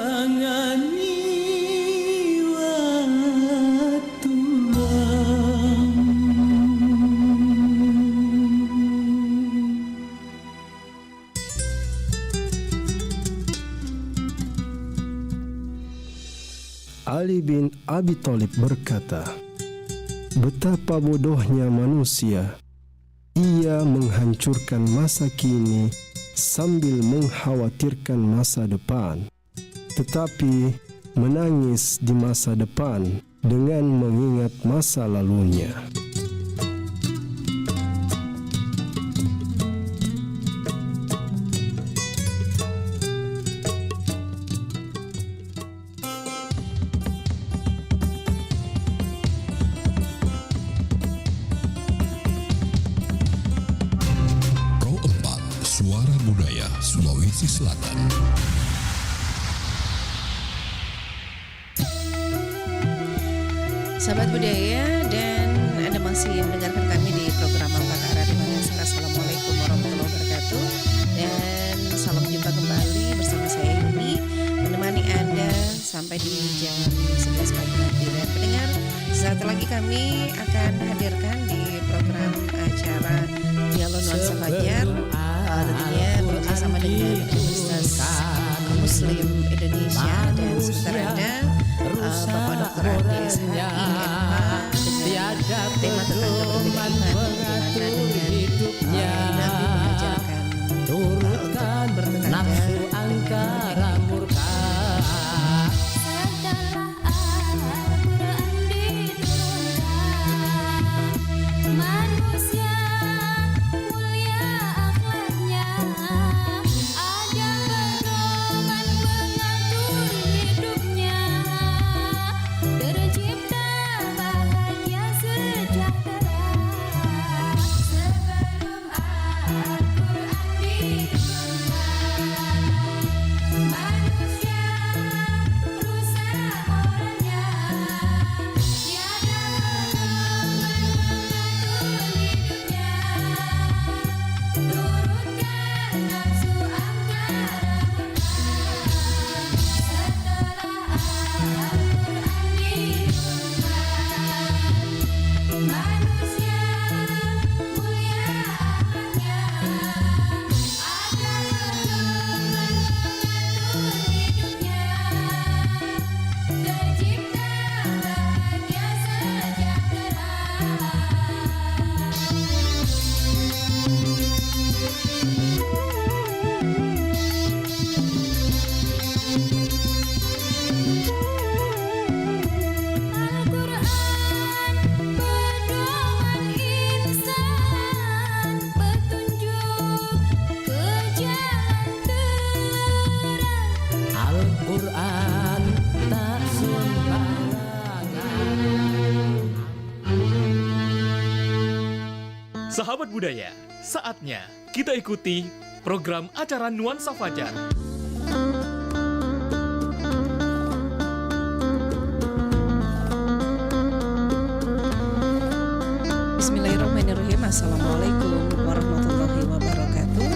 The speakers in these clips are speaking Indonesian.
tangani watuang. Ali bin Abi Thalib berkata, "Betapa bodohnya manusia. Ia menghancurkan masa kini sambil mengkhawatirkan masa depan, tetapi menangis di masa depan dengan mengingat masa lalunya." Suara Budaya Sulawesi Selatan. Sahabat budaya, dan Anda masih mendengarkan kami di program Empat Arah di mana. Assalamualaikum warahmatullahi wabarakatuh. Dan salam jumpa kembali bersama saya Yuni, menemani Anda sampai di jam 11 pagi nanti. Dan pendengar, saat lagi kami akan hadirkan di program acara Dialog Nuansa Fajar, tentunya bekerjasama dengan Universitas Muslim Indonesia, dan sebentar ada Bapak Dr. Ardi SHI MH dengan tema tentang berbeda iman, bagaimana dengan Nabi mengajarkan turutkan nafsu angkara murka. Sahabat budaya, saatnya kita ikuti program acara Nuansa Fajar. Bismillahirrahmanirrahim. Assalamualaikum warahmatullahi wabarakatuh.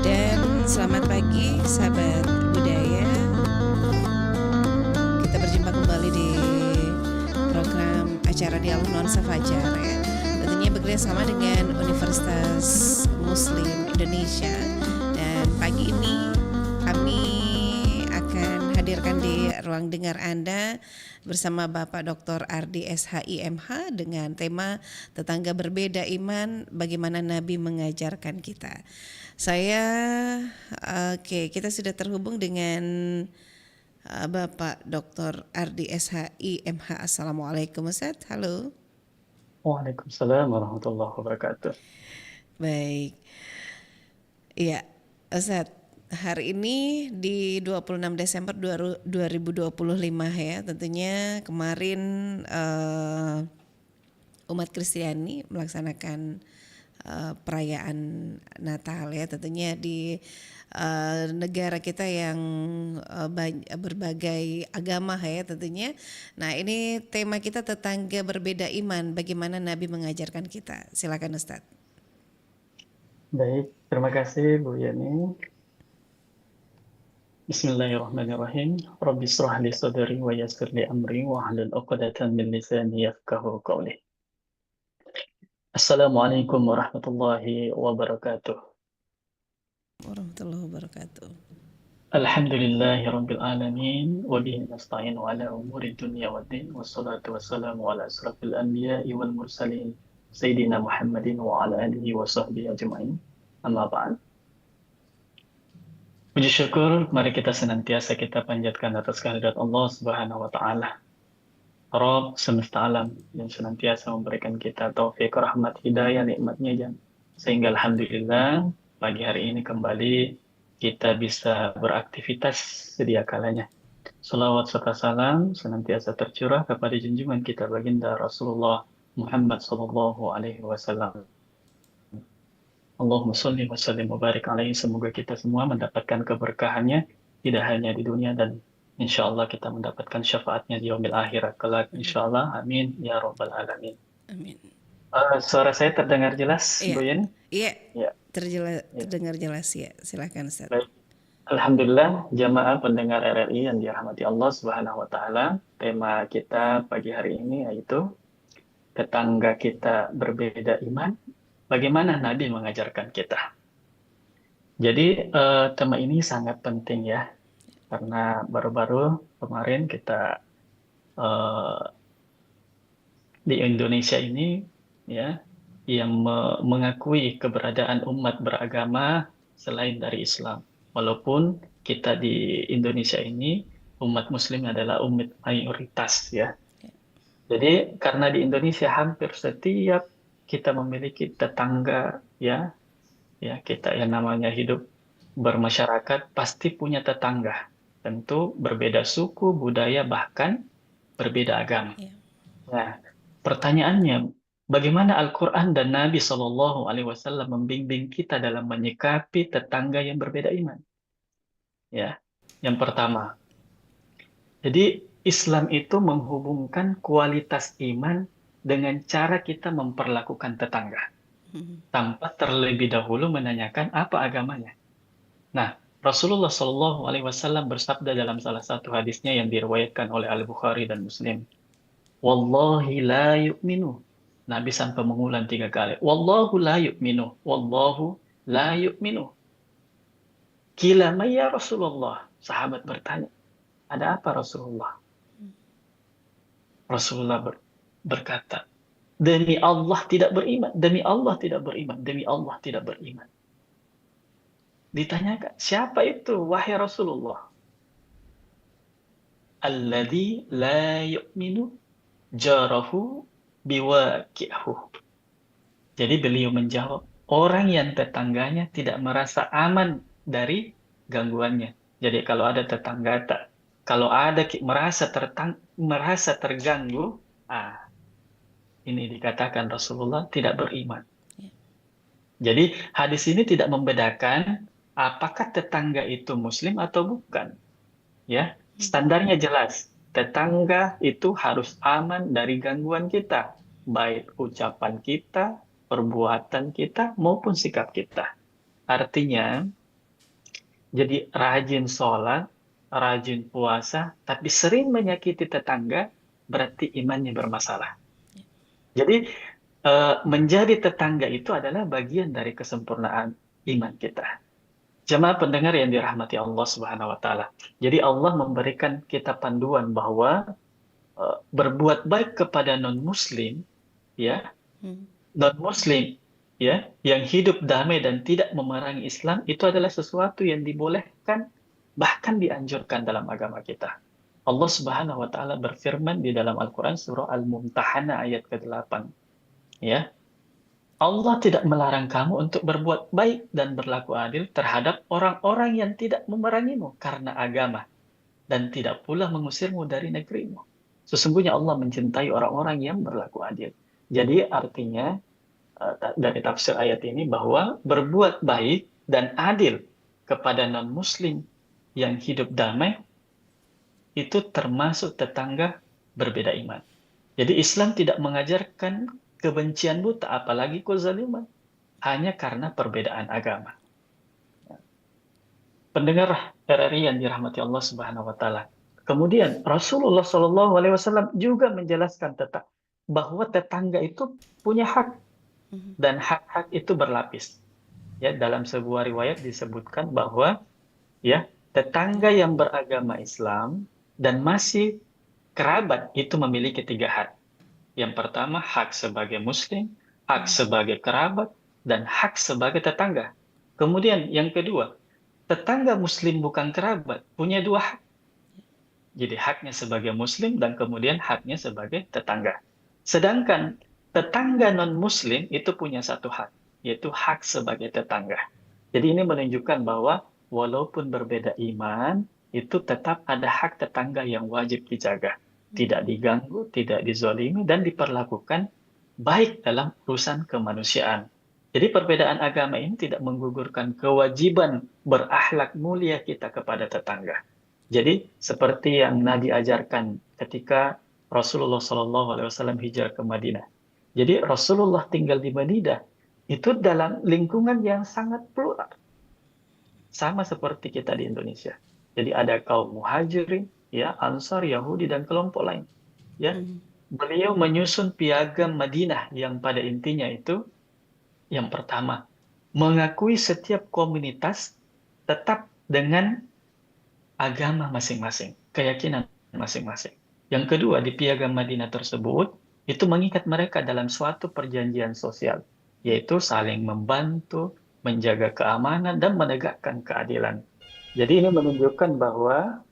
Dan selamat pagi sahabat budaya. Kita berjumpa kembali di program acara Dialog Nuansa Fajar, ya. Tentunya bekerjasama dengan Universitas Muslim Indonesia. Dan pagi ini kami akan hadirkan di ruang dengar Anda bersama Bapak Dr. Ardi SHI MH dengan tema Tetangga Berbeda Iman, Bagaimana Nabi Mengajarkan Kita. Kita sudah terhubung dengan Bapak Dr. Ardi SHI MH. Assalamualaikum Ustaz. Halo. Waalaikumsalam warahmatullahi wabarakatuh. Baik. Iya, Ustaz, hari ini di 26 Desember 2025 ya. Tentunya kemarin umat Kristiani melaksanakan perayaan Natal ya. Tentunya di negara kita yang berbagai agama ya tentunya. Nah, ini tema kita tetangga berbeda iman, bagaimana Nabi mengajarkan kita. Silakan Ustaz. Baik, terima kasih Bu Yani. Bismillahirrahmanirrahim. Rabbi israh li sadri wa yassir li amri wa hlul 'uqdatam min lisani yafqahu qawli. Assalamualaikum warahmatullahi wabarakatuh. Warahmatullahi wabarakatuh. Alhamdulillahi rabbil alamin wa bihi nasta'in ala umuri dunya waddin wassalatu wassalamu ala asrafil anbiya'i wal mursalin sayyidina Muhammadin wa ala alihi wa sahbihi ajma'in. Amma ba'd. Puji syukur, mari kita senantiasa kita panjatkan atas kehadirat Allah Subhanahu wa taala. Rabb semesta alam yang senantiasa memberikan kita taufik, rahmat, hidayah, nikmatnya sehingga alhamdulillah pagi hari ini kembali kita bisa beraktivitas sedia kalanya. Salawat serta salam senantiasa tercurah kepada junjungan kita baginda Rasulullah Muhammad sallallahu alaihi wasallam. Allahumma sholli wa sallim wa barik alaihi. Semoga kita semua mendapatkan keberkahannya tidak hanya di dunia dan insya Allah kita mendapatkan syafaatnya di yaumil akhirat kelak insya Allah. Amin ya rabbal alamin. Amin. Suara saya terdengar jelas, Iya. Bu Yeni? Iya, Ya. terdengar jelas ya. Silakan Ustaz. Baik. Alhamdulillah, jamaah pendengar RRI yang dirahmati Allah Subhanahu wa taala. Tema kita pagi hari ini yaitu tetangga kita berbeda iman. Bagaimana Nabi mengajarkan kita? Jadi tema ini sangat penting ya, karena baru-baru kemarin kita di Indonesia ini ya, yang mengakui keberadaan umat beragama selain dari Islam. Walaupun kita di Indonesia ini umat Muslim adalah umat mayoritas ya. Jadi karena di Indonesia hampir setiap kita memiliki tetangga ya kita yang namanya hidup bermasyarakat pasti punya tetangga, tentu berbeda suku, budaya, bahkan berbeda agama. Ya. Nah, pertanyaannya, bagaimana Al-Quran dan Nabi Shallallahu Alaihi Wasallam membimbing kita dalam menyikapi tetangga yang berbeda iman? Ya, yang pertama, jadi Islam itu menghubungkan kualitas iman dengan cara kita memperlakukan tetangga tanpa terlebih dahulu menanyakan apa agamanya. Nah, Rasulullah Shallallahu Alaihi Wasallam bersabda dalam salah satu hadisnya yang diriwayatkan oleh Al-Bukhari dan Muslim, Wallahi la yu'minu. Nabi sampai mengulang 3 kali. Wallahu la yu'minu. Wallahu la yu'minu. Qila ma ya Rasulullah. Sahabat bertanya, ada apa Rasulullah? Rasulullah berkata, demi Allah tidak beriman, demi Allah tidak beriman, demi Allah tidak beriman. Ditanyakan, siapa itu wahai Rasulullah? Alladzi la yu'minu jarahu biwaqi'hu. Jadi beliau menjawab, orang yang tetangganya tidak merasa aman dari gangguannya. Jadi kalau ada tetangga kalau ada merasa terganggu, ini dikatakan Rasulullah tidak beriman. Jadi hadis ini tidak membedakan apakah tetangga itu muslim atau bukan. Ya, standarnya jelas. Tetangga itu harus aman dari gangguan kita, baik ucapan kita, perbuatan kita maupun sikap kita. Artinya, jadi rajin sholat, rajin puasa, tapi sering menyakiti tetangga, berarti imannya bermasalah. Jadi menjadi tetangga itu adalah bagian dari kesempurnaan iman kita. Jemaah pendengar yang dirahmati Allah Subhanahu wa taala. Jadi Allah memberikan kita panduan bahwa berbuat baik kepada non-muslim ya. Non-muslim ya yang hidup damai dan tidak memerangi Islam itu adalah sesuatu yang dibolehkan bahkan dianjurkan dalam agama kita. Allah Subhanahu wa taala berfirman di dalam Al-Qur'an surah Al-Mumtahanah ayat ke-8. Ya. Allah tidak melarang kamu untuk berbuat baik dan berlaku adil terhadap orang-orang yang tidak memerangimu karena agama dan tidak pula mengusirmu dari negerimu. Sesungguhnya Allah mencintai orang-orang yang berlaku adil. Jadi artinya dari tafsir ayat ini bahwa berbuat baik dan adil kepada non-muslim yang hidup damai itu termasuk tetangga berbeda iman. Jadi Islam tidak mengajarkan kebencian buta, apalagi kezaliman, hanya karena perbedaan agama. pendengar RRI yang dirahmati Allah Subhanahu wa taala. Kemudian Rasulullah Shallallahu alaihi wasallam juga menjelaskan tentang bahwa tetangga itu punya hak Mhm. dan hak-hak itu berlapis. Ya, dalam sebuah riwayat disebutkan bahwa ya, tetangga yang beragama Islam dan masih kerabat itu memiliki 3 hak. Yang pertama, hak sebagai muslim, hak sebagai kerabat, dan hak sebagai tetangga. Kemudian yang kedua, tetangga muslim bukan kerabat punya 2 hak. Jadi haknya sebagai muslim dan kemudian haknya sebagai tetangga. Sedangkan tetangga non-muslim itu punya 1 hak, yaitu hak sebagai tetangga. Jadi ini menunjukkan bahwa walaupun berbeda iman, itu tetap ada hak tetangga yang wajib dijaga. Tidak diganggu, tidak dizolimi, dan diperlakukan baik dalam urusan kemanusiaan. Jadi perbedaan agama ini tidak menggugurkan kewajiban berakhlak mulia kita kepada tetangga. Jadi seperti yang Nabi ajarkan ketika Rasulullah SAW hijrah ke Madinah. Jadi Rasulullah tinggal di Madinah itu dalam lingkungan yang sangat plural, sama seperti kita di Indonesia. Jadi ada kaum muhajirin, ya, Ansar, Yahudi, dan kelompok lain. Ya, beliau menyusun piagam Madinah yang pada intinya itu yang pertama, mengakui setiap komunitas tetap dengan agama masing-masing, keyakinan masing-masing. Yang kedua, di piagam Madinah tersebut itu mengikat mereka dalam suatu perjanjian sosial, yaitu saling membantu, menjaga keamanan, dan menegakkan keadilan. Jadi ini menunjukkan bahwa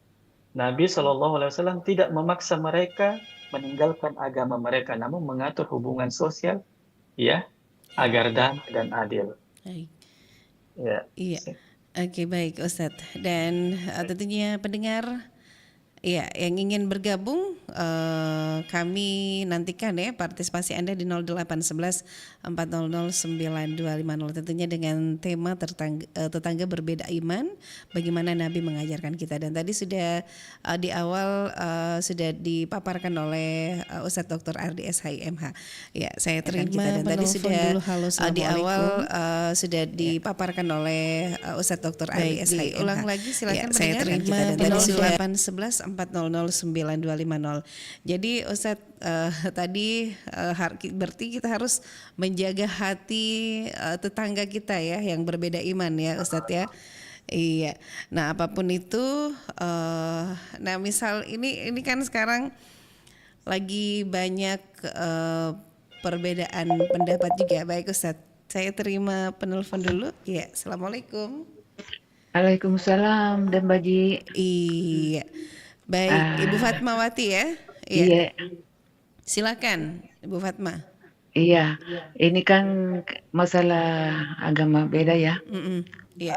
Nabi SAW tidak memaksa mereka meninggalkan agama mereka, namun mengatur hubungan sosial, ya, agar damai dan adil. Baik. Ya. Iya. Oke, baik Ustadz. Dan tentunya pendengar ya yang ingin bergabung kami nantikan ya partisipasi Anda di 0811 400 9250 tentunya dengan tema tetangga berbeda iman, bagaimana Nabi mengajarkan kita. Dan tadi sudah di awal sudah dipaparkan oleh Ustadz Dr. Ardi SHIMH. Ya, saya terima dan tadi sudah di awal sudah dipaparkan oleh Ustadz Dr. Ardi SHIMH. Ulang lagi silakan saya terima dan tadi sudah 0811 400 9250. Jadi Ustadz tadi berarti kita harus menjaga hati tetangga kita ya yang berbeda iman ya Ustadz ya. Iya. Nah apapun itu, nah misal ini kan sekarang lagi banyak perbedaan pendapat juga. Baik Ustadz, saya terima penelpon dulu. Ya, assalamualaikum. Waalaikumsalam dan Baji. Iya. Baik, Ibu Fatmawati ya. Iya. Silakan, Ibu Fatma. Iya. Ini kan masalah agama beda ya. Iya.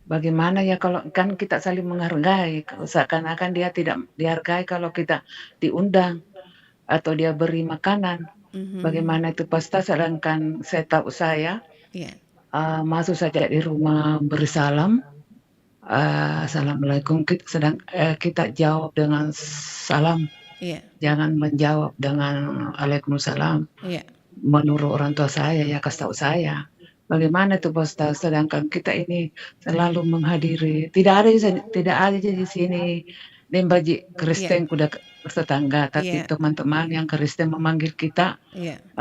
Bagaimana ya kalau kan kita saling menghargai, seakan-akan dia tidak dihargai kalau kita diundang atau dia beri makanan. Bagaimana itu pasti, sedangkan saya tahu saya masuk saja di rumah beri salam. Assalamualaikum, kita jawab dengan salam, jangan menjawab dengan Waalaikumsalam. Menurut orang tua saya ya, kasih tahu saya bagaimana itu Ustaz, sedangkan kita ini selalu menghadiri, tidak ada di sini dan Baji Kristen kuda tetangga, tapi teman-teman yang Kristen memanggil kita,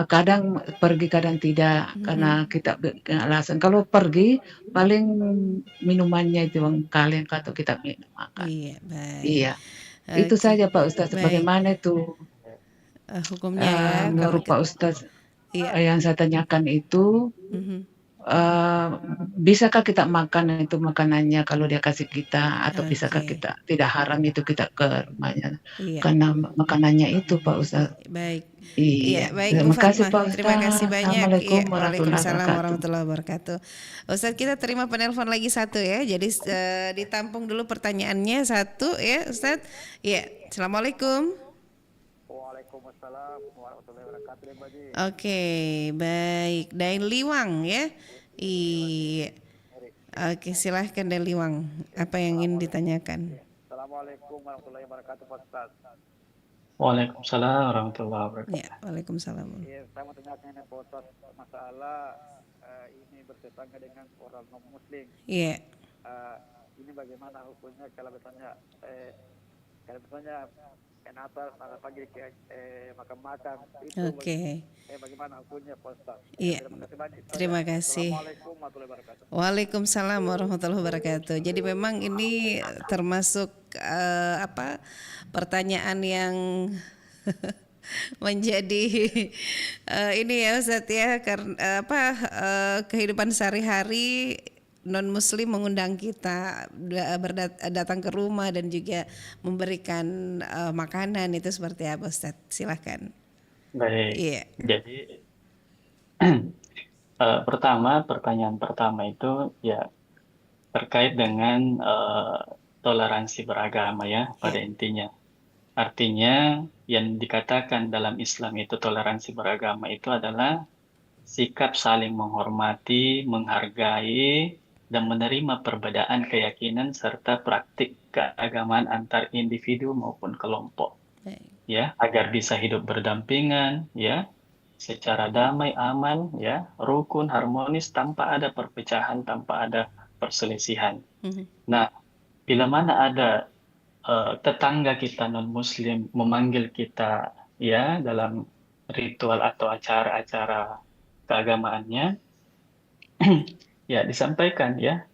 kadang pergi kadang tidak, karena kita alasan kalau pergi paling minumannya itu yang kalian atau kita minum makan. Iya. Itu saja Pak Ustaz. Bagaimana itu hukumnya menurut Pak Ustaz yang saya tanyakan itu, bisakah kita makan itu makanannya kalau dia kasih kita, atau bisakah kita tidak haram itu kita ke rumahnya karena makanannya itu Pak Ustaz. Baik. Iya, baik terima kasih Pak Ustaz. Terima kasih banyak. Assalamualaikum Waalaikumsalam warahmatullahi wabarakatuh. Ustaz, kita terima penelpon lagi satu ya. Jadi ditampung dulu pertanyaannya satu ya Ustaz. Iya, assalamualaikum. Waalaikumsalam warahmatullahi wabarakatuh. Oke, baik. Dain Liwang ya. Iya. Oke, silahkan Dain Liwang. Apa yang ingin ditanyakan? Assalamualaikum warahmatullahi wabarakatuh Pak Ustaz. Waalaikumsalam warahmatullahi Ya, wabarakatuh. Waalaikumsalam. Iya, saya mau tanyakan ini Pak Ustaz, masalah ini bertetangga dengan orang non Muslim. Iya. Ini bagaimana hukumnya kalau misalnya Natal pagi ke makan-makan itu Oke. bagaimana hukumnya Pak Ustaz? Iya. Terima kasih banyak. Terima kasih. Assalamualaikum warahmatullahi wabarakatuh. Waalaikumsalam warahmatullahi wabarakatuh. Jadi memang ini termasuk pertanyaan yang menjadi ini ya Ustaz ya, karena kehidupan sehari-hari non muslim mengundang kita datang ke rumah dan juga memberikan makanan, itu seperti apa Ustaz? Silahkan. Baik. Iya. Jadi pertanyaan pertama itu ya terkait dengan toleransi beragama ya pada intinya. Artinya yang dikatakan dalam Islam itu toleransi beragama itu adalah sikap saling menghormati, menghargai, dan menerima perbedaan keyakinan serta praktik keagamaan antar individu maupun kelompok. Ya, agar bisa hidup berdampingan ya secara damai, aman ya, rukun, harmonis tanpa ada perpecahan, tanpa ada perselisihan. Nah, bila mana ada tetangga kita non muslim memanggil kita ya dalam ritual atau acara-acara keagamaannya ya disampaikan ya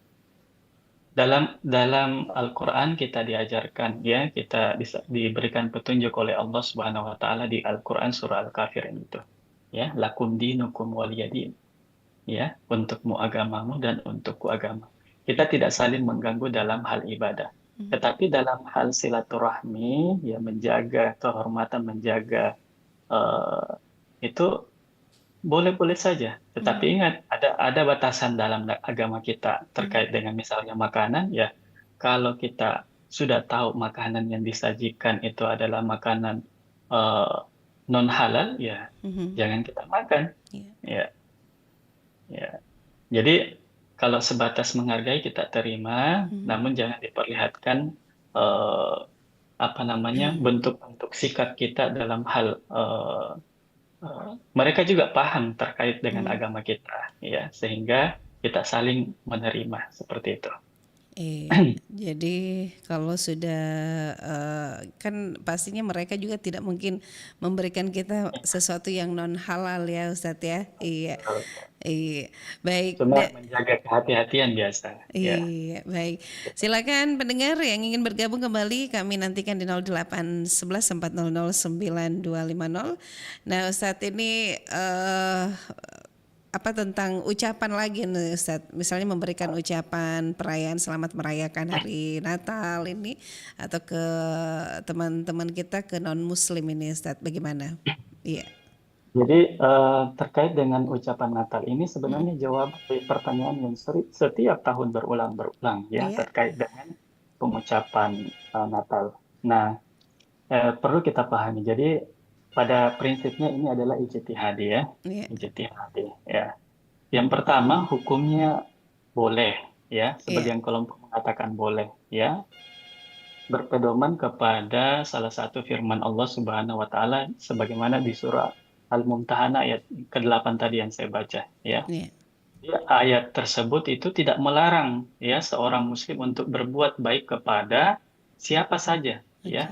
dalam Al-Qur'an kita diajarkan ya, kita diberikan petunjuk oleh Allah Subhanahu wa taala di Al-Qur'an surah Al-Kafir itu ya, lakum dinukum waliyadin ya, untukmu agamamu dan untukku agama. Kita tidak saling mengganggu dalam hal ibadah. Tetapi dalam hal silaturahmi, ya menjaga kehormatan, menjaga itu boleh-boleh saja. Tetapi ingat, ada batasan dalam agama kita terkait dengan misalnya makanan. Ya, kalau kita sudah tahu makanan yang disajikan itu adalah makanan non halal, ya jangan kita makan. Ya, jadi kalau sebatas menghargai kita terima, namun jangan diperlihatkan bentuk-bentuk sikap kita dalam hal mereka juga paham terkait dengan agama kita, ya, sehingga kita saling menerima seperti itu. Jadi kalau sudah kan pastinya mereka juga tidak mungkin memberikan kita sesuatu yang non halal ya Ustadz ya. Iya. Baik. Cuma menjaga kehati-hatian biasa. Iya, baik. Silakan pendengar yang ingin bergabung kembali, kami nantikan di 0811 400 9250. Nah, Ustadz ini apa tentang ucapan lagi nih Ustadz, misalnya memberikan ucapan perayaan selamat merayakan hari Natal ini atau ke teman-teman kita ke non muslim ini Ustadz, bagaimana? Iya. Jadi terkait dengan ucapan Natal ini sebenarnya jawab pertanyaan yang setiap tahun berulang ya, terkait dengan pengucapan Natal. Nah, perlu kita pahami. Jadi pada prinsipnya ini adalah ijtihadi ya, ijtihadi ya. Yang pertama hukumnya boleh ya, sebagian kelompok mengatakan boleh ya, berpedoman kepada salah satu firman Allah Subhanahu wa taala sebagaimana di surah Al-Mumtahanah ayat ke-8 tadi yang saya baca ya. Ayat tersebut itu tidak melarang ya seorang muslim untuk berbuat baik kepada siapa saja ya,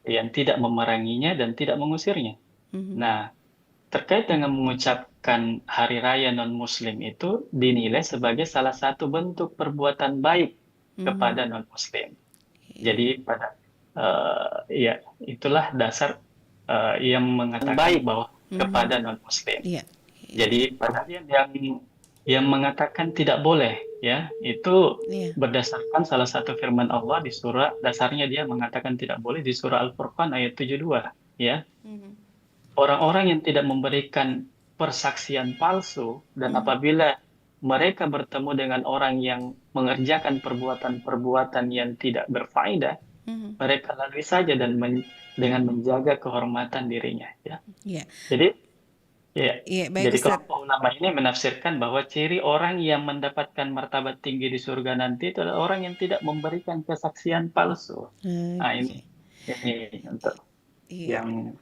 yang tidak memeranginya dan tidak mengusirnya. Nah, terkait dengan mengucapkan hari raya non-muslim itu dinilai sebagai salah satu bentuk perbuatan baik kepada non-muslim. Jadi pada ya itulah dasar yang mengatakan baik bahwa kepada non-muslim. Jadi pada yang mengatakan tidak boleh ya, itu berdasarkan salah satu firman Allah di surah, dasarnya dia mengatakan tidak boleh di surah Al-Furqan ayat 72 ya. Orang-orang yang tidak memberikan persaksian palsu dan apabila mereka bertemu dengan orang yang mengerjakan perbuatan-perbuatan yang tidak berfaedah, mereka lalui saja dan dengan menjaga kehormatan dirinya ya. Jadi jadi kelompok ulama ini menafsirkan bahwa ciri orang yang mendapatkan martabat tinggi di surga nanti itu adalah orang yang tidak memberikan kesaksian palsu. Nah ini untuk yang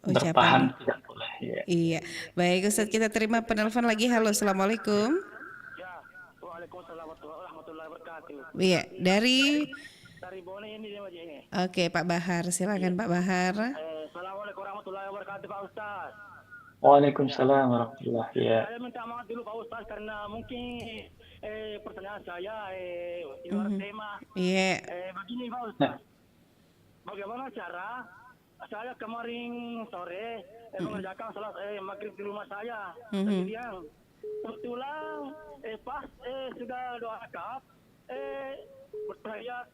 ucapan. bertahan tidak boleh. Ya. Iya. Baik Ustadz, kita terima penelpon lagi. Halo, assalamualaikum. Waalaikumsalam warahmatullahi wabarakatuh. Iya, dari Bone ini dia Haji ini. Oke, Pak Bahar, silakan Pak Bahar. Assalamualaikum warahmatullahi wabarakatuh Pak Ustaz. Waalaikumsalam warahmatullahi wabarakatuh. Saya minta maaf dulu Pak Ustaz karena mungkin pertanyaan saya di luar tema. Iya. Begini Pak Ustaz. Bagaimana cara saya kemarin sore mengerjakan salat maghrib di rumah saya. Kemudian kebetulan pas sudah 2 rakaat bertahiyat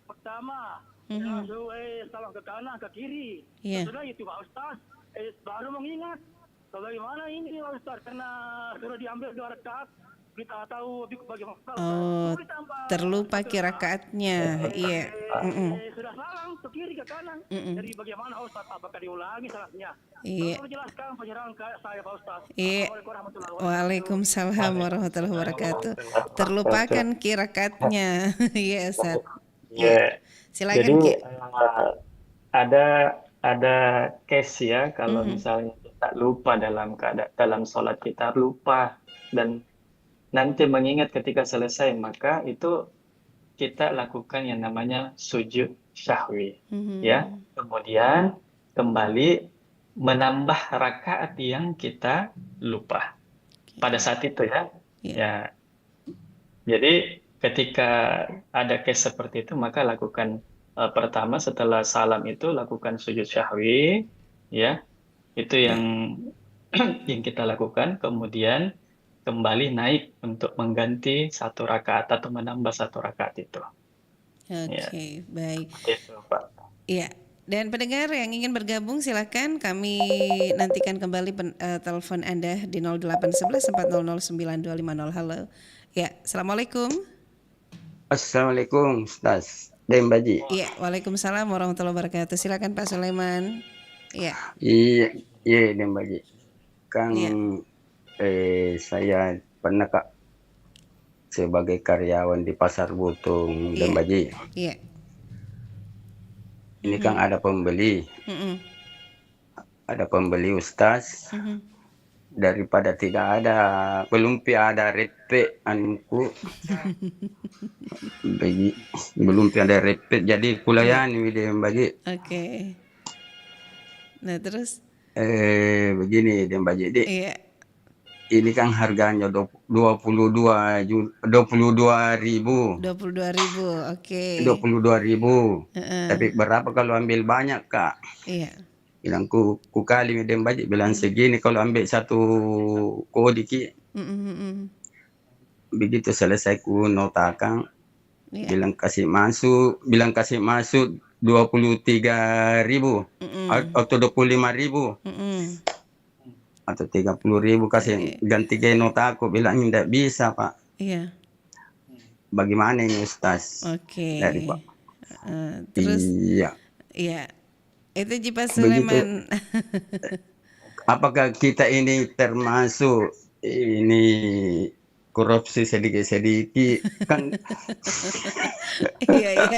pertama langsung salam ke kanan ke kiri. Setelah itu Pak Ustaz baru mengingat bagaimana ini Pak Ustaz karena sudah diambil 2 rakaat kita tahu bagaimana. Terlupa rakaatnya. Iya. Sudah salam ke kiri ke kanan. Jadi bagaimana Ustaz? Apakah diulangi salatnya? Iya. Tolong jelaskan penjelasan saya Pak Ustaz. Iya. Waalaikumsalam warahmatullahi wabarakatuh. Terlupakan rakaatnya. Iya, Ustaz. Iya. Silakan. Jadi ada case ya kalau misalnya kita lupa dalam sholat kita lupa dan nanti mengingat ketika selesai, maka itu kita lakukan yang namanya sujud syahwi. Ya, kemudian kembali menambah rakaat yang kita lupa pada saat itu ya. Ya. Jadi ketika ada case seperti itu, maka lakukan pertama setelah salam itu lakukan sujud syahwi, ya. Itu yang kita lakukan, kemudian kembali naik untuk mengganti 1 rakaat atau menambah 1 rakaat itu. Oke, baik. Itu, Pak. Iya. Dan pendengar yang ingin bergabung silakan, kami nantikan kembali telepon Anda di 0811 400 9250. Halo. Ya, assalamualaikum. Assalamualaikum, Ustaz Dembaji. Iya, waalaikumsalam warahmatullahi wabarakatuh. Silakan Pak Sulaiman. Iya. Iya, Dembaji. Kang. Saya pernah Kak sebagai karyawan di Pasar Butung Dembaji. Iya. Ini kan ada pembeli. Ada pembeli Ustaz. Daripada tidak ada, belum ada repet anku. Belum ada repet jadi kuliah nih Dembaji. Oke. Nah, terus begini Dembaji. Iya. Ini kan harganya 22.000. 22.000, oke. 22.000. Tapi berapa kalau ambil banyak Kak? Iya. Bilang ku kali Dembaji bilang segini kalau ambil 1 kodi ki. Begitu selesai ku notakan. Bilang kasih masuk 23.000 atau 25.000. Atau 30.000 kasih ganti ke nota aku bilang tidak bisa Pak. Iya. Bagaimana ini Ustaz? Oke. Dari Pak. Terus? Iya. Itu Pak Sulaiman. Apakah kita ini termasuk ini korupsi sedikit-sedikit kan? Iya.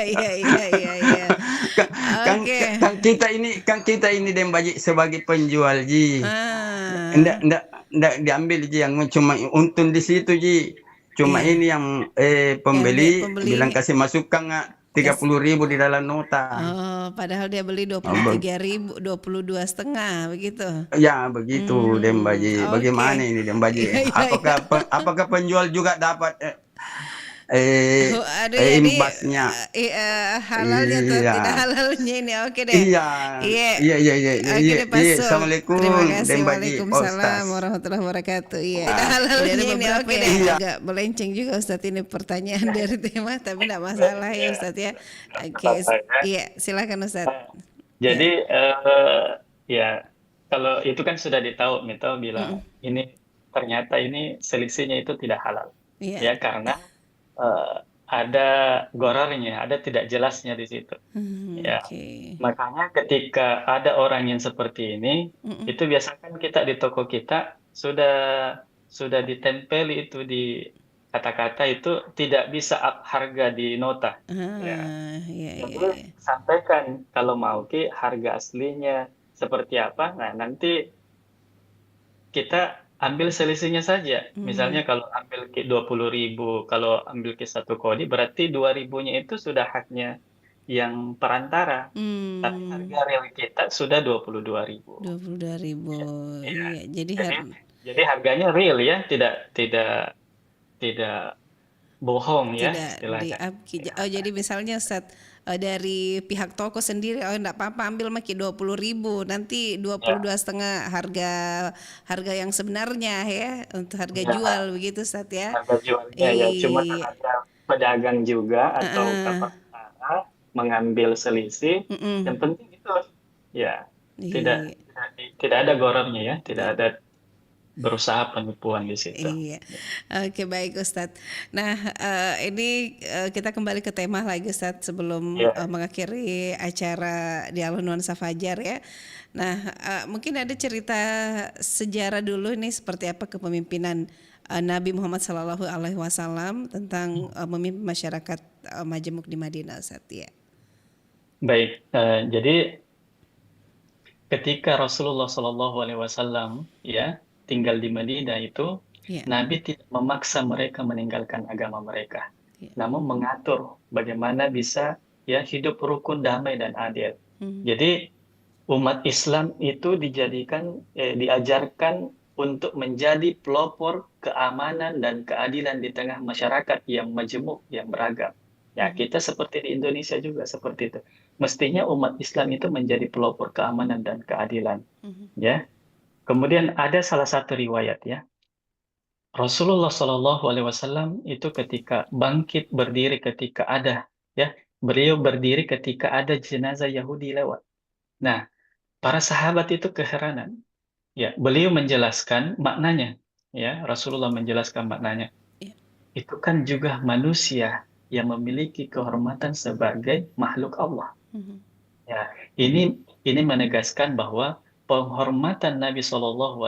Kan kita ini Dembaji sebagai penjual ji. Ndak diambil ji yang cuma untung di situ ji. Cuma ini yang pembeli bilang kasih masukkan 30.000 di dalam nota. Oh, padahal dia beli 23.000, 22,5 begitu. Ya, begitu Dembaji. Bagaimana ini Dembaji? Apakah penjual juga dapat imbasnya? Halalnya atau tidak halalnya ini? Oke deh. Iya. Assalamualaikum. Terima kasih. Waalaikumsalam warahmatullahi wabarakatuh. Iya. Halalnya ini oke deh. Agak melenceng juga Ustadz ini pertanyaan dari tema, tapi tidak masalah ya Ustadz ya. Oke. Iya, silakan Ustadz. Jadi ya kalau itu kan sudah ditahu, Mito bilang ini ternyata ini selisihnya itu tidak halal. Ya karena ada gorornya, ada tidak jelasnya di situ. Ya, makanya ketika ada orang yang seperti ini, itu biasanya kita di toko kita sudah ditempeli itu di kata-kata itu tidak bisa up harga di nota. Ya. Jadi sampaikan kalau mau Ki harga aslinya seperti apa. Nah, nanti kita ambil selisihnya saja. Misalnya kalau ambil Ki 20.000, kalau ambil Ki 1 kodi berarti 2.000-nya itu sudah haknya yang perantara. Tapi harga real kita sudah 22.000. 22.000. Iya, jadi harganya real ya, tidak bohong ya istilahnya. Jadi misalnya Ustaz, dari pihak toko sendiri, enggak apa-apa ambil maki 20.000, nanti 22,5 harga yang sebenarnya ya, untuk harga jual begitu Ustaz ya. Harga jualnya ya, cuma ada pedagang juga atau kapal mengambil selisih. Yang penting itu ya tidak ada gorornya ya, tidak ada berusaha penipuan di situ. Iya. Oke, baik Ustadz. Nah, ini kita kembali ke tema lagi Ustadz sebelum mengakhiri acara Dialog Nuansa Fajar ya. Nah, mungkin ada cerita sejarah dulu nih seperti apa kepemimpinan Nabi Muhammad SAW tentang memimpin masyarakat majemuk di Madinah Ustadz ya. Baik, jadi ketika Rasulullah SAW ya tinggal di Madinah itu, Nabi tidak memaksa mereka meninggalkan agama mereka, namun mengatur bagaimana bisa ya hidup rukun, damai dan adil. Jadi umat Islam itu diajarkan untuk menjadi pelopor keamanan dan keadilan di tengah masyarakat yang majemuk, yang beragam. Ya, kita seperti di Indonesia juga seperti itu. Mestinya umat Islam itu menjadi pelopor keamanan dan keadilan. Ya. Kemudian ada salah satu riwayat ya. Rasulullah SAW itu ketika bangkit berdiri ketika ada ya, beliau berdiri ketika ada jenazah Yahudi lewat. Nah, para sahabat itu keheranan. Ya, beliau menjelaskan maknanya ya, Rasulullah menjelaskan maknanya. Itu kan juga manusia yang memiliki kehormatan sebagai makhluk Allah. Ya, ini menegaskan bahwa penghormatan Nabi SAW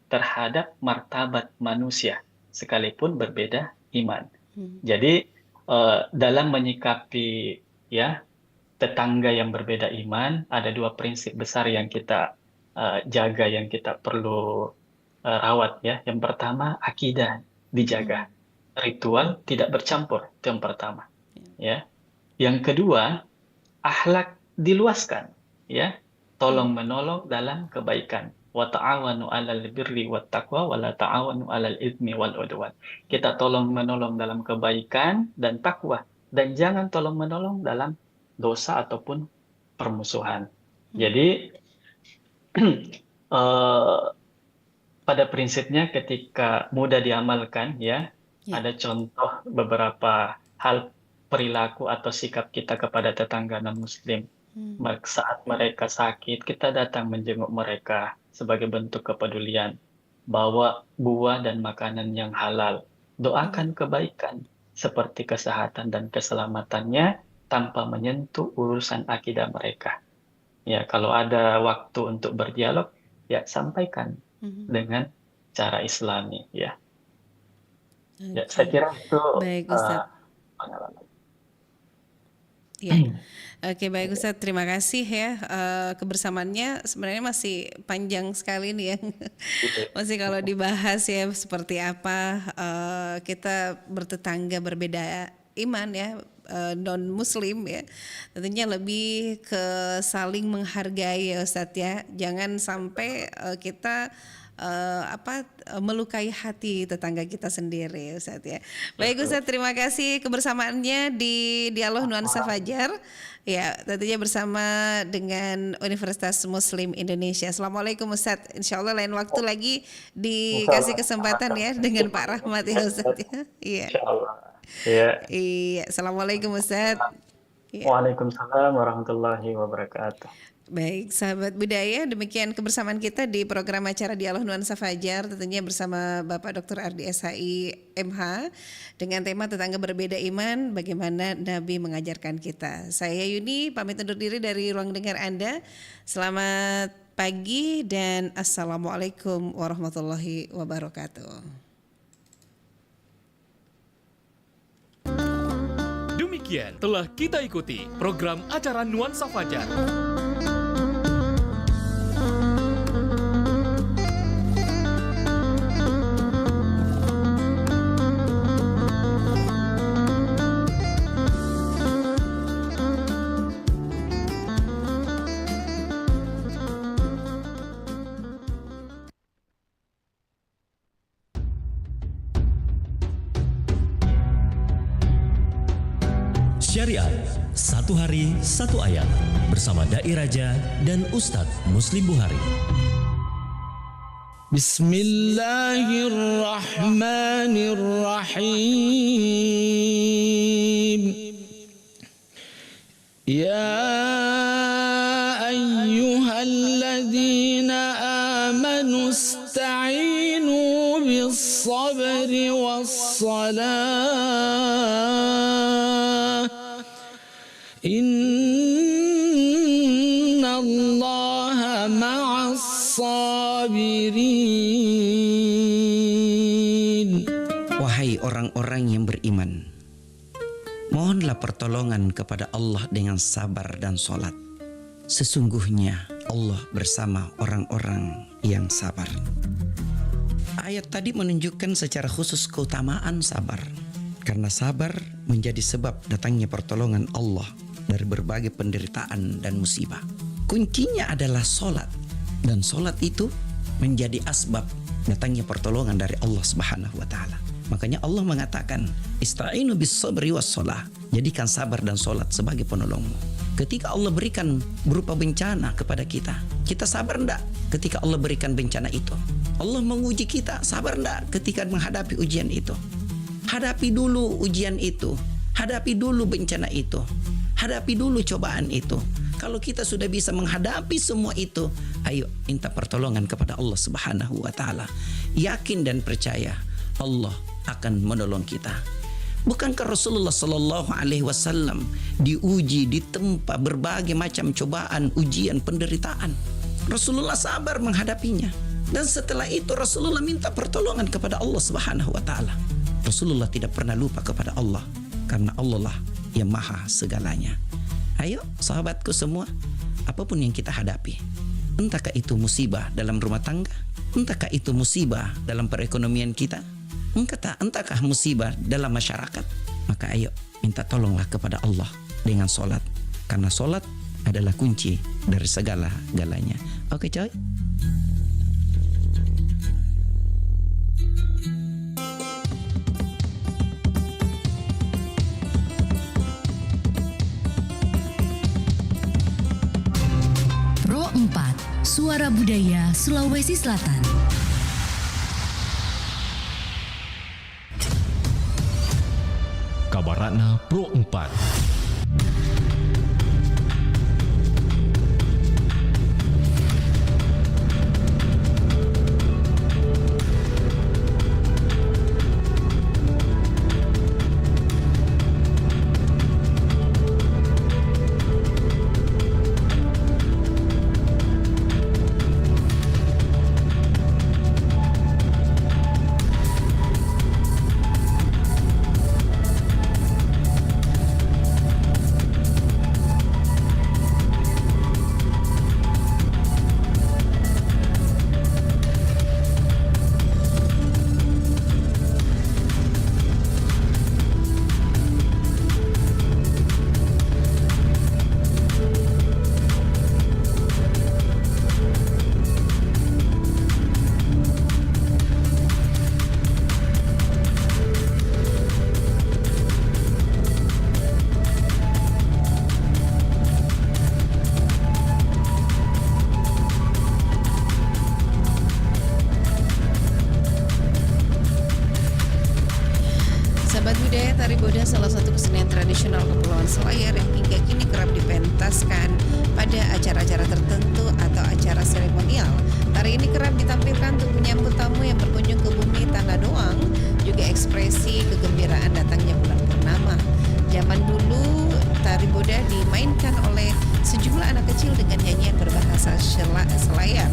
terhadap martabat manusia sekalipun berbeda iman. Jadi dalam menyikapi ya tetangga yang berbeda iman, ada dua prinsip besar yang kita jaga, yang kita perlu rawat ya. Yang pertama, akidah dijaga, ritual tidak bercampur, itu yang pertama. Ya. Yang kedua, akhlak diluaskan, ya. Tolong menolong dalam kebaikan. Wa ta'awanu 'alal birri wat taqwa wa la ta'awanu 'alal itsmi wal 'udwan. Kita tolong menolong dalam kebaikan dan takwa, dan jangan tolong menolong dalam dosa ataupun permusuhan. Jadi pada prinsipnya ketika mudah diamalkan ya, ada contoh beberapa hal perilaku atau sikap kita kepada tetangga non-muslim. Saat mereka sakit, kita datang menjenguk mereka sebagai bentuk kepedulian. Bawa buah dan makanan yang halal. Doakan kebaikan seperti kesehatan dan keselamatannya tanpa menyentuh urusan akidah mereka. Ya, kalau ada waktu untuk berdialog, ya sampaikan dengan cara Islami. Ya, saya kira itu pengalaman. Ya. Oke, baik Ustadz, terima kasih ya. Kebersamaannya sebenarnya masih panjang sekali nih ya. Masih kalau dibahas ya seperti apa kita bertetangga berbeda iman ya, non muslim ya. Tentunya lebih ke saling menghargai ya Ustadz ya. Jangan sampai kita melukai hati tetangga kita sendiri Ustadz ya. Baik Ustadz, terima kasih kebersamaannya di Dialog Nuansa Fajar ya, tentunya bersama dengan Universitas Muslim Indonesia. Assalamualaikum Ustadz, insyaallah lain waktu lagi dikasih kesempatan ya dengan Pak Rahmat ya Ustadz ya. Iya. Iya. Assalamualaikum Ustadz. Waalaikumsalam warahmatullahi wabarakatuh. Baik, sahabat budaya, demikian kebersamaan kita di program acara Dialog Nuansa Fajar, tentunya bersama Bapak Dr. Ardi SHI MH dengan tema tetangga berbeda iman, bagaimana Nabi mengajarkan kita. Saya Yuni, pamit undur diri dari ruang dengar Anda. Selamat pagi dan Assalamualaikum warahmatullahi wabarakatuh. demikian telah kita ikuti program acara Nuansa Fajar. Syariat, satu hari, satu ayat. Bersama Dai Raja dan Ustadz Muslim Buhari. Bismillahirrahmanirrahim. Ya ayyuhalladzina amanu ista'inu bis-sabri was-salah. Innallaha ma'as sabirin. Wahai orang-orang yang beriman, mohonlah pertolongan kepada Allah dengan sabar dan sholat. Sesungguhnya Allah bersama orang-orang yang sabar. Ayat tadi menunjukkan secara khusus keutamaan sabar, karena sabar menjadi sebab datangnya pertolongan Allah dari berbagai penderitaan dan musibah. Kuncinya adalah sholat, dan sholat itu menjadi asbab datangnya pertolongan dari Allah Subhanahu wa Ta'ala. Makanya Allah mengatakan, Ista'inu bis sabri was sholah. Jadikan sabar dan sholat sebagai penolongmu. Ketika Allah berikan berupa bencana kepada kita, kita sabar enggak ketika Allah berikan bencana itu? Allah menguji kita, sabar enggak ketika menghadapi ujian itu? Hadapi dulu ujian itu, hadapi dulu bencana itu, hadapi dulu cobaan itu. Kalau kita sudah bisa menghadapi semua itu, ayo minta pertolongan kepada Allah Subhanahu wa Ta'ala. Yakin dan percaya Allah akan menolong kita. Bukankah Rasulullah Sallallahu Alaihi Wasallam diuji, ditempa berbagai macam cobaan, ujian, penderitaan? Rasulullah sabar menghadapinya, dan setelah itu Rasulullah minta pertolongan kepada Allah Subhanahu wa Ta'ala. Rasulullah tidak pernah lupa kepada Allah, karena Allah lah yang maha segalanya. Ayo sahabatku semua, apapun yang kita hadapi, entahkah itu musibah dalam rumah tangga, entahkah itu musibah dalam perekonomian kita, entahkah musibah dalam masyarakat, maka ayo minta tolonglah kepada Allah dengan sholat, karena sholat adalah kunci dari segala-galanya. Oke coy. Pro 4, Suara Budaya Sulawesi Selatan. Kabaratna Pro 4. Salah satu kesenian tradisional Kepulauan Selayar yang hingga kini kerap dipentaskan pada acara-acara tertentu atau acara seremonial. Tari ini kerap ditampilkan untuk menyambut tamu yang berkunjung ke bumi Tanah Doang, juga ekspresi kegembiraan datangnya bulan purnama. Zaman dulu tari Boda dimainkan oleh sejumlah anak kecil dengan nyanyian berbahasa Selayar.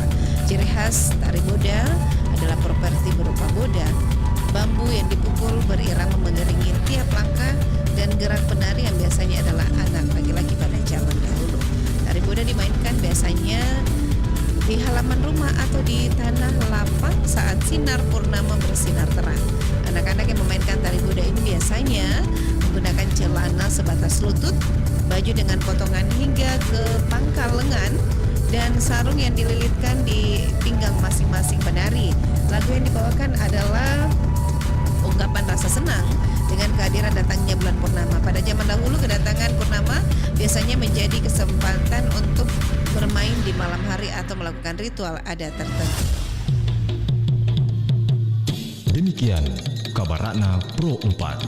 Ciri khas tari Boda adalah properti berupa boda, bambu yang dipukul berirama mengiringi tiap langkah dan gerak penari yang biasanya adalah anak laki-laki pada zaman dahulu. Tari Boda dimainkan biasanya di halaman rumah atau di tanah lapang saat sinar purnama bersinar terang. Anak-anak yang memainkan tari Boda ini biasanya menggunakan celana sebatas lutut, baju dengan potongan hingga ke pangkal lengan, dan sarung yang dililitkan di pinggang masing-masing penari. Lagu yang dibawakan adalah ungkapan rasa senang dengan kehadiran datangnya bulan purnama. Pada zaman dahulu kedatangan purnama biasanya menjadi kesempatan untuk bermain di malam hari atau melakukan ritual adat tertentu. Demikian kabar Ratna Pro 4.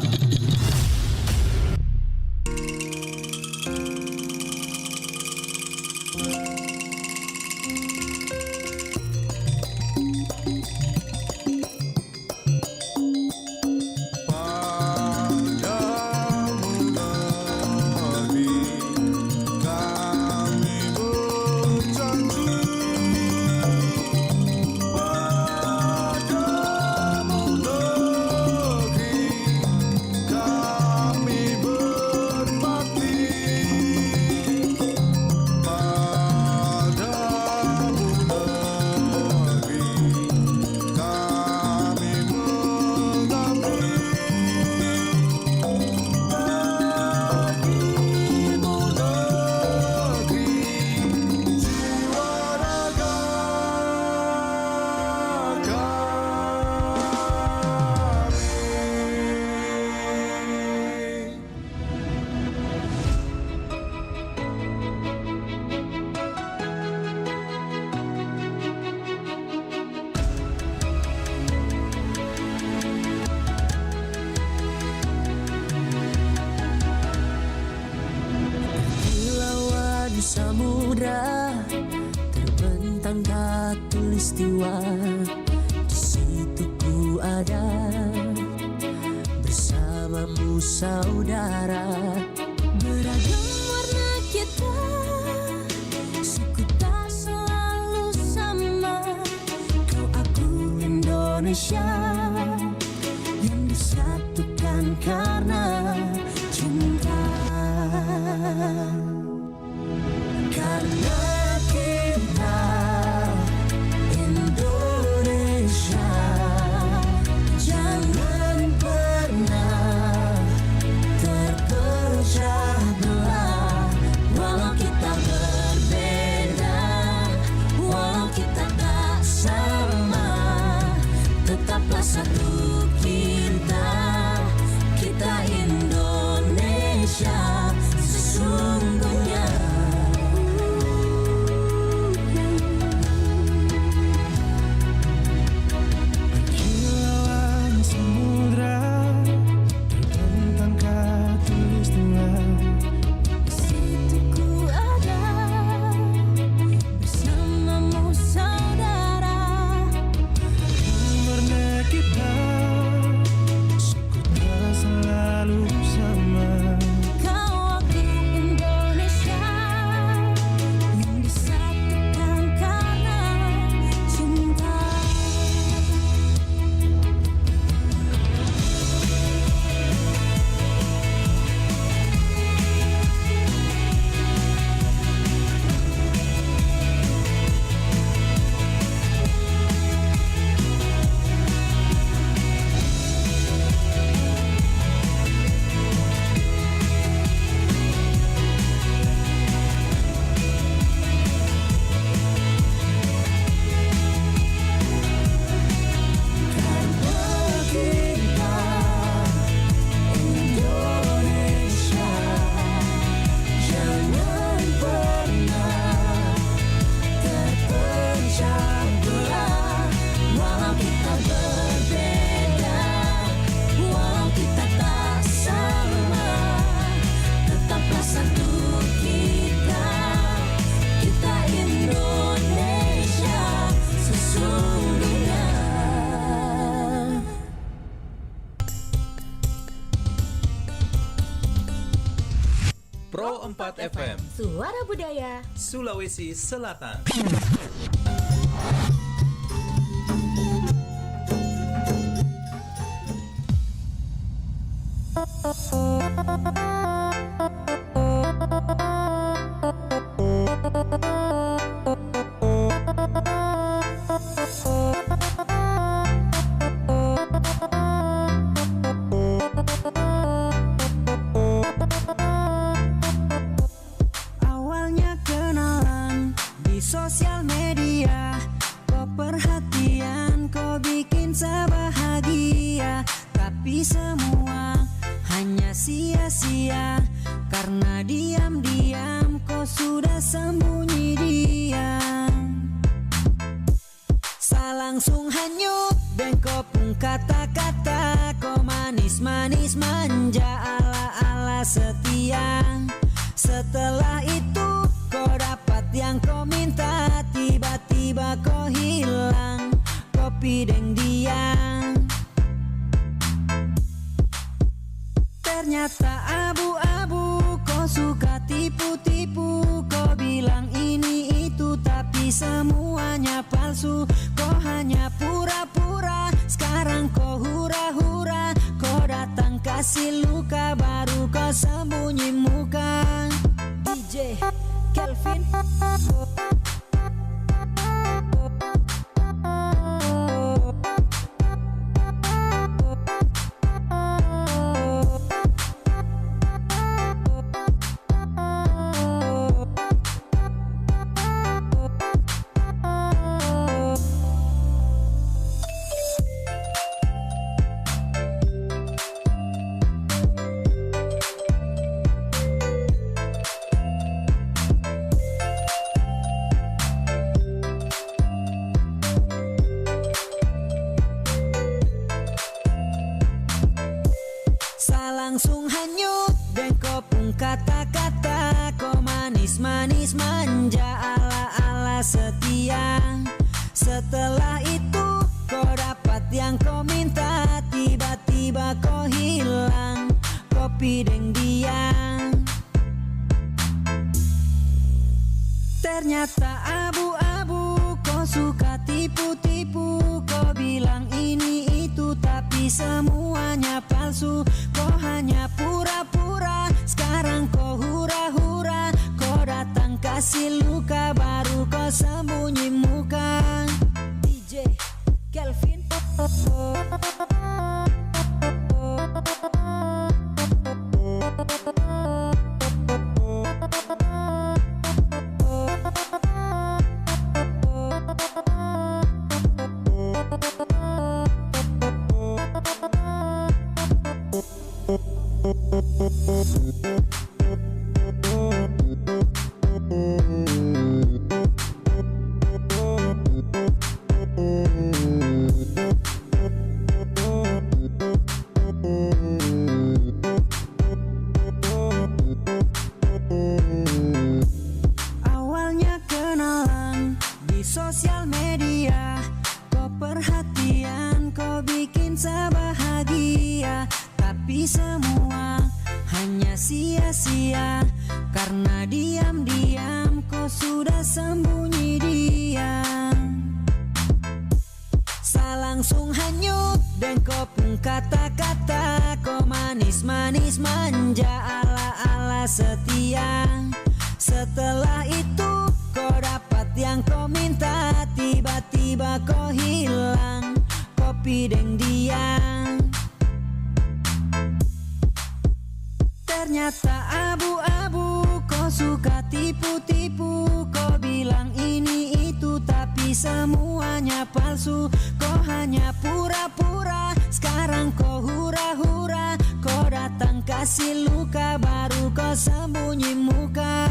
Samudra terbentang khatulistiwa, di situ ku ada bersamamu saudara. Beragam warna kita, suku tak selalu sama. Kau aku Indonesia yang disatukan karena cinta. Karena kita Indonesia, jangan pernah terpecah belah. Walau kita berbeda, walau kita tak sama, tetaplah satu kita, kita Indonesia sesungguhnya. Pro 4 FM, Suara Budaya Sulawesi Selatan. Awalnya kenalan di sosial media, kau perhatian, kau bikin saya bahagia. Tapi semua hanya sia-sia, karena diam-diam kau sudah sembunyi diam. Saya langsung hanyut dan kau pun kata-kata, kau manis-manis manja ala-ala setia. Setelah itu kau dapat yang kau minta, tiba-tiba kau hilang, kau pideng dia. Ternyata abu-abu, kau suka tipu-tipu, kau bilang ini itu tapi semuanya palsu. Kau hanya pura-pura, sekarang kau hura-hura, kau datang kasih luka, baru kau sembunyi muka. DJ Kelvin. Langsung hanyut dan kau pun kata-kata, kau manis-manis manja ala-ala setia. Setelah itu kau dapat yang kau minta, tiba-tiba kau hilang, kau pideng dia. Ternyata abu-abu, kau suka tipu-tipu, kau bilang ini itu tapi semuanya palsu. Kau hanya pura-pura, sekarang kau hura-hura, kau datang kasih luka, baru kau sembunyi muka. DJ Kelvin. Awalnya kenalan di sosial media, kau perhatian, kau bikin saya bahagia. Tapi semua hanya sia-sia, karena diam-diam kau sudah sembunyi diam. Saya langsung hanyut dan kau pun kata-kata, kau manis-manis manja ala-ala setia. Setelah itu kau dapat yang kau minta, tiba-tiba kau hilang, kau pideng dia. Ternyata abu-abu, kau suka tipu-tipu, kau bilang ini itu tapi semuanya palsu. Kau hanya pura-pura, sekarang kau hura-hura, kau datang kasih luka, baru kau sembunyi muka.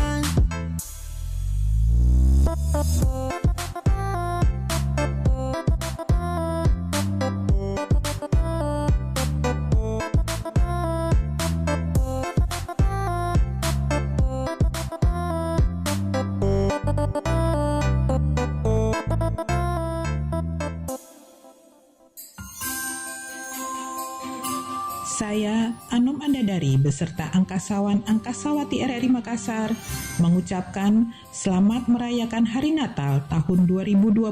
Saya, Anum Andadari, beserta Angkasawan Angkasawati RRI Makassar, mengucapkan selamat merayakan Hari Natal tahun 2025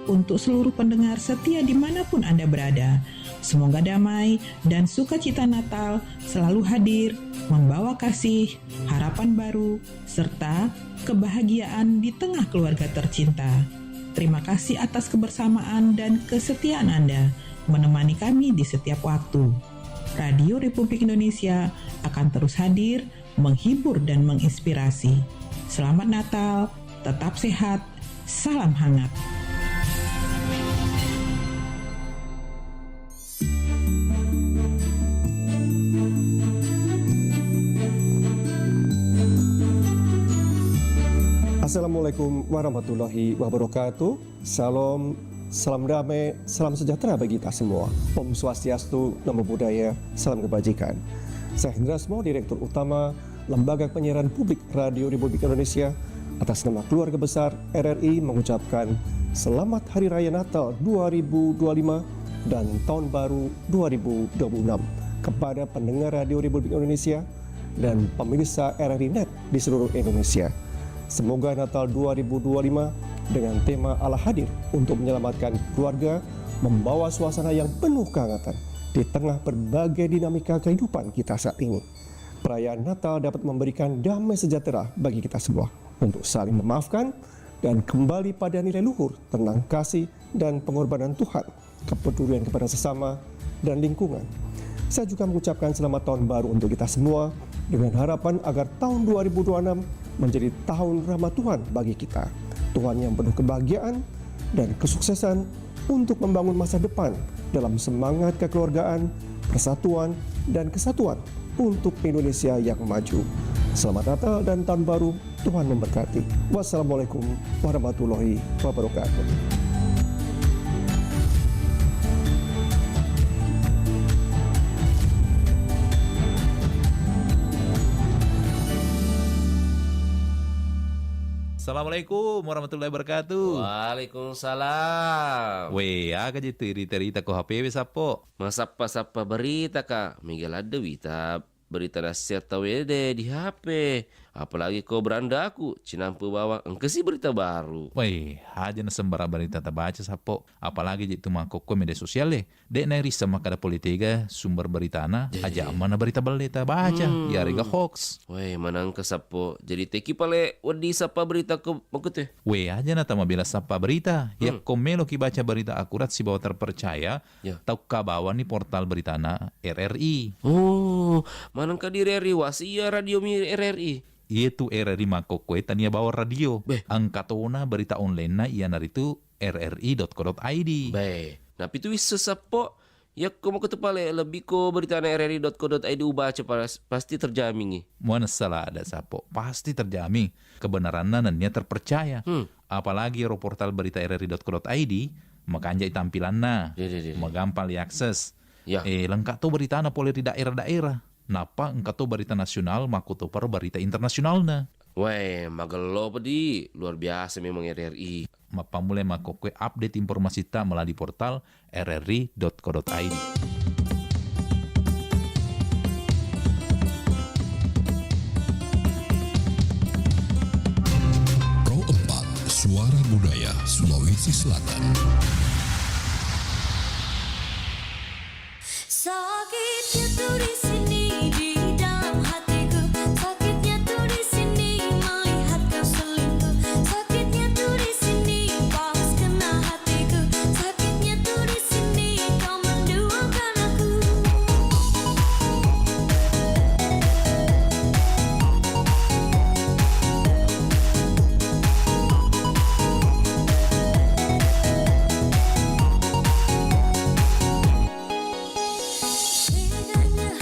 untuk seluruh pendengar setia dimanapun Anda berada. Semoga damai dan sukacita Natal selalu hadir, membawa kasih, harapan baru, serta kebahagiaan di tengah keluarga tercinta. Terima kasih atas kebersamaan dan kesetiaan Anda menemani kami di setiap waktu. Radio Republik Indonesia akan terus hadir, menghibur dan menginspirasi. Selamat Natal, tetap sehat, salam hangat. Assalamualaikum warahmatullahi wabarakatuh. Salam damai, salam sejahtera bagi kita semua. Om Swastiastu, Namo Buddhaya, salam kebajikan. Saya Hendra Smo, Direktur Utama Lembaga Penyiaran Publik Radio Republik Indonesia, atas nama keluarga besar RRI mengucapkan Selamat Hari Raya Natal 2025 dan Tahun Baru 2026 kepada pendengar Radio Republik Indonesia dan pemirsa RRI Net di seluruh Indonesia. Semoga Natal 2025 dengan tema Allah hadir untuk menyelamatkan keluarga, membawa suasana yang penuh kehangatan di tengah berbagai dinamika kehidupan kita saat ini. Perayaan Natal dapat memberikan damai sejahtera bagi kita semua untuk saling memaafkan dan kembali pada nilai luhur tentang kasih dan pengorbanan Tuhan, kepedulian kepada sesama dan lingkungan. Saya juga mengucapkan selamat tahun baru untuk kita semua dengan harapan agar tahun 2026 menjadi tahun rahmat Tuhan bagi kita. Tuhan yang penuh kebahagiaan dan kesuksesan untuk membangun masa depan dalam semangat kekeluargaan, persatuan, dan kesatuan untuk Indonesia yang maju. Selamat Natal dan Tahun Baru, Tuhan memberkati. Wassalamualaikum warahmatullahi wabarakatuh. Assalamualaikum warahmatullahi wabarakatuh. Waalaikumsalam. Weh, aga je cerita ko HP sapo. Masapa berita kak. Miguel ada berita nasihat tahu deh di HP. Apalagi kau beranda aku, cinampu bawa engke sih berita baru. Weh, aja na sembara berita tak baca sapo. Apalagi itu mako ko media sosial deh. Dek nari sama kada politika sumber berita na. Aja mana berita berita baca. Ya rega hoax. Weh, mana engke sapo. Jadi teki pale wadi sapa berita ko makute. Weh, aja na tama bila sapa berita. Ya komelo ki baca berita akurat si bawa terpercaya. Tau kabawa ni portal berita na RRI. Oh, mana engke di RRI wasia radio mi RRI. Itu RRI Makokwe tania bawa radio. Angkatona berita online na iya naritu rri.co.id. Nah itu bisa sapo. Ya kamu ketepale lebih ko berita na rri.co.id baca pasti terjamin nih. Mana salah ada sapo. Pasti terjamin. Kebenaran nannya terpercaya. Apalagi portal berita rri.co.id makanya tampilan na. Magampang diakses. Lengkap tuh berita na boleh di daerah-daerah. Napa engkau berita nasional makuto per berita internasional na. Weh, magelo pedi, luar biasa memang RRI. Mapa mulai makokwe update informasi ta melalui portal rri.co.id. Pro 4 Suara Budaya Sulawesi Selatan. Sakitnya tuh di sini di dalam hatiku, sakitnya tuh di sini melihat kau selingkuh, sakitnya tuh di sini pas kena hatiku, sakitnya tuh di sini kau menduakan aku. Bedanya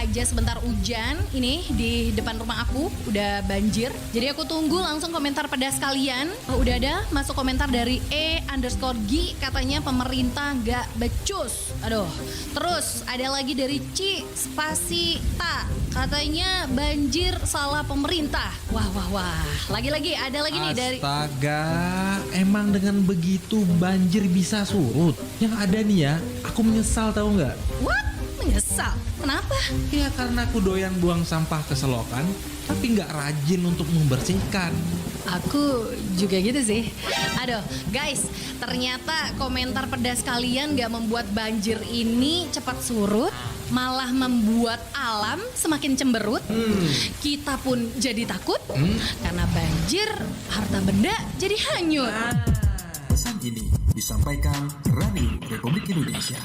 aja sebentar hujan ini di depan rumah aku udah banjir. Jadi aku tunggu langsung komentar pedas kalian. Udah ada masuk komentar dari E_G katanya pemerintah nggak becus. Aduh. Terus ada lagi dari C_Ta katanya banjir salah pemerintah. Wah. Lagi-lagi ada lagi nih dari. Astaga, emang dengan begitu banjir bisa surut? Yang ada nih ya, aku menyesal tahu nggak? What? Menyesal? Kenapa? Ya karena aku doyan buang sampah ke selokan, tapi nggak rajin untuk membersihkan. Aku juga gitu sih. Aduh, guys, ternyata komentar pedas kalian gak membuat banjir ini cepat surut, malah membuat alam semakin cemberut. Kita pun jadi takut karena banjir, harta benda jadi hanyut. Pesan ini disampaikan Radio Republik Indonesia.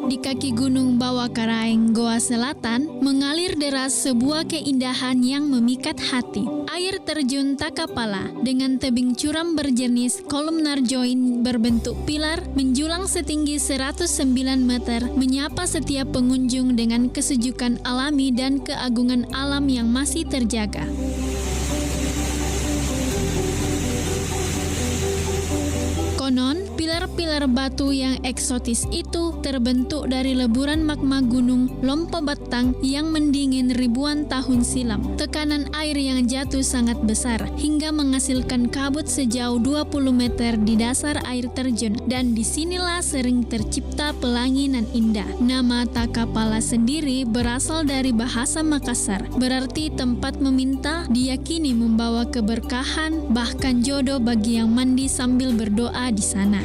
Di kaki gunung bawah Karaeng, Goa Selatan, mengalir deras sebuah keindahan yang memikat hati. Air terjun Takapala dengan tebing curam berjenis kolumnar join berbentuk pilar menjulang setinggi 109 meter, menyapa setiap pengunjung dengan kesejukan alami dan keagungan alam yang masih terjaga. Konon, pilar-pilar batu yang eksotis itu terbentuk dari leburan magma gunung Lompo Batang yang mendingin ribuan tahun silam. Tekanan air yang jatuh sangat besar hingga menghasilkan kabut sejauh 20 meter di dasar air terjun, dan disinilah sering tercipta pelangi nan indah. Nama Takapala sendiri berasal dari bahasa Makassar, berarti tempat meminta, diyakini membawa keberkahan bahkan jodoh bagi yang mandi sambil berdoa di sana.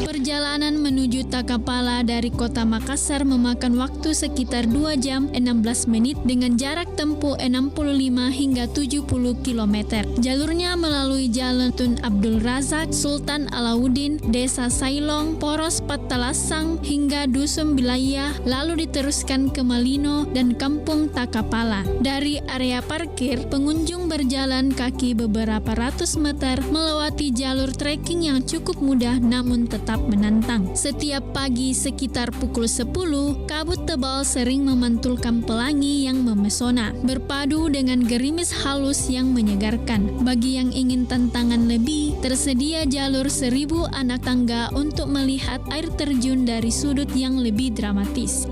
Perjalanan menuju Takapala dari kota Makassar memakan waktu sekitar 2 jam 16 menit dengan jarak tempuh 65 hingga 70 km. Jalurnya melalui Jalan Tun Abdul Razak, Sultan Alauddin, Desa Sailong, Poros Patalasang hingga Dusun Bilayah, lalu diteruskan ke Malino dan Kampung Takapala. Dari area parkir, pengunjung berjalan kaki beberapa ratus meter melewati jalur trekking yang cukup mudah namun tetap menantang. Setiap pagi sekitar pukul 10, kabut tebal sering memantulkan pelangi yang memesona, berpadu dengan gerimis halus yang menyegarkan. Bagi yang ingin tantangan lebih, tersedia jalur 1000 anak tangga untuk melihat air terjun dari sudut yang lebih dramatis.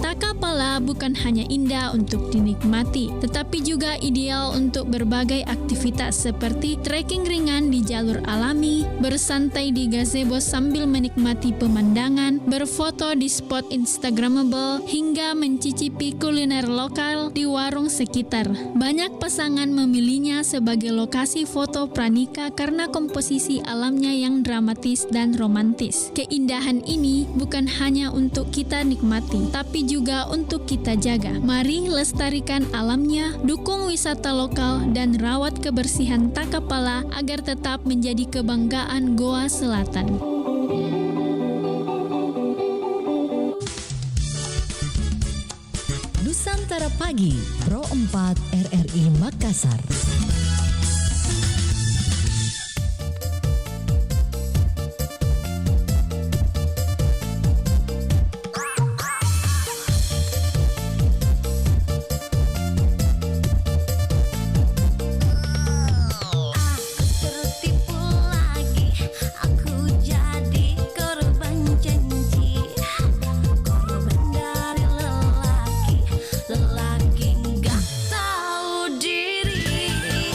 Takapala bukan hanya indah untuk dinikmati, tetapi juga ideal untuk berbagai aktivitas seperti trekking ringan di jalur alami, bersantai di gazebo sambil menikmati pemandangan, berfoto di spot instagramable, hingga mencicipi kuliner lokal di warung sekitar. Banyak pasangan memilihnya sebagai lokasi foto pranikah karena komposisi alamnya yang dramatis dan romantis. Keindahan ini bukan hanya untuk kita nikmati, tapi juga untuk kita jaga. Mari lestarikan alamnya, dukung wisata lokal, dan rawat kebersihan Takapala agar tetap menjadi kebanggaan Goa Selatan. Nusantara Pagi, Pro 4 RRI Makassar. Lelaki nggak tahu diri.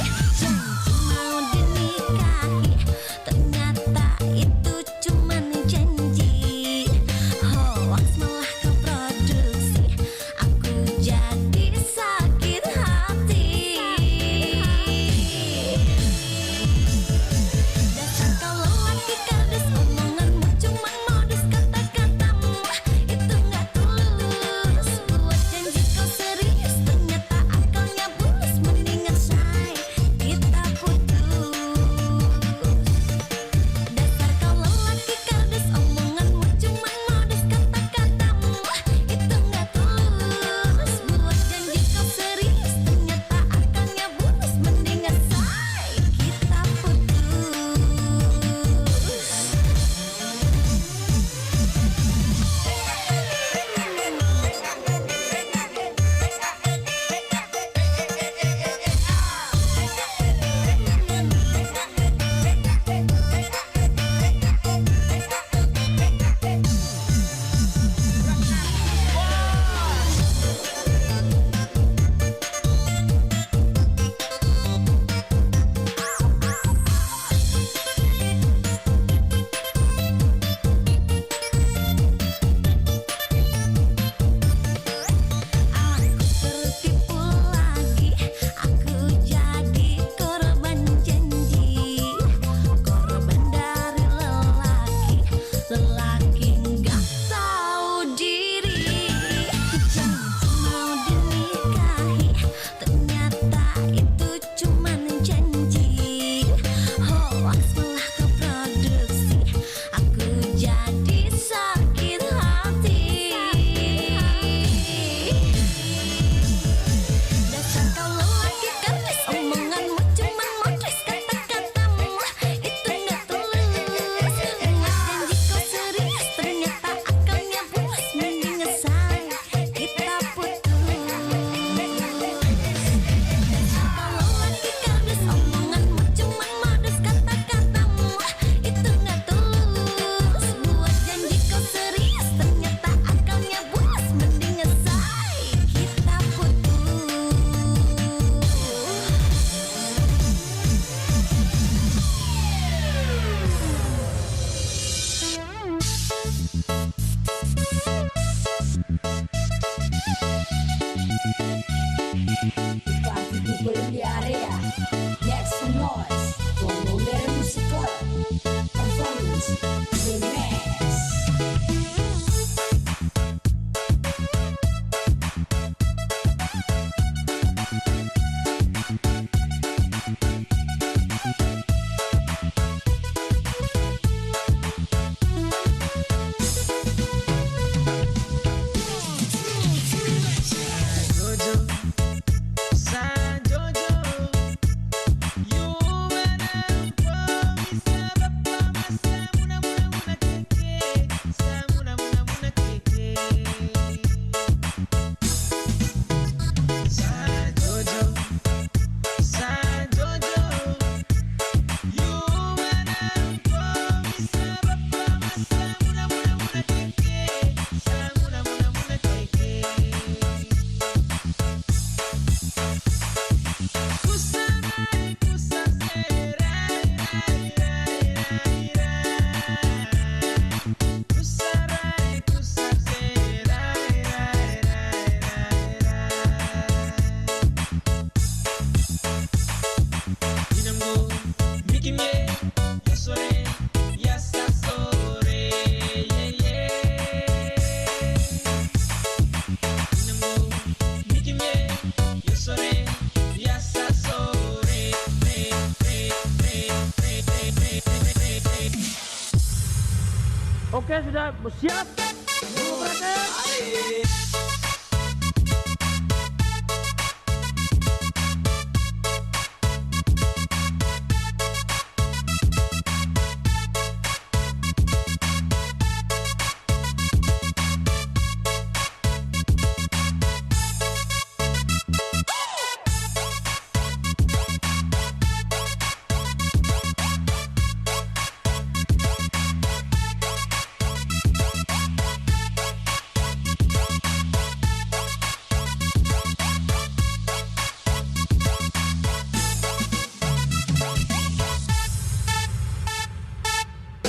Oke, sudah siap?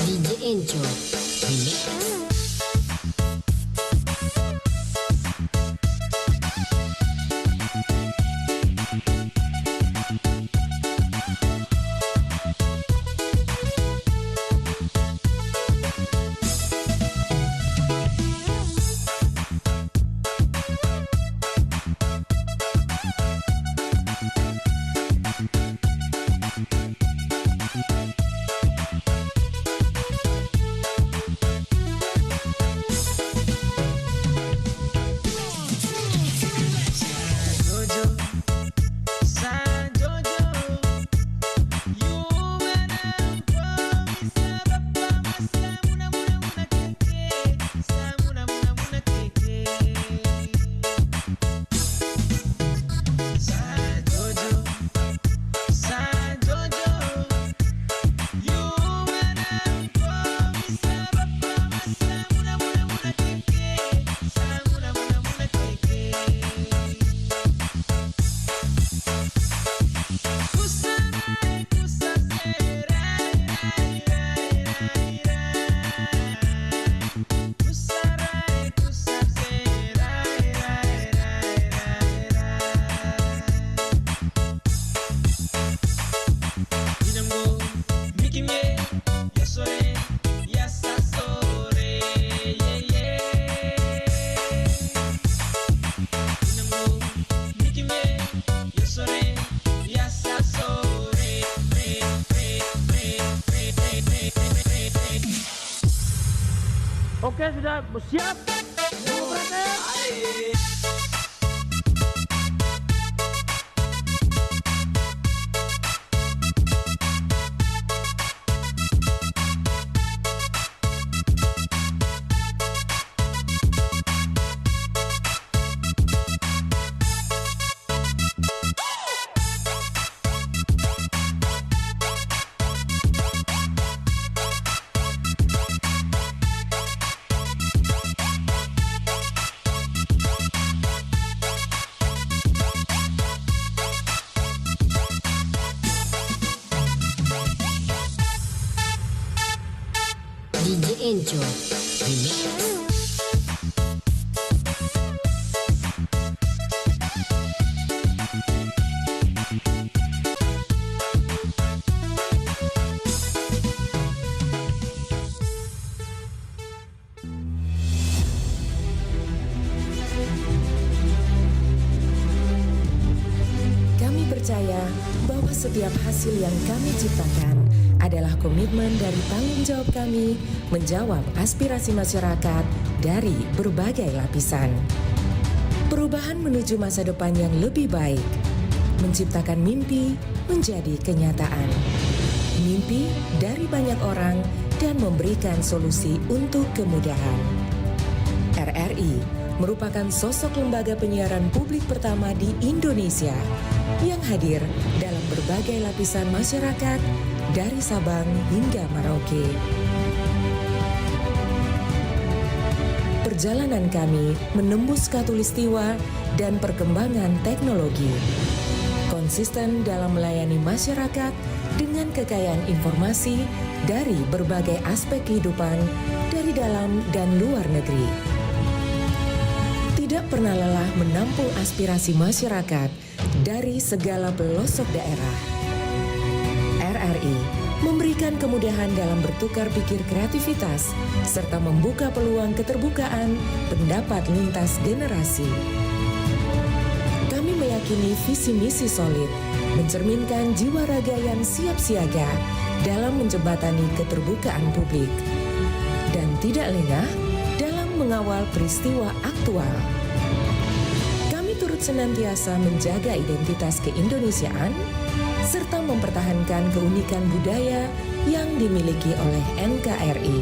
DJ Enjo Remix. Oke, sudah siap? DJ Enjo Remix. Kami percaya bahwa setiap hasil yang kami ciptakan adalah komitmen dari tanggung jawab kami menjawab aspirasi masyarakat dari berbagai lapisan. Perubahan menuju masa depan yang lebih baik, menciptakan mimpi menjadi kenyataan. Mimpi dari banyak orang dan memberikan solusi untuk kemudahan. RRI merupakan sosok lembaga penyiaran publik pertama di Indonesia yang hadir dalam berbagai lapisan masyarakat dari Sabang hingga Merauke. Perjalanan kami menembus khatulistiwa dan perkembangan teknologi. Konsisten dalam melayani masyarakat dengan kekayaan informasi dari berbagai aspek kehidupan dari dalam dan luar negeri. Tidak pernah lelah menampung aspirasi masyarakat dari segala pelosok daerah. RRI memberikan kemudahan dalam bertukar pikir kreativitas serta membuka peluang keterbukaan pendapat lintas generasi. Kami meyakini visi misi solid mencerminkan jiwa raga yang siap siaga dalam menjembatani keterbukaan publik. Dan tidak lengah dalam mengawal peristiwa aktual. Kami turut senantiasa menjaga identitas keindonesiaan serta mempertahankan keunikan budaya yang dimiliki oleh NKRI.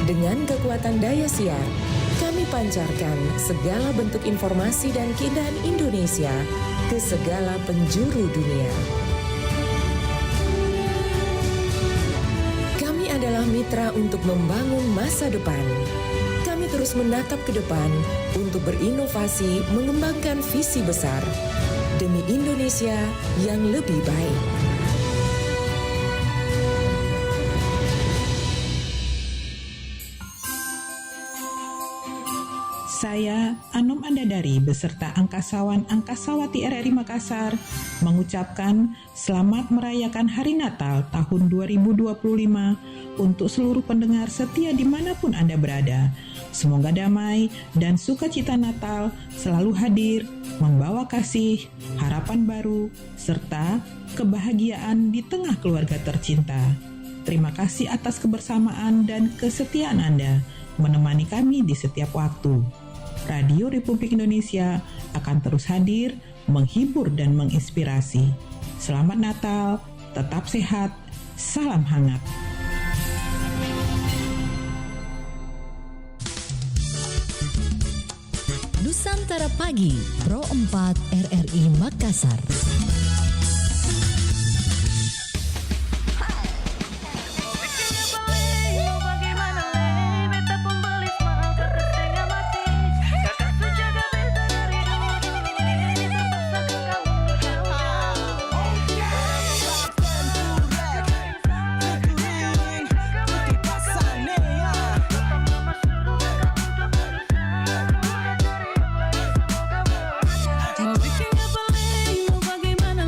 Dengan kekuatan daya siar, kami pancarkan segala bentuk informasi dan keindahan Indonesia ke segala penjuru dunia. Kami adalah mitra untuk membangun masa depan. Kami terus menatap ke depan untuk berinovasi mengembangkan visi besar demi Indonesia yang lebih baik. Saya, Anom Andadari, beserta Angkasawan-Angkasawati RRI Makassar, mengucapkan selamat merayakan Hari Natal tahun 2025 untuk seluruh pendengar setia dimanapun Anda berada. Semoga damai dan sukacita Natal selalu hadir, membawa kasih, harapan baru, serta kebahagiaan di tengah keluarga tercinta. Terima kasih atas kebersamaan dan kesetiaan Anda menemani kami di setiap waktu. Radio Republik Indonesia akan terus hadir, menghibur dan menginspirasi. Selamat Natal, tetap sehat, salam hangat. Nusantara Pagi, Pro 4 RRI Makassar. Mau bikin apa lagi, mau bagaimana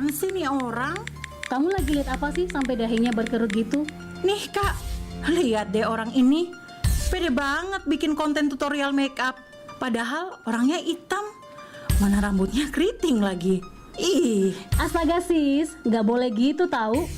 apaan sih nih orang? Kamu lagi lihat apa sih sampai dahinya berkerut gitu? Nih kak, lihat deh orang ini. Pede banget bikin konten tutorial make up. Padahal orangnya hitam. Mana rambutnya keriting lagi. Ih. Astaga sis, nggak boleh gitu tahu.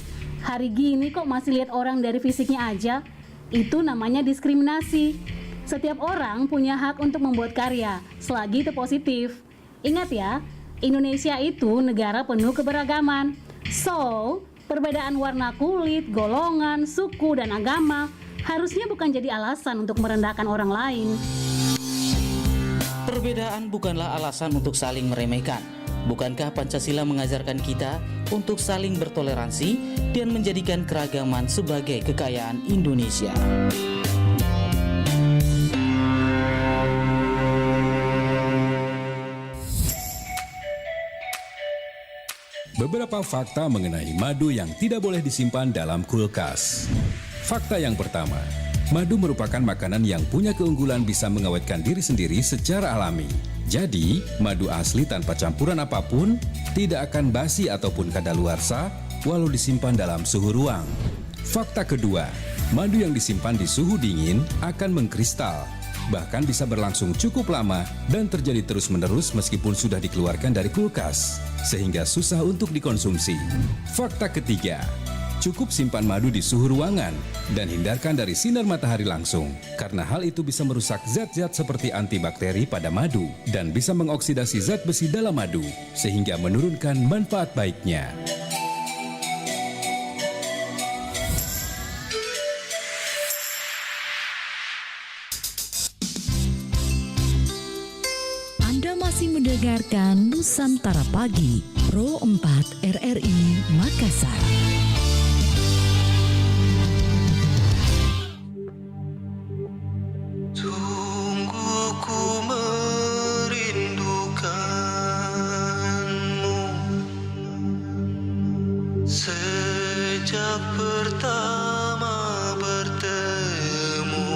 Hari gini kok masih lihat orang dari fisiknya aja. Itu namanya diskriminasi. Setiap orang punya hak untuk membuat karya, selagi itu positif. Ingat ya, Indonesia itu negara penuh keberagaman. So, perbedaan warna kulit, golongan, suku, dan agama harusnya bukan jadi alasan untuk merendahkan orang lain. Perbedaan bukanlah alasan untuk saling meremehkan. Bukankah Pancasila mengajarkan kita untuk saling bertoleransi dan menjadikan keragaman sebagai kekayaan Indonesia? Beberapa fakta mengenai madu yang tidak boleh disimpan dalam kulkas. Fakta yang pertama, madu merupakan makanan yang punya keunggulan bisa mengawetkan diri sendiri secara alami. Jadi, madu asli tanpa campuran apapun tidak akan basi ataupun kadaluarsa walau disimpan dalam suhu ruang. Fakta kedua, madu yang disimpan di suhu dingin akan mengkristal, bahkan bisa berlangsung cukup lama dan terjadi terus-menerus meskipun sudah dikeluarkan dari kulkas, sehingga susah untuk dikonsumsi. Fakta ketiga, cukup simpan madu di suhu ruangan dan hindarkan dari sinar matahari langsung, karena hal itu bisa merusak zat-zat seperti antibakteri pada madu dan bisa mengoksidasi zat besi dalam madu, sehingga menurunkan manfaat baiknya. Anda masih mendengarkan Nusantara Pagi, Pro 4 RRI Makassar. Sejak pertama bertemu,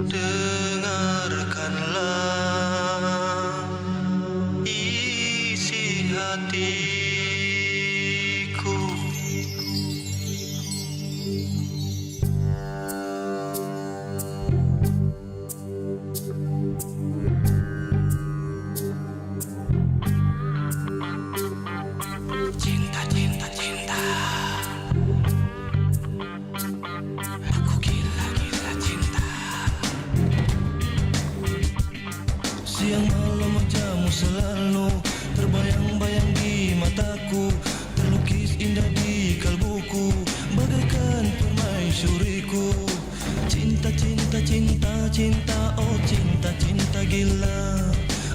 dengarkanlah isi hatiku. Cinta, cinta, cinta. Aku gila, gila cinta. Siang malam wajahmu selalu terbayang-bayang di mataku, terlukis indah di kalbuku, bagaikan permaisuriku. Cinta, cinta, cinta, cinta, oh cinta, cinta gila.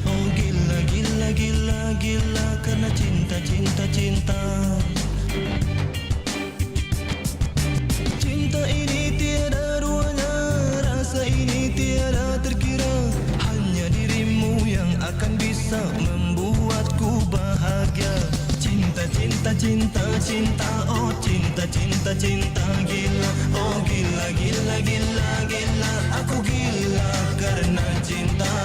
Oh gila, gila, gila, gila, karena cinta, cinta, cinta. Cinta ini tiada duanya, rasa ini tiada terkira. Hanya dirimu yang akan bisa membuatku bahagia. Cinta, cinta, cinta, cinta, oh cinta, cinta, cinta gila. Oh gila, gila, gila, gila, aku gila karena cinta.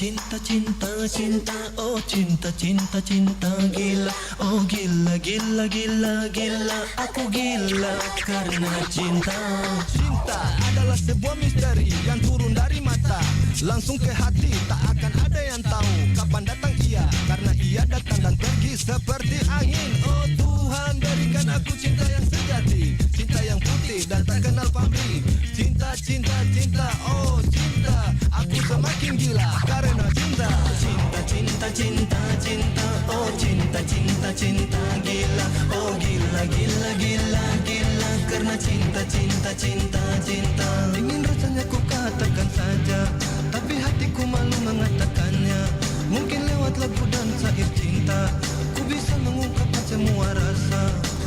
cinta, cinta, cinta, oh cinta, cinta, cinta gila. Oh gila, gila, gila, gila. Aku gila karena cinta. Cinta adalah sebuah misteri yang turun dari mata langsung ke hati, tak akan ada yang tahu kapan datang ia, karena ia datang dan pergi seperti angin. Oh Tuhan, berikan aku cinta yang sejati, cinta yang putih dan tak kenal pamrih. Cinta, cinta, cinta, oh cinta, aku semakin gila karena cinta. Cinta, cinta, cinta, cinta, oh cinta, cinta, cinta gila. Oh gila, gila, gila, gila karena cinta, cinta, cinta, cinta. Ingin rasanya ku katakan saja, tapi hatiku malu mengatakannya. Mungkin lewat lagu dan syair cinta ku bisa mengungkapkan semua rasa.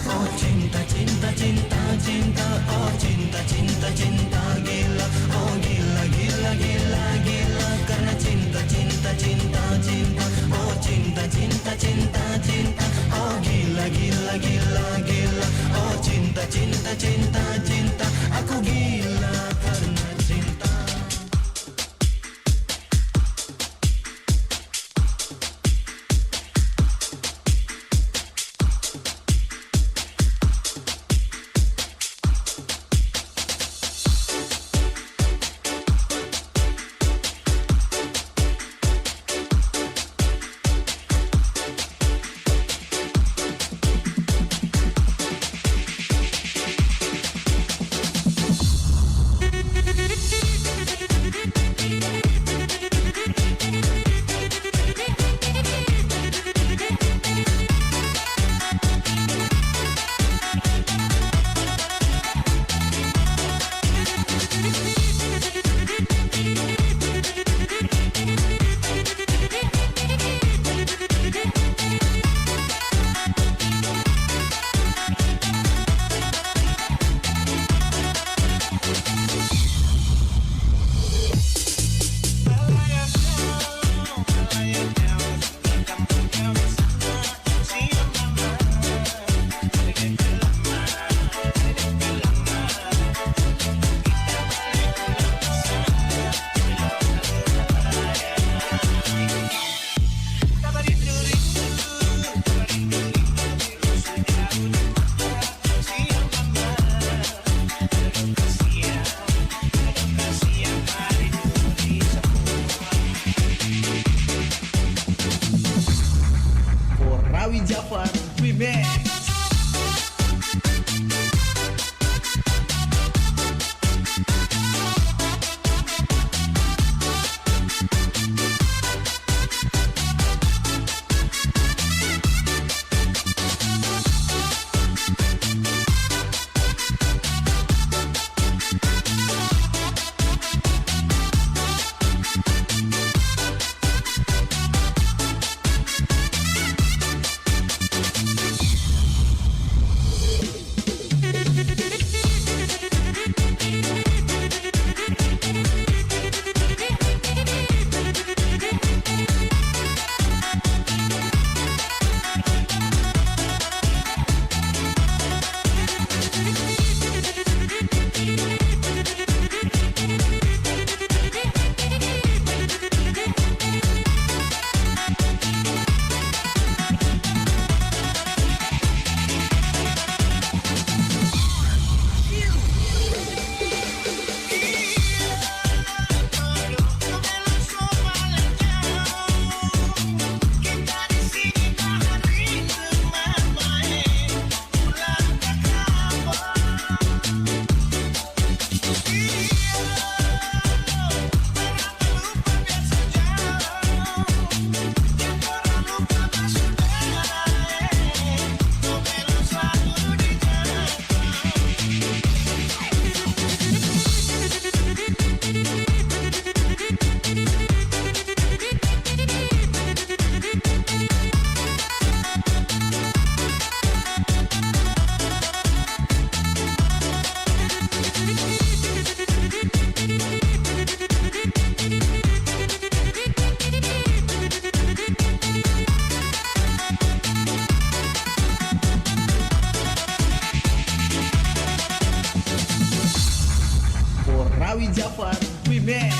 Oh cinta, cinta, cinta, cinta, oh cinta, cinta, cinta gila. Oh gila, gila, gila, gila karena cinta, cinta, cinta, cinta. Oh cinta, cinta, cinta, cinta, oh gila, gila, gila, gila. Oh cinta, cinta, cinta, cinta, aku gila karena cinta. Rawi Jafar Remix. Rawi Jafar Remix.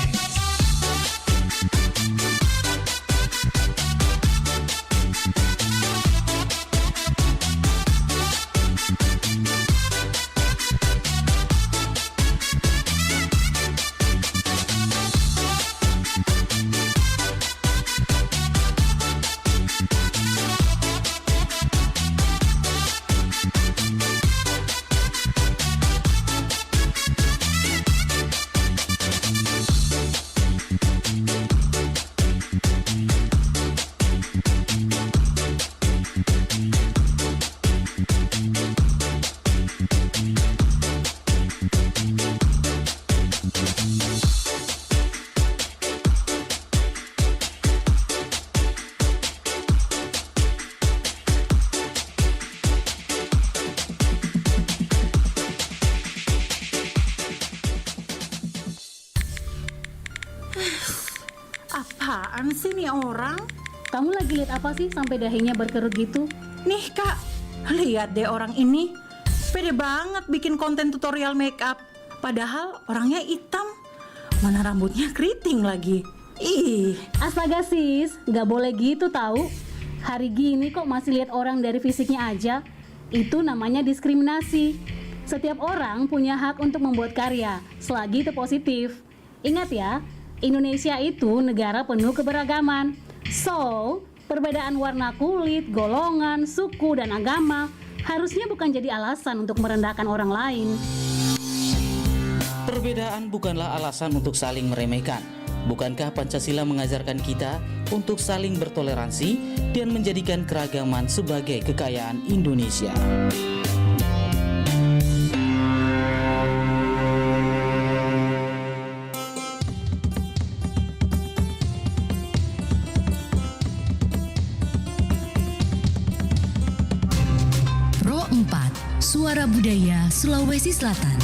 Apaan sih nih orang? Kamu lagi lihat apa sih sampai dahinya berkerut gitu? Nih kak, lihat deh orang ini. Pede banget bikin konten tutorial make up. Padahal orangnya hitam. Mana rambutnya keriting lagi. Ih, astaga sis, gak boleh gitu tahu. Hari gini kok masih lihat orang dari fisiknya aja. Itu namanya diskriminasi. Setiap orang punya hak untuk membuat karya, selagi itu positif. Ingat ya, Indonesia itu negara penuh keberagaman. So, perbedaan warna kulit, golongan, suku, dan agama harusnya bukan jadi alasan untuk merendahkan orang lain. Perbedaan bukanlah alasan untuk saling meremehkan. Bukankah Pancasila mengajarkan kita untuk saling bertoleransi dan menjadikan keragaman sebagai kekayaan Indonesia? Pro 4, Suara Budaya Sulawesi Selatan.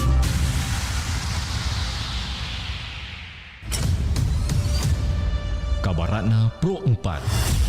Kabaratna Pro 4.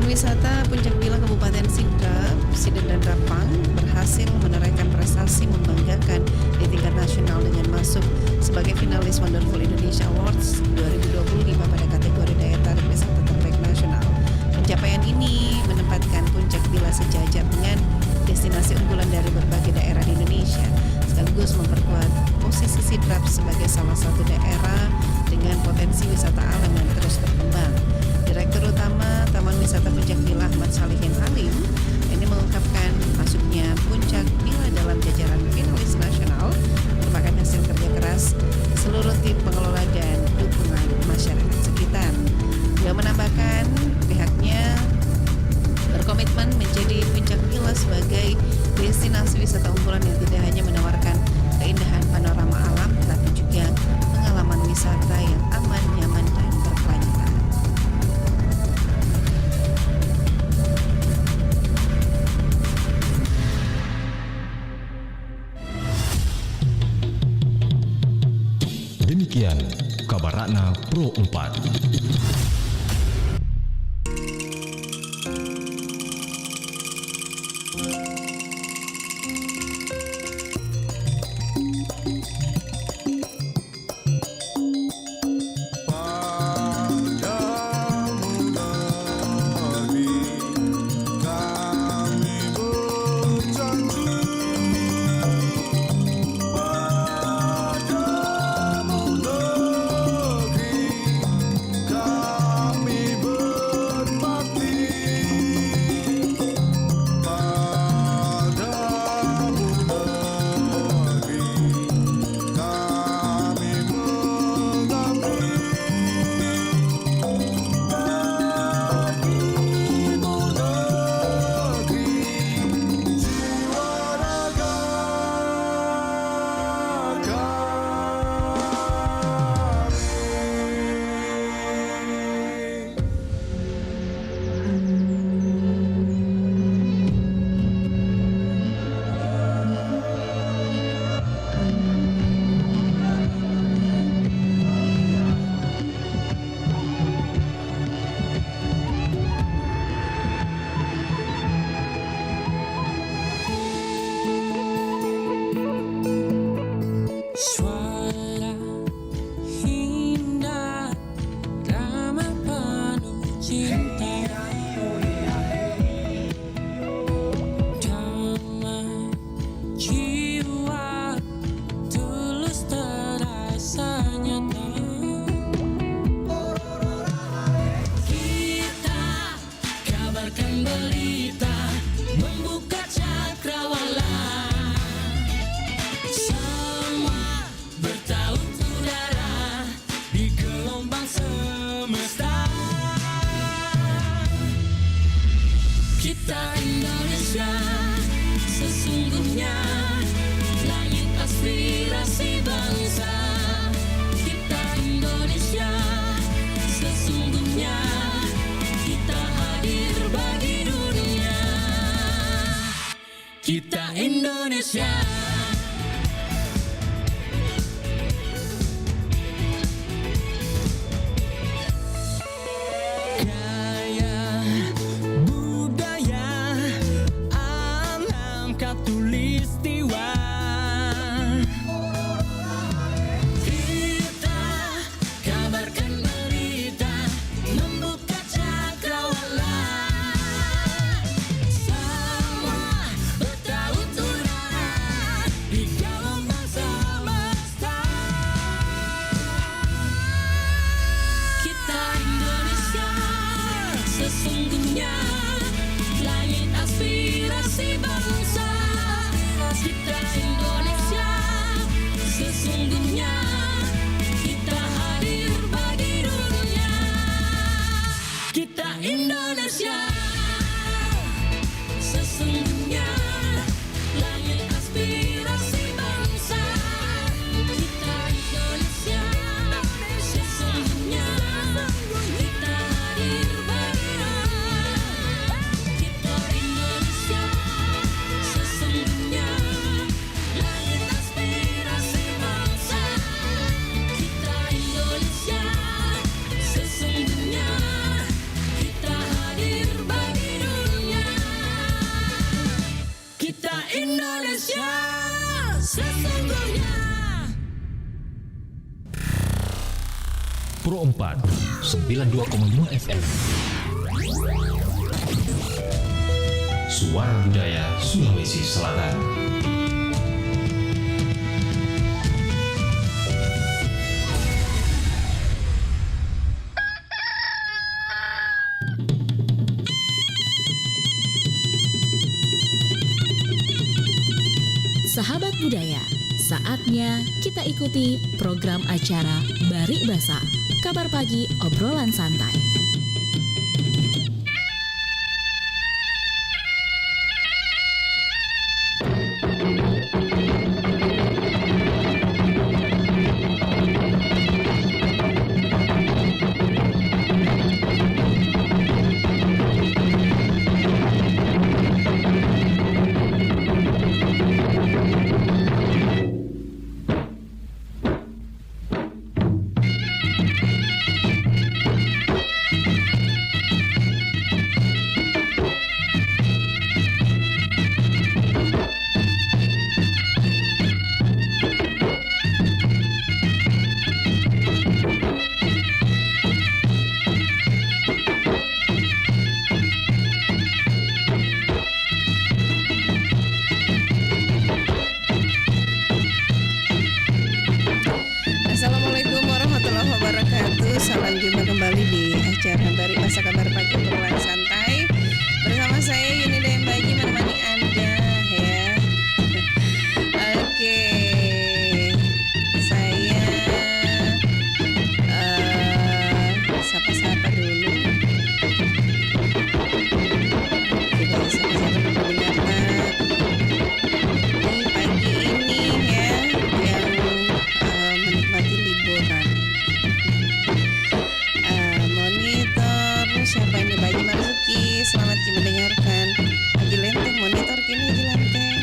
Wisata Puncak Bila Kabupaten Sidrap, Siden dan Rapang berhasil menorehkan prestasi membanggakan di tingkat nasional dengan masuk sebagai finalis Wonderful Indonesia Awards 2025 pada kategori daya tarik wisata terbaik nasional. Pencapaian ini menempatkan Puncak Bila sejajar dengan destinasi unggulan dari berbagai daerah di Indonesia, sekaligus memperkuat posisi Sidrap sebagai salah satu daerah dengan potensi wisata alam yang terus berkembang. Direktur Utama Taman Wisata Puncak Bila Ahmad Salihin Halim ini mengungkapkan masuknya Puncak Bila dalam jajaran finalis nasional merupakan hasil kerja keras seluruh tim pengelola dan dukungan masyarakat sekitar. Dia menambahkan pihaknya berkomitmen menjadi Puncak Bila sebagai destinasi wisata unggulan yang tidak hanya menawarkan keindahan panorama alam, tetapi juga pengalaman wisata yang aman, nyaman, dan berkelanjutan. Demikian Kabaratna Pro 4. Suara indah, drama penuh cinta, damai jiwa, tulus terasa nyata. Kita kabarkan berita, membuka cakrawala. Semua bertaut udara di gelombang semesta. Kita Indonesia, sesungguhnya langit aspirasi bangsa. Kita Indonesia, sesungguhnya kita hadir bagi dunia. Kita Indonesia. Gaya budaya alam katulistiwa. Kita kabarkan berita, membuka cakrawala. Semua bertaut udara di gelombang semesta. Kita Indonesia, sesungguhnya langit aspirasi bangsa. Kita Indonesia, sesungguhnya kita hadir bagi dunia. Kita Indonesia, sesungguhnya langit aspirasi bangsa. Kita Indonesia, sesungguhnya kita hadir bagi dunia. Kita Indonesia, sesungguhnya langit aspirasi bangsa. Kita Indonesia, sesungguhnya kita hadir bagi dunia. Kita Indonesia, sesungguhnya. Pro 4 92,5 FM. Suara Budaya Sulawesi Selatan. Sahabat budaya, saatnya kita ikuti program acara Barik Basa, kabar pagi obrolan santai. Assalamualaikum warahmatullahi wabarakatuh. Salam jumpa kembali di acara Barik Basa Kabar Pagi Obrolan Santai bersama saya Yuni Dembaji menemani Anda ya. Oke, saya sapa-sapa dulu. Kita sapa-sapa dulu mendengarkan di pagi ini ya, yang menikmati liburan. Monitor siapa ini Baji Marzuki, selamat mendengarkan. Haji Lenteng monitor kini Haji Lenteng.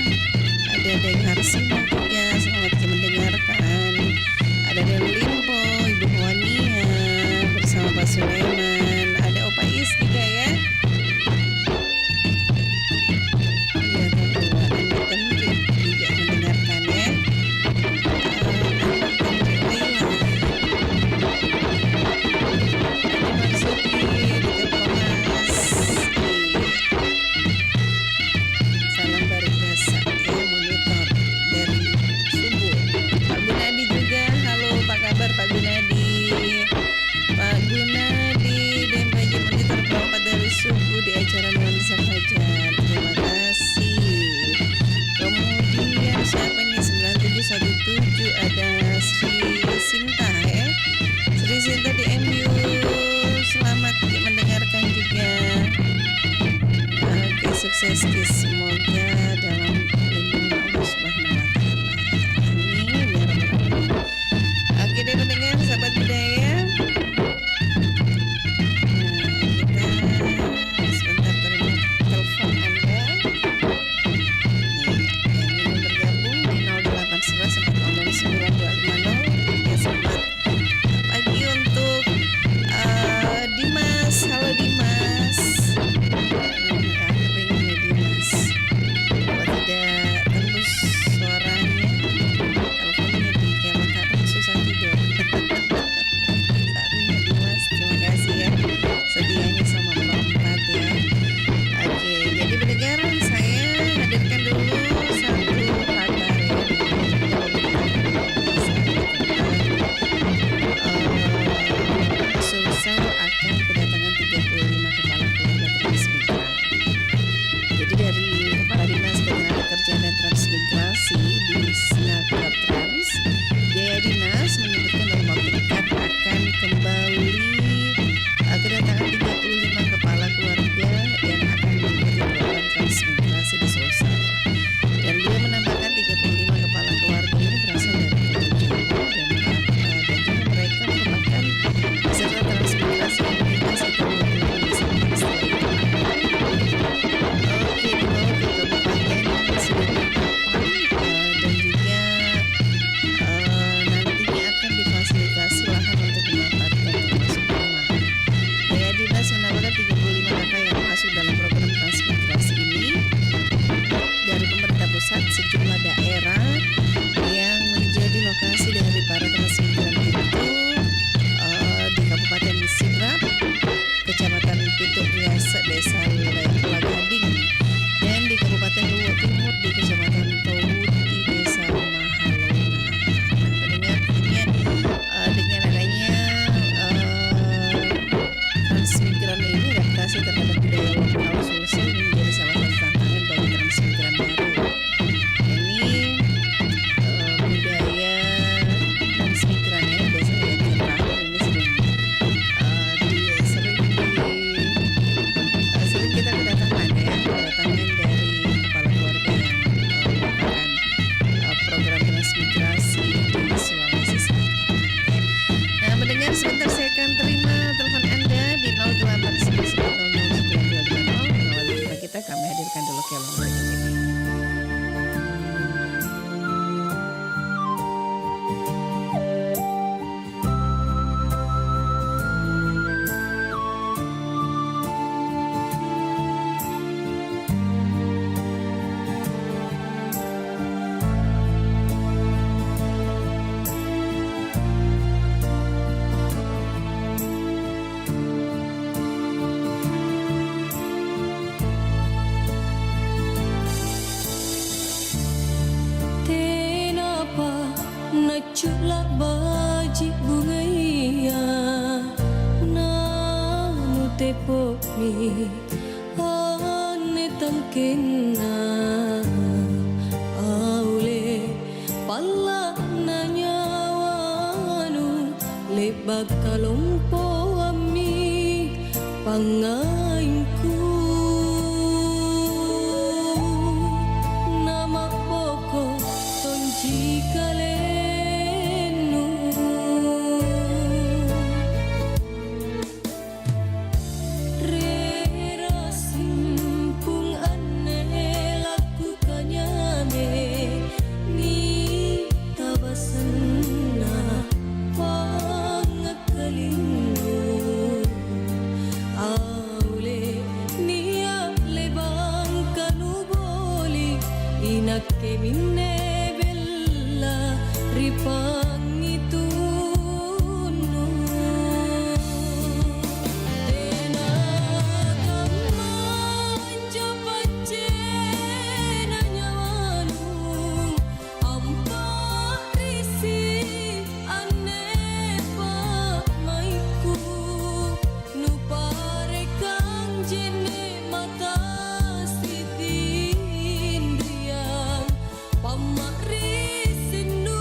Ada Deng Harsina juga, selamat mendengarkan. Ada Den Limpo, Ibu Wania bersama Pak Sulaiman. Ada Opa Is juga ya. Iya, Anda juga mendengarkan ya. Seski, semoga dalam lindungan Allah Subhanahu wa taala. Amin ya rabbal alamin. Oke deh pendengar sahabat budaya. Kita sebentar terima telepon Anda. Yang ingin bergabung di 0811 400 9250. Ya selamat pagi untuk Dimas. Halo Dimas. Pengennya Dimas. Kalau tidak tembus suaranya, teleponnya di kelengkapan susah tidur. Saatnya Dimas, terima kasih ya sedianya sama Pro 4 ya. Oke, jadi pendengar saya hadirkan dulu satu kabar ya. Sulsel akan kedatangan 35 kepala keluarga transmigran. Jadi dari Kepala Dinas Ketenagakerjaan dan Transmigrasi di Snapchat Trans, Jaya Dinas menyebutkan dalam waktu dekat akan kembali kedatangan 35 kepala keluarga yang akan mengikuti program transmigrasi di Sulsel. Dan beliau menambahkan 35 kepala keluarga ini berasal dari Pulau Jawa dan juga mereka merupakan peserta transmigrasi yang dinas di Kabupaten Desember setelah itu. Oke, dibawa ke Kabupaten Sidemapang dan juga nantinya akan difasilitasi lahan untuk dimanfaatkan termasuk rumah. Jaya Dinas menambahkan 35 kakak yang masuk dalam program transmigrasi ini dari pemerintah pusat, sejumlah daerah yang menjadi lokasi dari para transmigran itu di Kabupaten Sidrap, Kecamatan Pituk Riase, Desa Lagading, dan di Kabupaten Luwu Timur di Kecamatan Towuti, Desa Mahalona. Nah, pendengar tentunya dengan adanya transmigran ini, adaptasi terhadap budaya lokal Sulsel menjadi salah satu tantangan bagi transmigran baru. Ini budaya transmigran ya, biasanya yang terakhir ini sering kita kedatangan ya, kedatangan dari kepala keluarga yang melakukan program transmigrasi di Sulawesi Selatan. Nah, mendengar sebentar saya akan terima telepon Anda di 0811 400 9250. Kita kami hadirkan dulu kelong berikut ini. Cula baji bungaya nanu tepo mi ane tangkena aule pala nanyawanu lebak kalompo ami pangainku nama poko tonji kale che minne bella ripangi tu Pamari sinu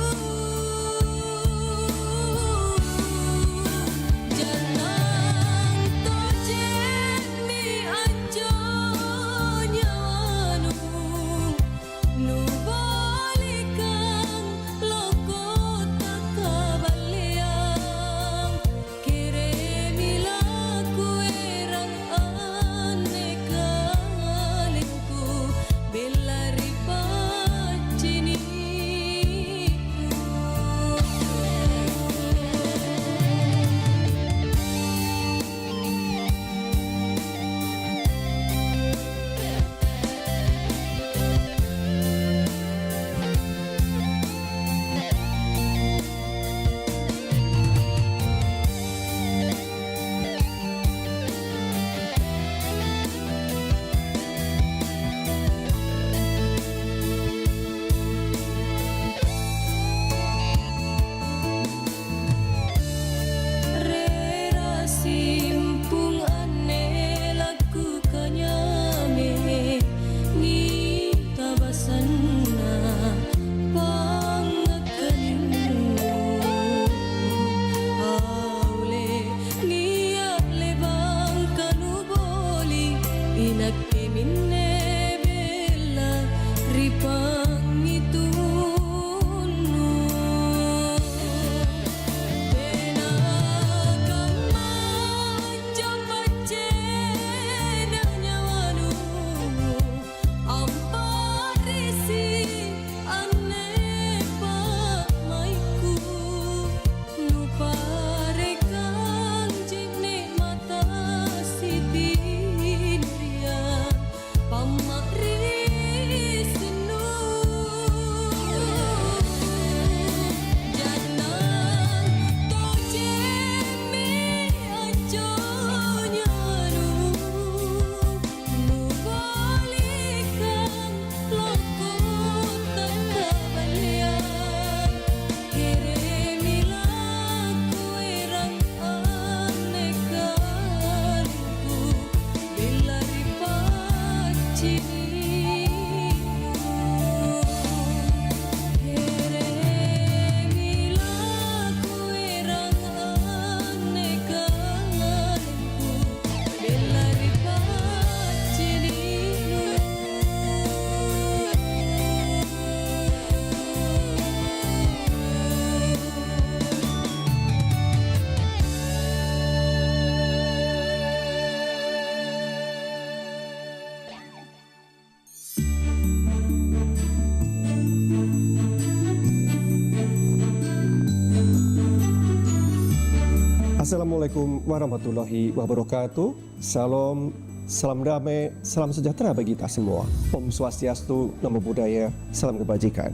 Assalamualaikum warahmatullahi wabarakatuh. Salam, salam damai, salam sejahtera bagi kita semua. Om Swastiastu, Namo Buddhaya, salam kebajikan.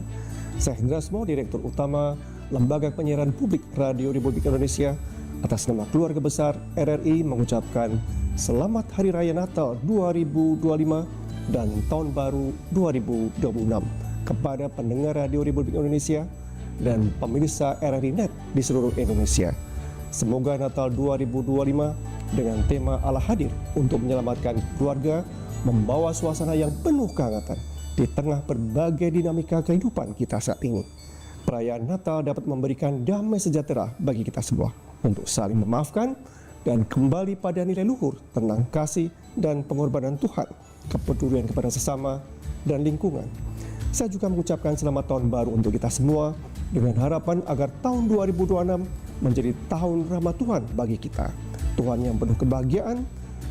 Saya Hendra Smo, Direktur Utama Lembaga Penyiaran Publik Radio Republik Indonesia, atas nama keluarga besar RRI mengucapkan Selamat Hari Raya Natal 2025 dan Tahun Baru 2026 kepada pendengar Radio Republik Indonesia dan pemirsa RRI Net di seluruh Indonesia. Semoga Natal 2025 dengan tema Allah hadir untuk menyelamatkan keluarga membawa suasana yang penuh kehangatan di tengah berbagai dinamika kehidupan kita saat ini. Perayaan Natal dapat memberikan damai sejahtera bagi kita semua untuk saling memaafkan dan kembali pada nilai luhur tentang kasih dan pengorbanan Tuhan, kepedulian kepada sesama dan lingkungan. Saya juga mengucapkan selamat tahun baru untuk kita semua dengan harapan agar tahun 2026 menjadi tahun rahmat Tuhan bagi kita. Tuhan yang penuh kebahagiaan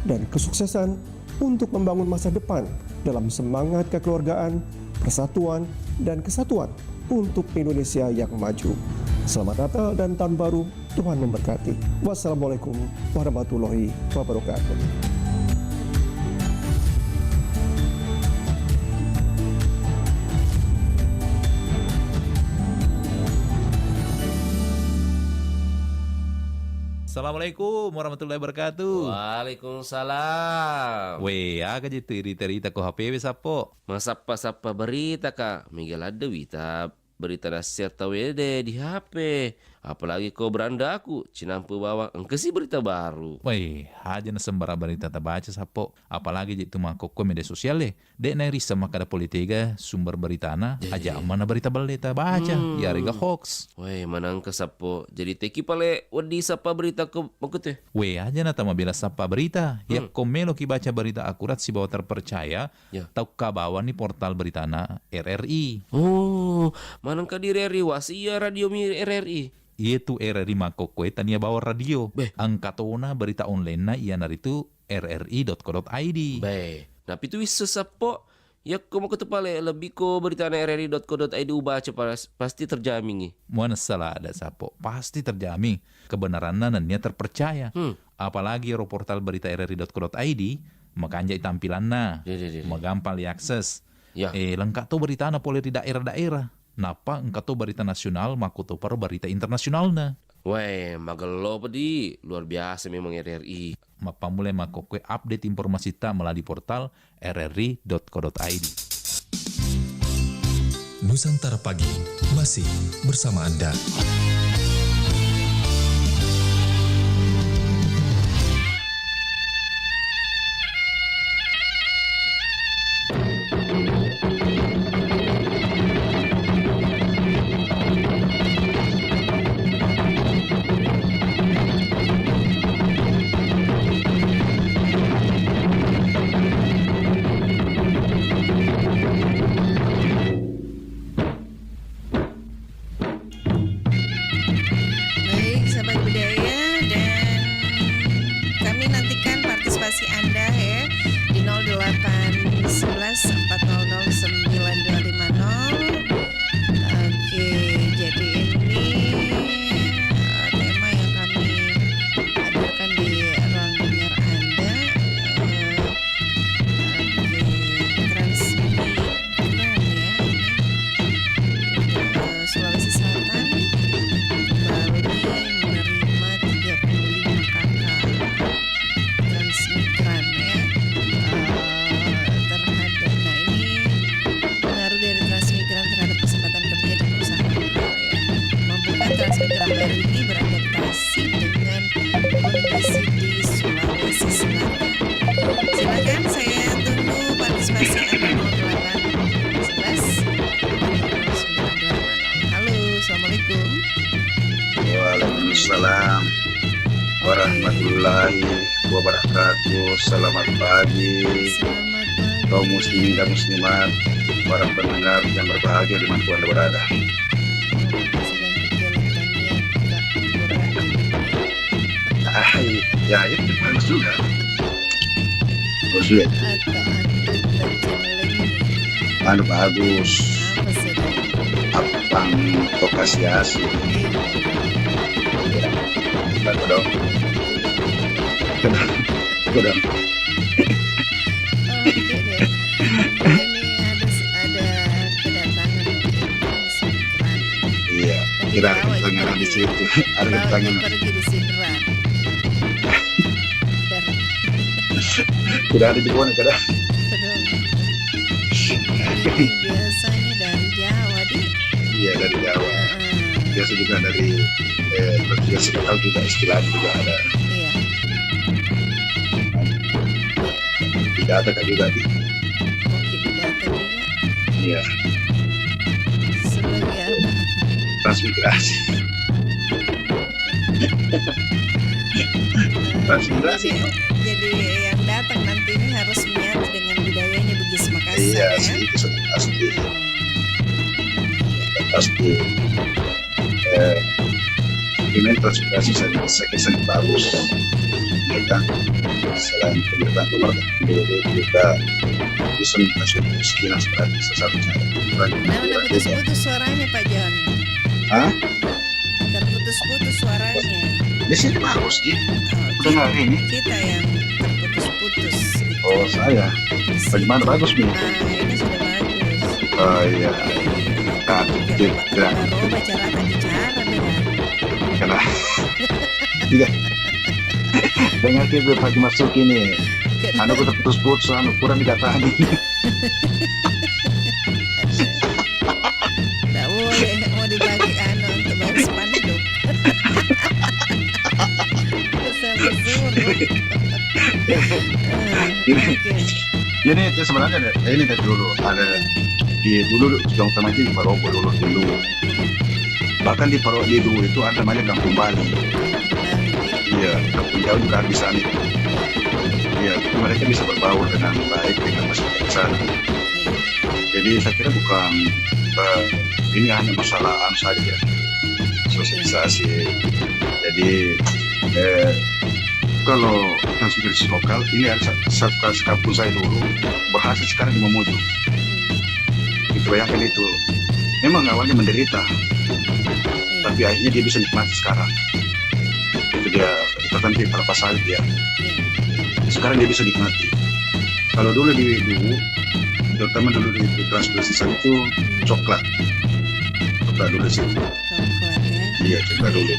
dan kesuksesan untuk membangun masa depan dalam semangat kekeluargaan, persatuan, dan kesatuan untuk Indonesia yang maju. Selamat Natal dan Tahun Baru, Tuhan memberkati. Wassalamualaikum warahmatullahi wabarakatuh. Assalamualaikum warahmatullahi wabarakatuh. Waalaikumsalam. Aga je cerita ko HP sapo. Masapa berita kak. Miguel ada berita nasihat tawede di HP. Apalagi kau beranda aku, cinampu bawa engkesi berita baru. Aja na sembara berita tak baca sapo. Apalagi itu mangkok ko media sosial deh. Dek nari sama kada politika sumber berita na. Aja mana berita balik tak baca. Ya rega hoax. Manang ke sapo. Jadi teki pale wadi sapa berita ko makute. Aja na tama bila sapa berita. Ya komelo ki baca berita akurat si bawa terpercaya. Tau kabawa ni portal berita na RRI. Manang ka di RRI wasia radio mi RRI. Itu RRI Makokwe tania bawa radio. Angkatona berita online na iya naritu rri.co.id. Nah itu bisa sapo. Ya kamu ketepale lebih ko berita na rri.co.id ubaca pasti terjamin. Mana salah ada sapo. Pasti terjamin. Kebenaran nannya terpercaya. Apalagi portal berita rri.co.id makanya tampilan na. Magampang diakses. Lengkap tuh berita na boleh di daerah-daerah. Napa engkau tuh berita nasional makuto per berita internasional na. Magelo pedi luar biasa memang RRI. Mapa mulai makokwe update informasi ta melalui portal rri.co.id. Nusantara Pagi masih bersama Anda. Waalaikumsalam warahmatullahi wabarakatuh. Selamat pagi kaum muslimin dan muslimat, para pendengar yang berbahagia dimanapun Anda berada. Ya itu bagus juga. Bagus. Bagus. Apang tokasiasi. Kedong. Kedong. Iya, kira ketangan di situ. Ada ketangan. Pergi di Sidran. Sudah ada di mana kada? Biasanya dari Jawa di. Iya dari Jawa. Biasa juga dari juga sekali juga istilah juga ada. Iya. Tidak ada kan juga di. Data juga. Iya. Sebagai apa? Transmigrasi. Transmigrasi. Jadi yang datang nanti ini harus menyatu dengan budayanya Bugis Makassar. Iya, ya? itu sudah pasti. Pasti. Ini transmigrasi saya sangat bagus. Kita selain penyertaan pemerintah kita bisa mengatasi kemiskinan seperti sesuatu cara. Mana putus-putus suaranya Pak John? Hah? Terputus-putus suaranya. Di sini bagus Ji. Dengar ini. Kita yang terputus-putus. Oh saya. Bagaimana bagus nih? Ini sudah bagus. Oh iya. Nah, tidak. Baru baca rata bicara beda. Karena tidak. Dengar kita pagi masuk ini. Anu aku terputus-putus, anu kurang dikatakan ini. Tidak boleh mau dibagi anu untuk bagi spanduk. Bersama suruh. Ini itu sebenarnya ini dari dulu ada di dulu yang utama itu di Parobo dulu. Bahkan di Parobo di dulu itu ada namanya Kampung Bali. Iya, Kampung Jauh juga di sana. Iya, mereka bisa berbaur dengan baik dengan masyarakat di sana. Jadi saya kira bukan ini hanya masalah saja sosialisasi. Jadi kalau transmigrasi lokal ini ada satu kampung saya dulu berhasil sekarang di Mamuju. Itu bayangkan itu. Memang awalnya menderita, tapi akhirnya dia bisa nikmati sekarang. Itu dia tertentu kalau pasal dia. Sekarang dia bisa nikmati. Kalau dulu terutama dulu di transmigrasi sana itu coklat dulu sih. Iya coklat dulu.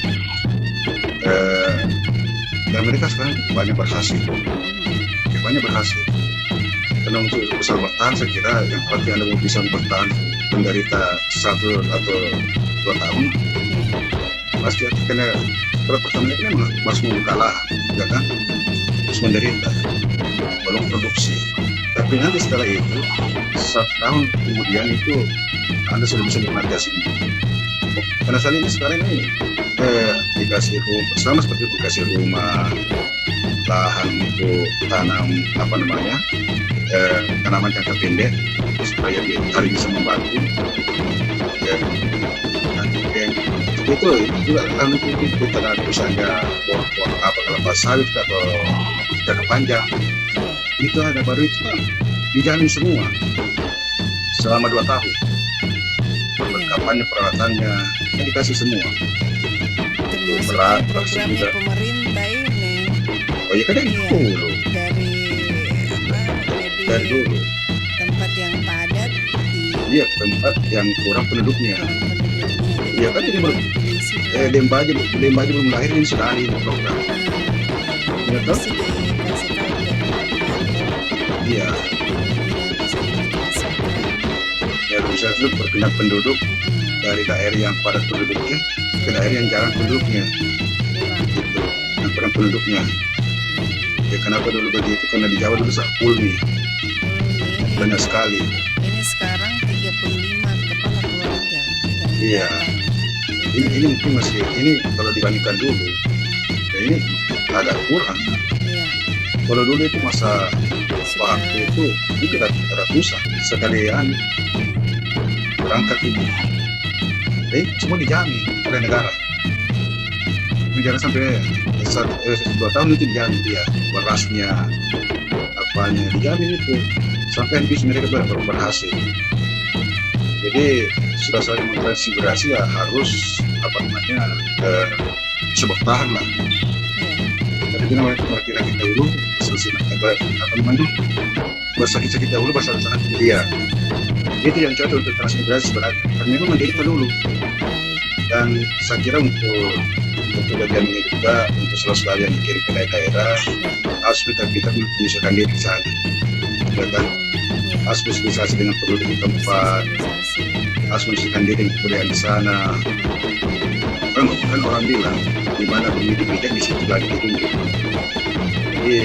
Dan mereka sekarang banyak berhasil. Karena untuk bisa bertahan saya kira yang penting Anda mau bisa bertahan menderita 1 atau 2 tahun pasti karena pertama ini memang harus membuka lahan, ya kan? Harus menderita, belum produksi. Tapi nanti setelah itu 1 tahun kemudian itu Anda sudah bisa nikmati hasilnya. Karena saat ini sekarang ini dikasih rumah, sama seperti dikasih rumah, lahan untuk tanam tanaman jangka pendek supaya hari bisa membantu. Itu juga kan kita ada misalnya kelapa sawit atau jangka panjang. Itu ada baru itu kan dijamin semua selama 2 tahun. Perlengkapannya, peralatannya kan dikasih semua. Programnya pemerintah ini. Oh iya kan dari dulu. Dari dulu. Tempat yang padat. Iya tempat yang kurang penduduknya. Iya kan ini Demba aja belum lahir ini sudah ada ini program. Iya toh? Iya. Ya bisa itu berpindah penduduk dari daerah yang padat penduduknya ke daerah yang jarang penduduknya. Gitu. Yang kurang penduduknya. Ya kenapa dulu begitu? Karena di Jawa dulu full nih. Banyak sekali. Ini sekarang 35 kepala keluarga. Iya. Ini mungkin masih ini kalau dibandingkan dulu, ya ini agak kurang. Iya. Kalau dulu itu masa waktu itu ratusan sekalian berangkat ini. Semua dijamin oleh negara. Negara sampai 2 tahun itu dijamin dia berasnya, apanya dijamin itu sampai habis mereka berhasil. Jadi sudah saling mentransmigrasi ya harus sebertahan lah. Jadi kira kita dulu selesai bersakit-sakit dahulu bersama-sama dia. Itu yang cocok untuk transmigrasi sebenarnya. Karena memang menderita dulu. Dan saya kira untuk bagian ini juga untuk selalu yang dikirim ke daerah harus kita menyesuaikan diri di sana. Dan harus bersosialisasi dengan penduduk di tempat, harus menyesuaikan diri dengan kebudayaan di sana. Kan orang bilang di mana bumi dipijak di situ lagi ditunjuk. Jadi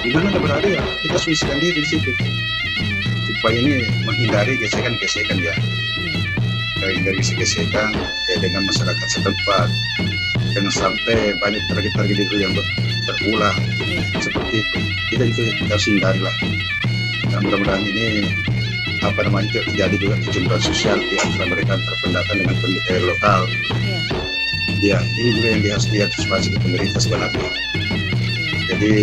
di mana kita berada ya kita harus menyesuaikan diri di situ. Supaya ini menghindari gesekan-gesekan ya. Dari gesekan dengan masyarakat setempat, jangan sampai banyak tragedi itu yang terulang seperti itu. Kita harus hindari lah. Dan mudah-mudahan ini terjadi juga kecemburuan sosial di antara mereka antar pendatang dengan penduduk lokal. Ya, ini juga yang harus diantisipasi di pemerintah sebenarnya. Jadi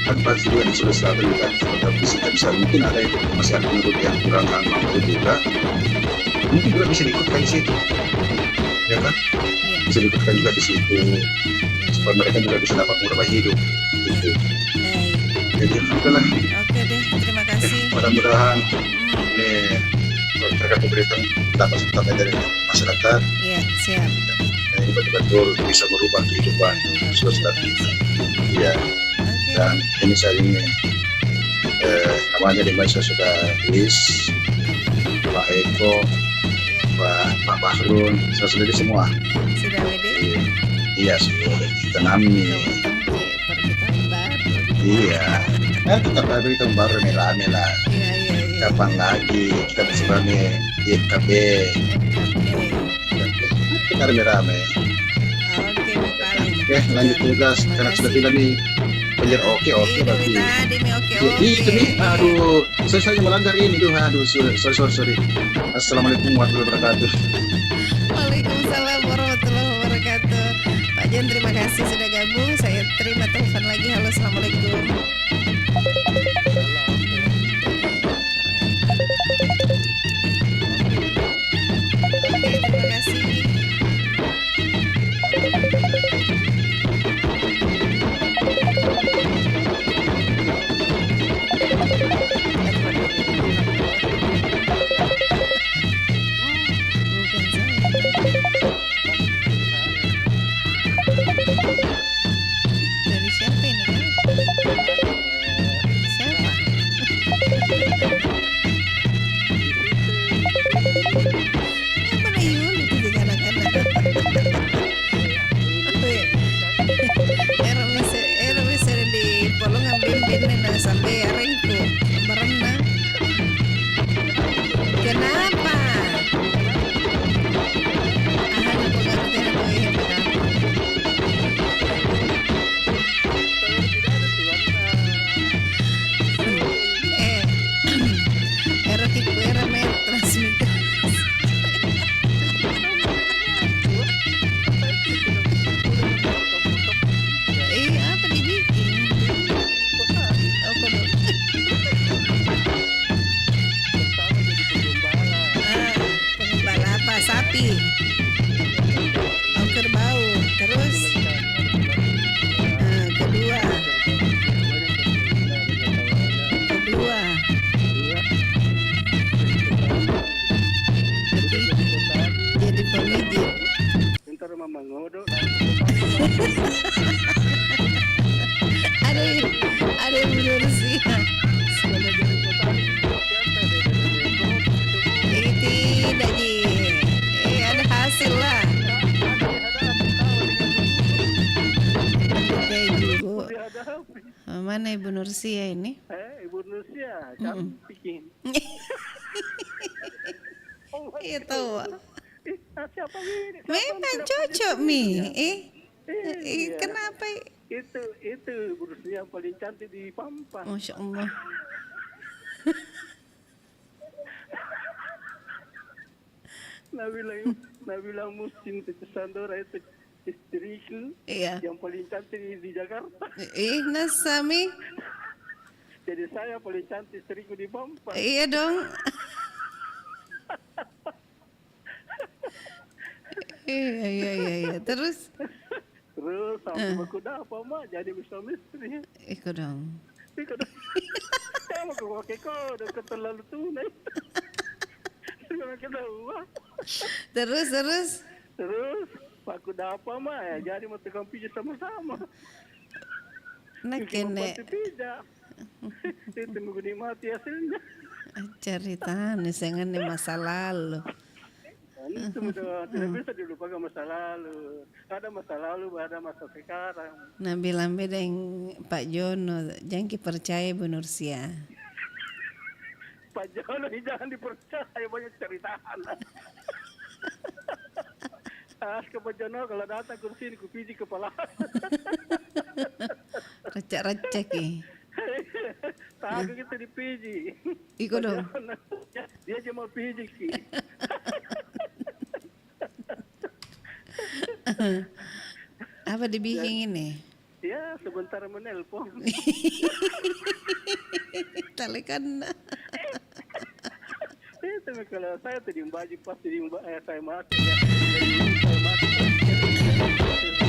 kan pasti juga di Sulawesi Selatan juga bisa mungkin ada itu masih ada penduduk yang kurang mampu juga. Mungkin juga bisa diikutkan di situ, ya kan? Bisa diikutkan juga di situ, supaya mereka juga bisa dapat murah hidup, gitu. Jadi alhamdulillah. Oke deh, terima kasih. Mudah-mudahan ini terkait pemerintah dapat serta dari masyarakat. Iya, siap. Ini betul-betul bisa merubah kehidupan Sulawesi Selatan. Iya. Dan ini saya ingin namanya di Malaysia sudah list Pak Eko, Pak Bahrun, saya sudah semua. Sudah WD? Iya, sudah kita nami. Iya, kita baru kita baru rame-rame lah. Kapan lagi kita bisa rame di FKB? Kita rame-rame. Oke, lanjut tugas karena sudah tidak nih. Penjara oke berarti. Itu nih, aduh, saya melanggar ini tuh, aduh, sorry. Assalamualaikum warahmatullahi wabarakatuh. Waalaikumsalam warahmatullahi wabarakatuh. Pak Jan, terima kasih sudah gabung. Saya terima telepon lagi. Halo, assalamualaikum. Oke, terima kasih. Dari siapa ini kan? Siapa? Yang mana Yuli itu juga anak-anak. Era bisa di polongan bimbing na sampai arengku berenang. Kenapa? Sapi, kerbau, terus kedua, jadi pemijit. Ntar mama ngodo. Ada yang bersih. Tidak ji. Ada hasil lah. Oke Ibu. Mana Ibu Nursia ini? Ibu Nursia, cantik. Iya tahu. Siapa ini? Memang cocok Mi. Kenapa? Itu Ibu Nursia yang paling cantik di Pampas. Masya Allah. Nabila Muslim Sandora itu istriku yang paling cantik di Jakarta. Nasami. Jadi saya paling cantik istriku di Pampas. Iya dong. Iya. Terus sampai aku dapat mak jadi suami istri. Ikut dong. Kamu kau udah terlalu tunai. Terus aku dapat mak ya jadi mau tekan pijat sama-sama. Nak kene. Itu mati hasilnya. Cerita nih sengan masa lalu. Itu tidak bisa dilupakan masa lalu. Ada masa lalu, ada masa sekarang. Nah bilang beda yang Pak Jono, jangan percaya Bu Nursia. Pak Jono jangan dipercaya, banyak ceritaan. Ke Pak Jono kalau datang ke sini ku pijit kepala. Recek-recek Tak kita dipiji. Ikut dong. Dia cuma pijit ki. Apa dibikin ini? Ya sebentar menelpon. Talekan. Itu kalau saya tadi baju pasti saya mati.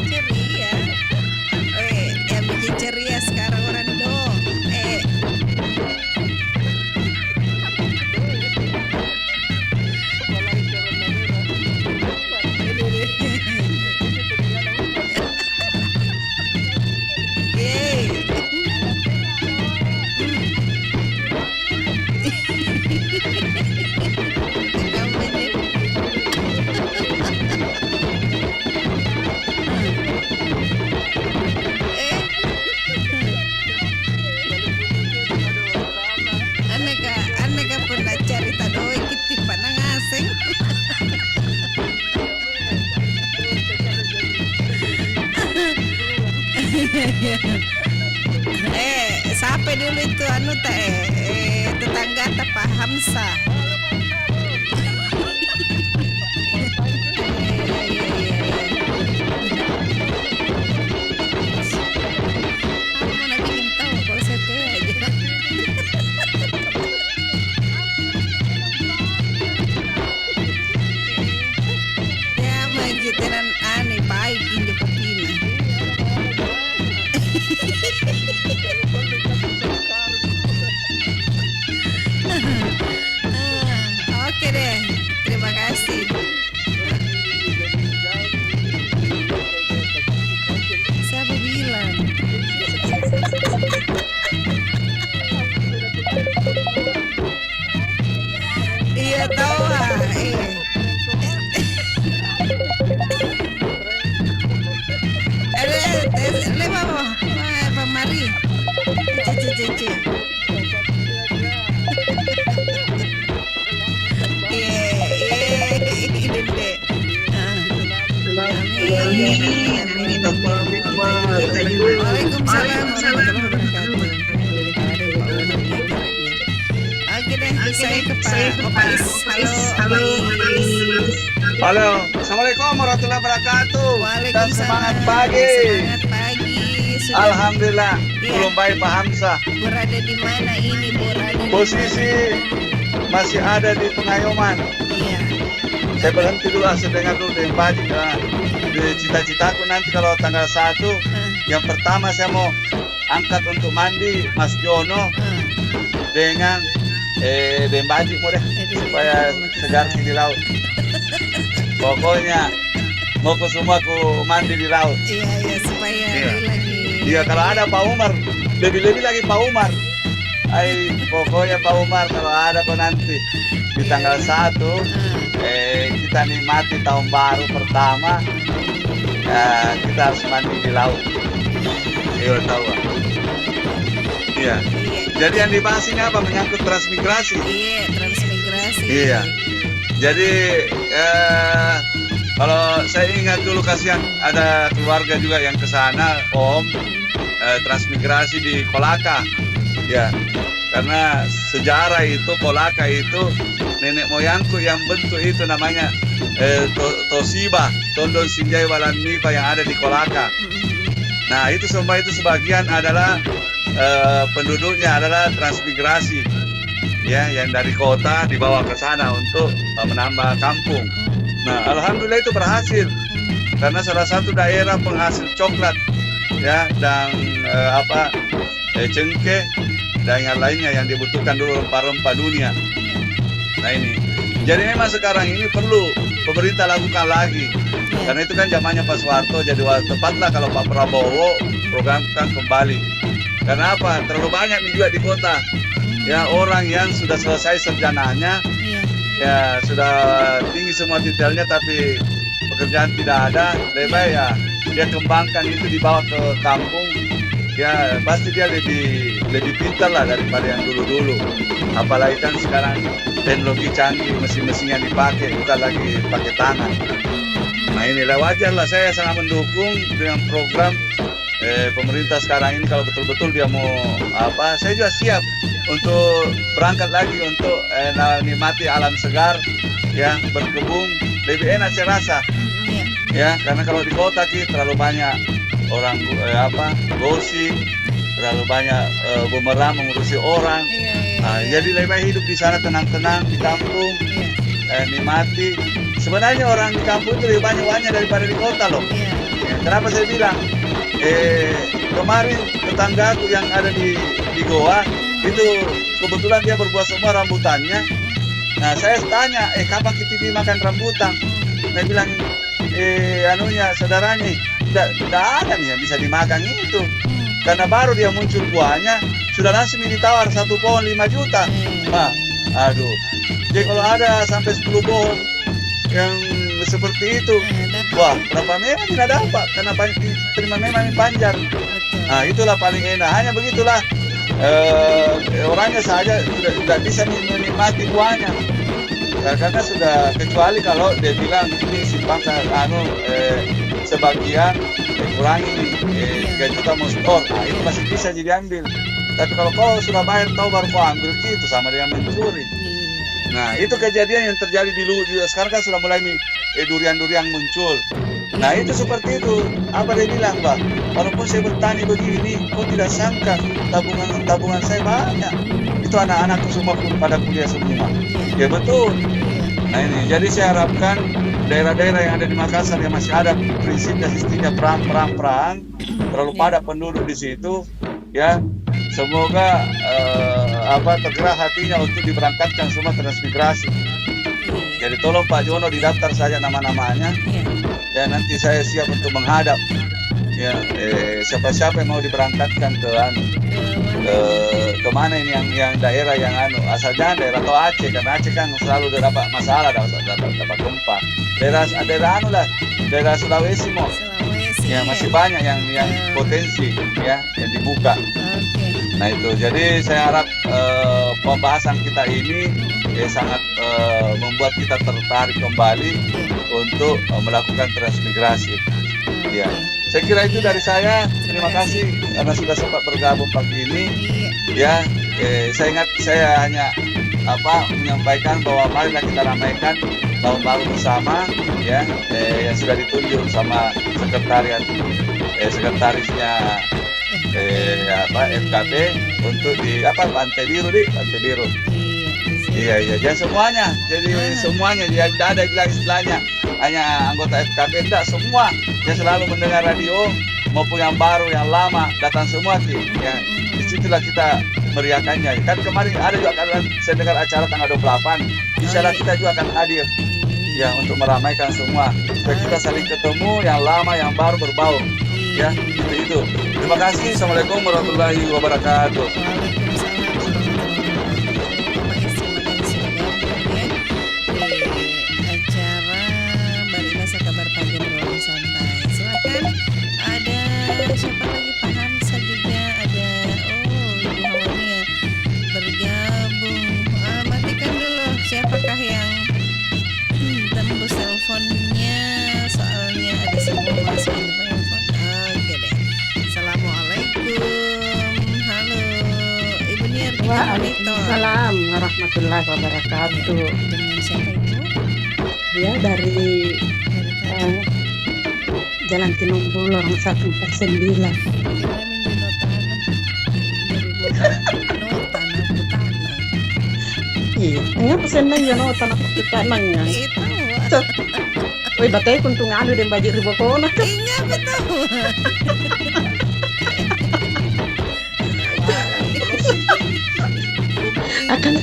Ceria. Yang bikin ceria sekarang orang do. Aneka pernah cerita doi kitipan nang asing. Sampai dulu itu tetangga Pak Hamsa. Aku mana bikin tahu kalau saya tuh aja. Ya magitenan aneh baik ini kopina. Oke deh, terima kasih. Siapa bilang? Iya tahu Mari. Cece. Waalaikumsalam warahmatullahi wabarakatuh. Oke deh, saya ke Pak Opais. Halo, assalamualaikum warahmatullahi wabarakatuh. Dan semangat pagi. Semangat pagi. Alhamdulillah, belum baik Pak Hamsa. Berada di mana ini, Posisi masih ada di Pengayoman. Iya. Saya berhenti dulu, saya dengar dulu dengan pagi. Cita-citaku nanti kalau tanggal 1, yang pertama saya mau angkat untuk mandi Mas Jono dengan Dembaji mau deh, supaya segar di laut. Pokoknya mau ke semua ku mandi di laut. Iya, supaya lagi. Iya, kalau ada Pak Umar, lebih-lebih lagi Pak Umar. Pokoknya Pak Umar kalau ada kok nanti di tanggal 1, kita nikmati tahun baru pertama, kita harus mandi di laut. Iya, tahu. Iya. Jadi yang dibahas ini apa? Menyangkut transmigrasi. Iya, transmigrasi. Iya. Jadi kalau saya ingat dulu kasihan ada keluarga juga yang ke sana, Om, transmigrasi di Kolaka. Ya, karena sejarah itu Kolaka itu nenek moyangku yang bentuk itu namanya Toshiba, Tondon Sinjai Walan Mipa yang ada di Kolaka. Nah, itu semua itu sebagian adalah penduduknya adalah transmigrasi. Ya, yang dari kota dibawa ke sana untuk menambah kampung. Nah, alhamdulillah itu berhasil karena salah satu daerah penghasil coklat ya dan cengkeh dan yang lainnya yang dibutuhkan dulu rempah-rempah dunia. Nah ini, jadi memang sekarang ini perlu pemerintah lakukan lagi karena itu kan zamannya Pak Soeharto, jadi tepatlah kalau Pak Prabowo programkan kembali. Karena apa? Terlalu banyak nih juga di kota ya orang yang sudah selesai sarjananya ya sudah tinggi semua titelnya tapi pekerjaan tidak ada, lebih baik ya dia kembangkan itu dibawa ke kampung ya pasti dia lebih pintar lah daripada yang dulu-dulu. Apalagi kan sekarang teknologi canggih, mesin-mesin yang dipakai bukan lagi pakai tangan. Nah inilah wajar lah, saya sangat mendukung dengan program pemerintah sekarang ini. Kalau betul-betul dia mau saya juga siap untuk berangkat lagi untuk nikmati alam segar ya, berkebun lebih enak saya rasa ya, karena kalau di kota kita terlalu banyak orang gosip, terlalu banyak bumerang mengurusi orang. Jadi lebih baik hidup di sana tenang-tenang di kampung, nikmati. Sebenarnya orang di kampung itu lebih banyak uangnya daripada di kota loh. Kenapa saya bilang? Kemarin tetanggaku yang ada di Goa itu kebetulan dia berbuah semua rambutannya. Nah saya tanya, kapan kita makan rambutan? Saya bilang, saudaranya, tidak ada nih yang bisa dimakan itu. Karena baru dia muncul buahnya, sudah langsung ditawar 1 pohon 5 juta. Nah, aduh. Jadi kalau ada sampai 10 pohon yang seperti itu, wah berapa memang tidak dapat karena terima memang panjang. Nah itulah paling enak. Hanya begitulah orangnya saja tidak bisa menikmati buahnya. Karena sudah kecuali kalau dia bilang ini simpang sebagian kurangi 3 juta mau store, nah itu masih bisa diambil. Tapi kalau kau sudah bayar tahu baru kau ambil itu sama dia mencuri. Nah itu kejadian yang terjadi di Luwu juga. Sekarang kan sudah mulai durian-durian muncul. Nah itu seperti itu. Apa dia bilang, Pak? Walaupun saya bertani begini, kau tidak sangka tabungan saya banyak. Itu anak-anakku semua pada kuliah semua. Ya betul. Nah ini, jadi saya harapkan daerah-daerah yang ada di Makassar yang masih ada prinsipnya sistemnya perang, terlalu padat penduduk di situ, ya semoga tergerak hatinya untuk diberangkatkan semua transmigrasi. Jadi tolong Pak Jono didaftar saja nama-namanya, ya nanti saya siap untuk menghadap. Ya siapa-siapa yang mau diberangkatkan ke mana ini yang daerah yang asal jangan daerah atau Aceh, karena Aceh kan selalu dapat masalah, dapat gempa. Daerah Sulawesi mau. Ya masih banyak yang potensi ya yang dibuka. Nah itu, jadi saya harap pembahasan kita ini sangat membuat kita tertarik kembali untuk melakukan transmigrasi. Ya, saya kira itu dari saya. Terima kasih karena sudah sempat bergabung pagi ini. Ya, saya hanya menyampaikan bahwa marilah kita ramaikan tahun baru bersama, ya, yang sudah ditunjuk sama sekretarisnya FKB untuk di Pantai Biru. Iya, jadi semuanya. Jadi semuanya dia tidak ada bilang istilahnya hanya anggota FKB, tidak, semua. Dia selalu mendengar radio maupun yang baru, yang lama, datang semua sih. Ya, disitulah kita meriakannya. Kan kemarin ada juga kan saya dengar acara tanggal 28. Insya Allah kita juga akan hadir ya untuk meramaikan semua. Supaya kita saling ketemu, yang lama, yang baru berbaur. Ya, itu. Terima kasih. Assalamualaikum warahmatullahi wabarakatuh. Siapa lagi, Pak Hamsa juga ada. Ibu Hawania bergabung. Matikan dulu siapakah yang tembus teleponnya, soalnya ada semua masuk di telepon. Oke deh. Assalamualaikum. Halo Ibu Niar. Waalaikumsalam warahmatullahi wabarakatuh. Dengan siapa Ibu? Ya dari Jalan Tinumbul, orang 149. Iya, enggak pesan nang ya no tanah tanahnya. Itu Woi, batay kuntung anu den bajik ribokona. Iya betul. Akan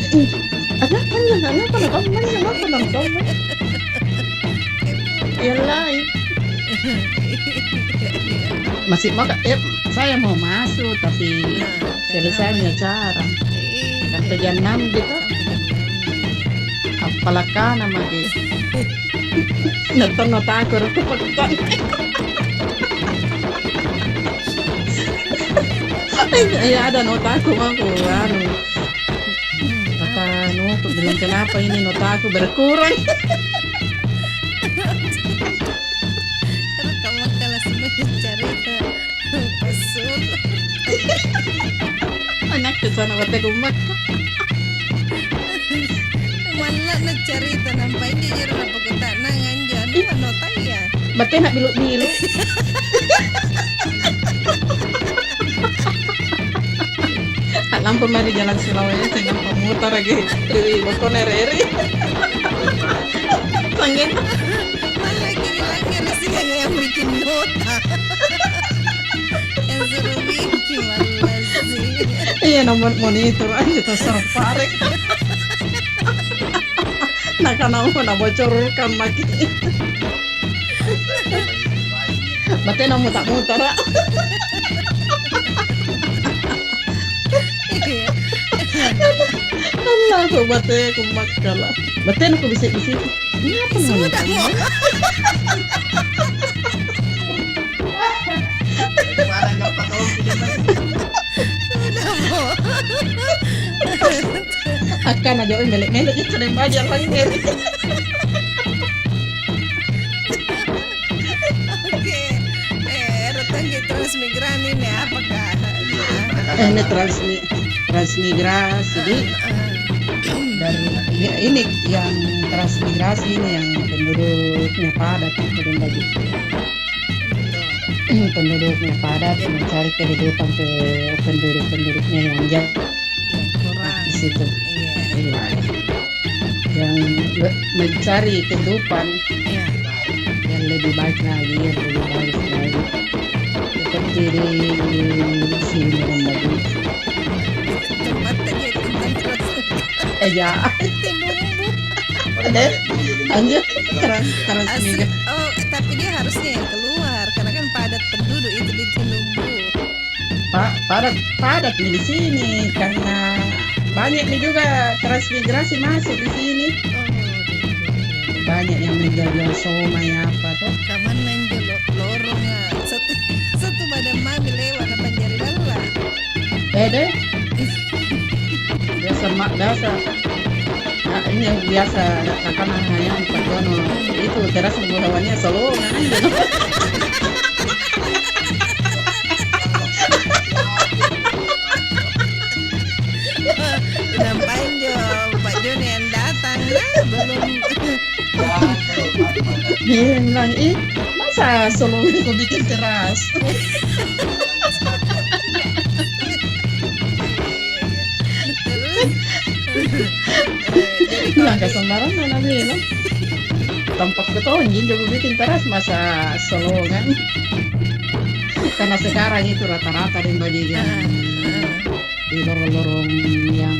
apa nonton. Yalah. Masih mau saya mau masuk tapi selesainya cara. Sampai jam 6 gitu. Apalagi nama dia. Nonton nota aku pekan. Ya ada nota aku anu. Kata aku bilang kenapa ini nota aku berkurang. Kamu kalau semua cerita pasur. Anak ke sana waktu rumah. Malah nak cerita nampai jujur apa kita nangan jangan nota ya. Batin nak biluk-biluk. Lampu mari jalan Sulawesi dengan pemutar lagi. Dewi bokone reri. Sangen. Malah kira-kira sih yang bikin nota. Yang suruh bikin malah sih. Iya nomor monitor aja terserah parek. Nah karena aku nak bocorkan makin. Batin nak mutar-mutar. Allah aku batin aku makalah. Batin aku bisik-bisik. Ini apa namanya? Akan aja melek-melek itu dan bajar lagi ngeri. Oke, datang ke transmigran ini apakah? Ini transmigrasi dari ya, ini yang transmigrasi ini yang penduduknya padat penduduknya padat mencari kehidupan ke penduduknya yang jauh di situ. Yang mencari kehidupan yang lebih baik lagi, seperti di sini dan bagi ya lanjut transmigran. Oh, tapi dia harusnya yang keluar karena kan padat penduduk itu di Tinumbu. Padat di sini karena banyak nih juga transmigrasi masuk di sini. Banyak yang menjual somai apa tuh. Kaman menjual lorong satu badan mami lewat apa jari lala. Deh. Biasa. Nah, ini yang biasa akan hanya pakono itu teras menggunakannya solo Nampain jo Pak Joni yang datang belum. Dia bilang masa solo itu bikin teras. Nggak sembarangan nabi lah. Tampak betul juga bikin teras masa solongan. Karena sekarang itu rata-rata di bagian di lorong-lorong yang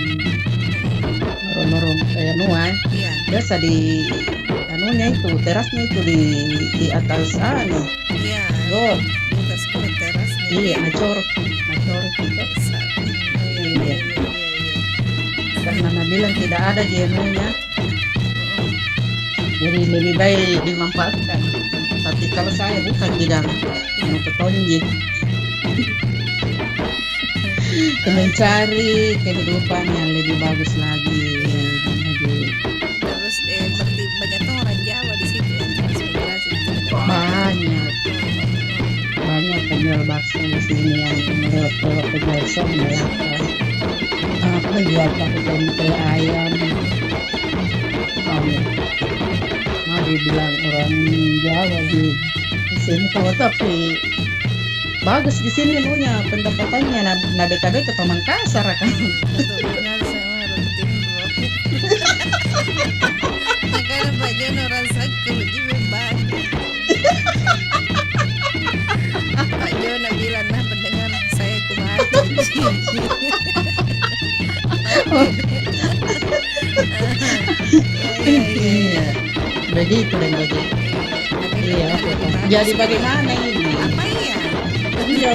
lorong-lorong nuan. Biasa di anunya itu terasnya itu di atas anu. Iya. Oh. Di atas terasnya. Iya, ngacor gitu. Iya. Karena bilang tidak ada jenuhnya, jadi lebih baik dimanfaatkan. Tapi kalau saya bukan bidang mau petonji, mencari kehidupan yang lebih bagus lagi. Terus banyak orang Jawa di situ yang transmigrasi. Banyak penjual bakso di sini yang melewat penjual som jual tempe ayam. Mau dibilang orang Jawa di sini kalau tapi bagus di sini punya pendapatannya. Nah beta ke Pamangkasar kan. Makanya Pak Jono rasa Iya, begitu dan begitu. Iya, jadi bagaimana ini? Apa iya? Iya,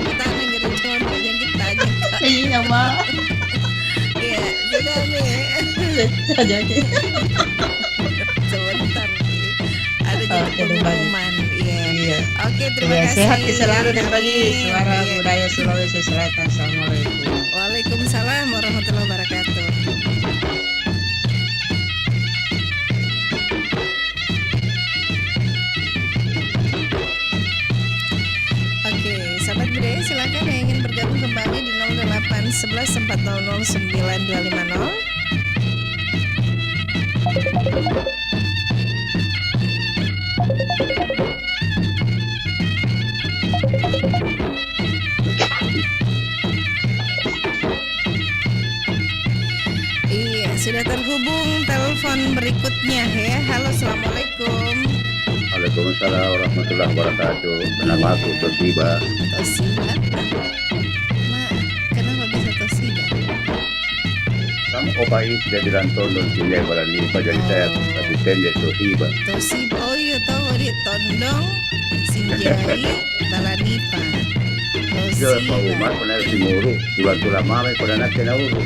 Kita negeri jodoh yang kita aja. iya mak. Iya, sudah nih. Jadi. Sebentar nih. Ada jadi Oke, dan pengumuman. Iya. Oke, terima Iya, kasih. sehat selalu dan bagi suara Iya. budaya Sulawesi Selatan. Assalamualaikum. Waalaikumsalam warahmatullahi wabarakatuh. Oke, sahabat budaya silakan yang ingin bergabung kembali di 0811 400 9250. Iya, sudah terhubung telepon berikutnya ya. Halo, assalamualaikum. Waalaikumsalam warahmatullahi wabarakatuh. Nama aku Toshiba. Toshiba. Ma, kenapa bisa Toshiba? Kamu opai sudah dirantondon sini pada lipa jadi saya asisten di Toshiba. Toshiba, oh iya tahu dia tondong, sinjai, balanipa. Yo Pak Umar pernah si muru, dibantu lama me pernah nak kena uru.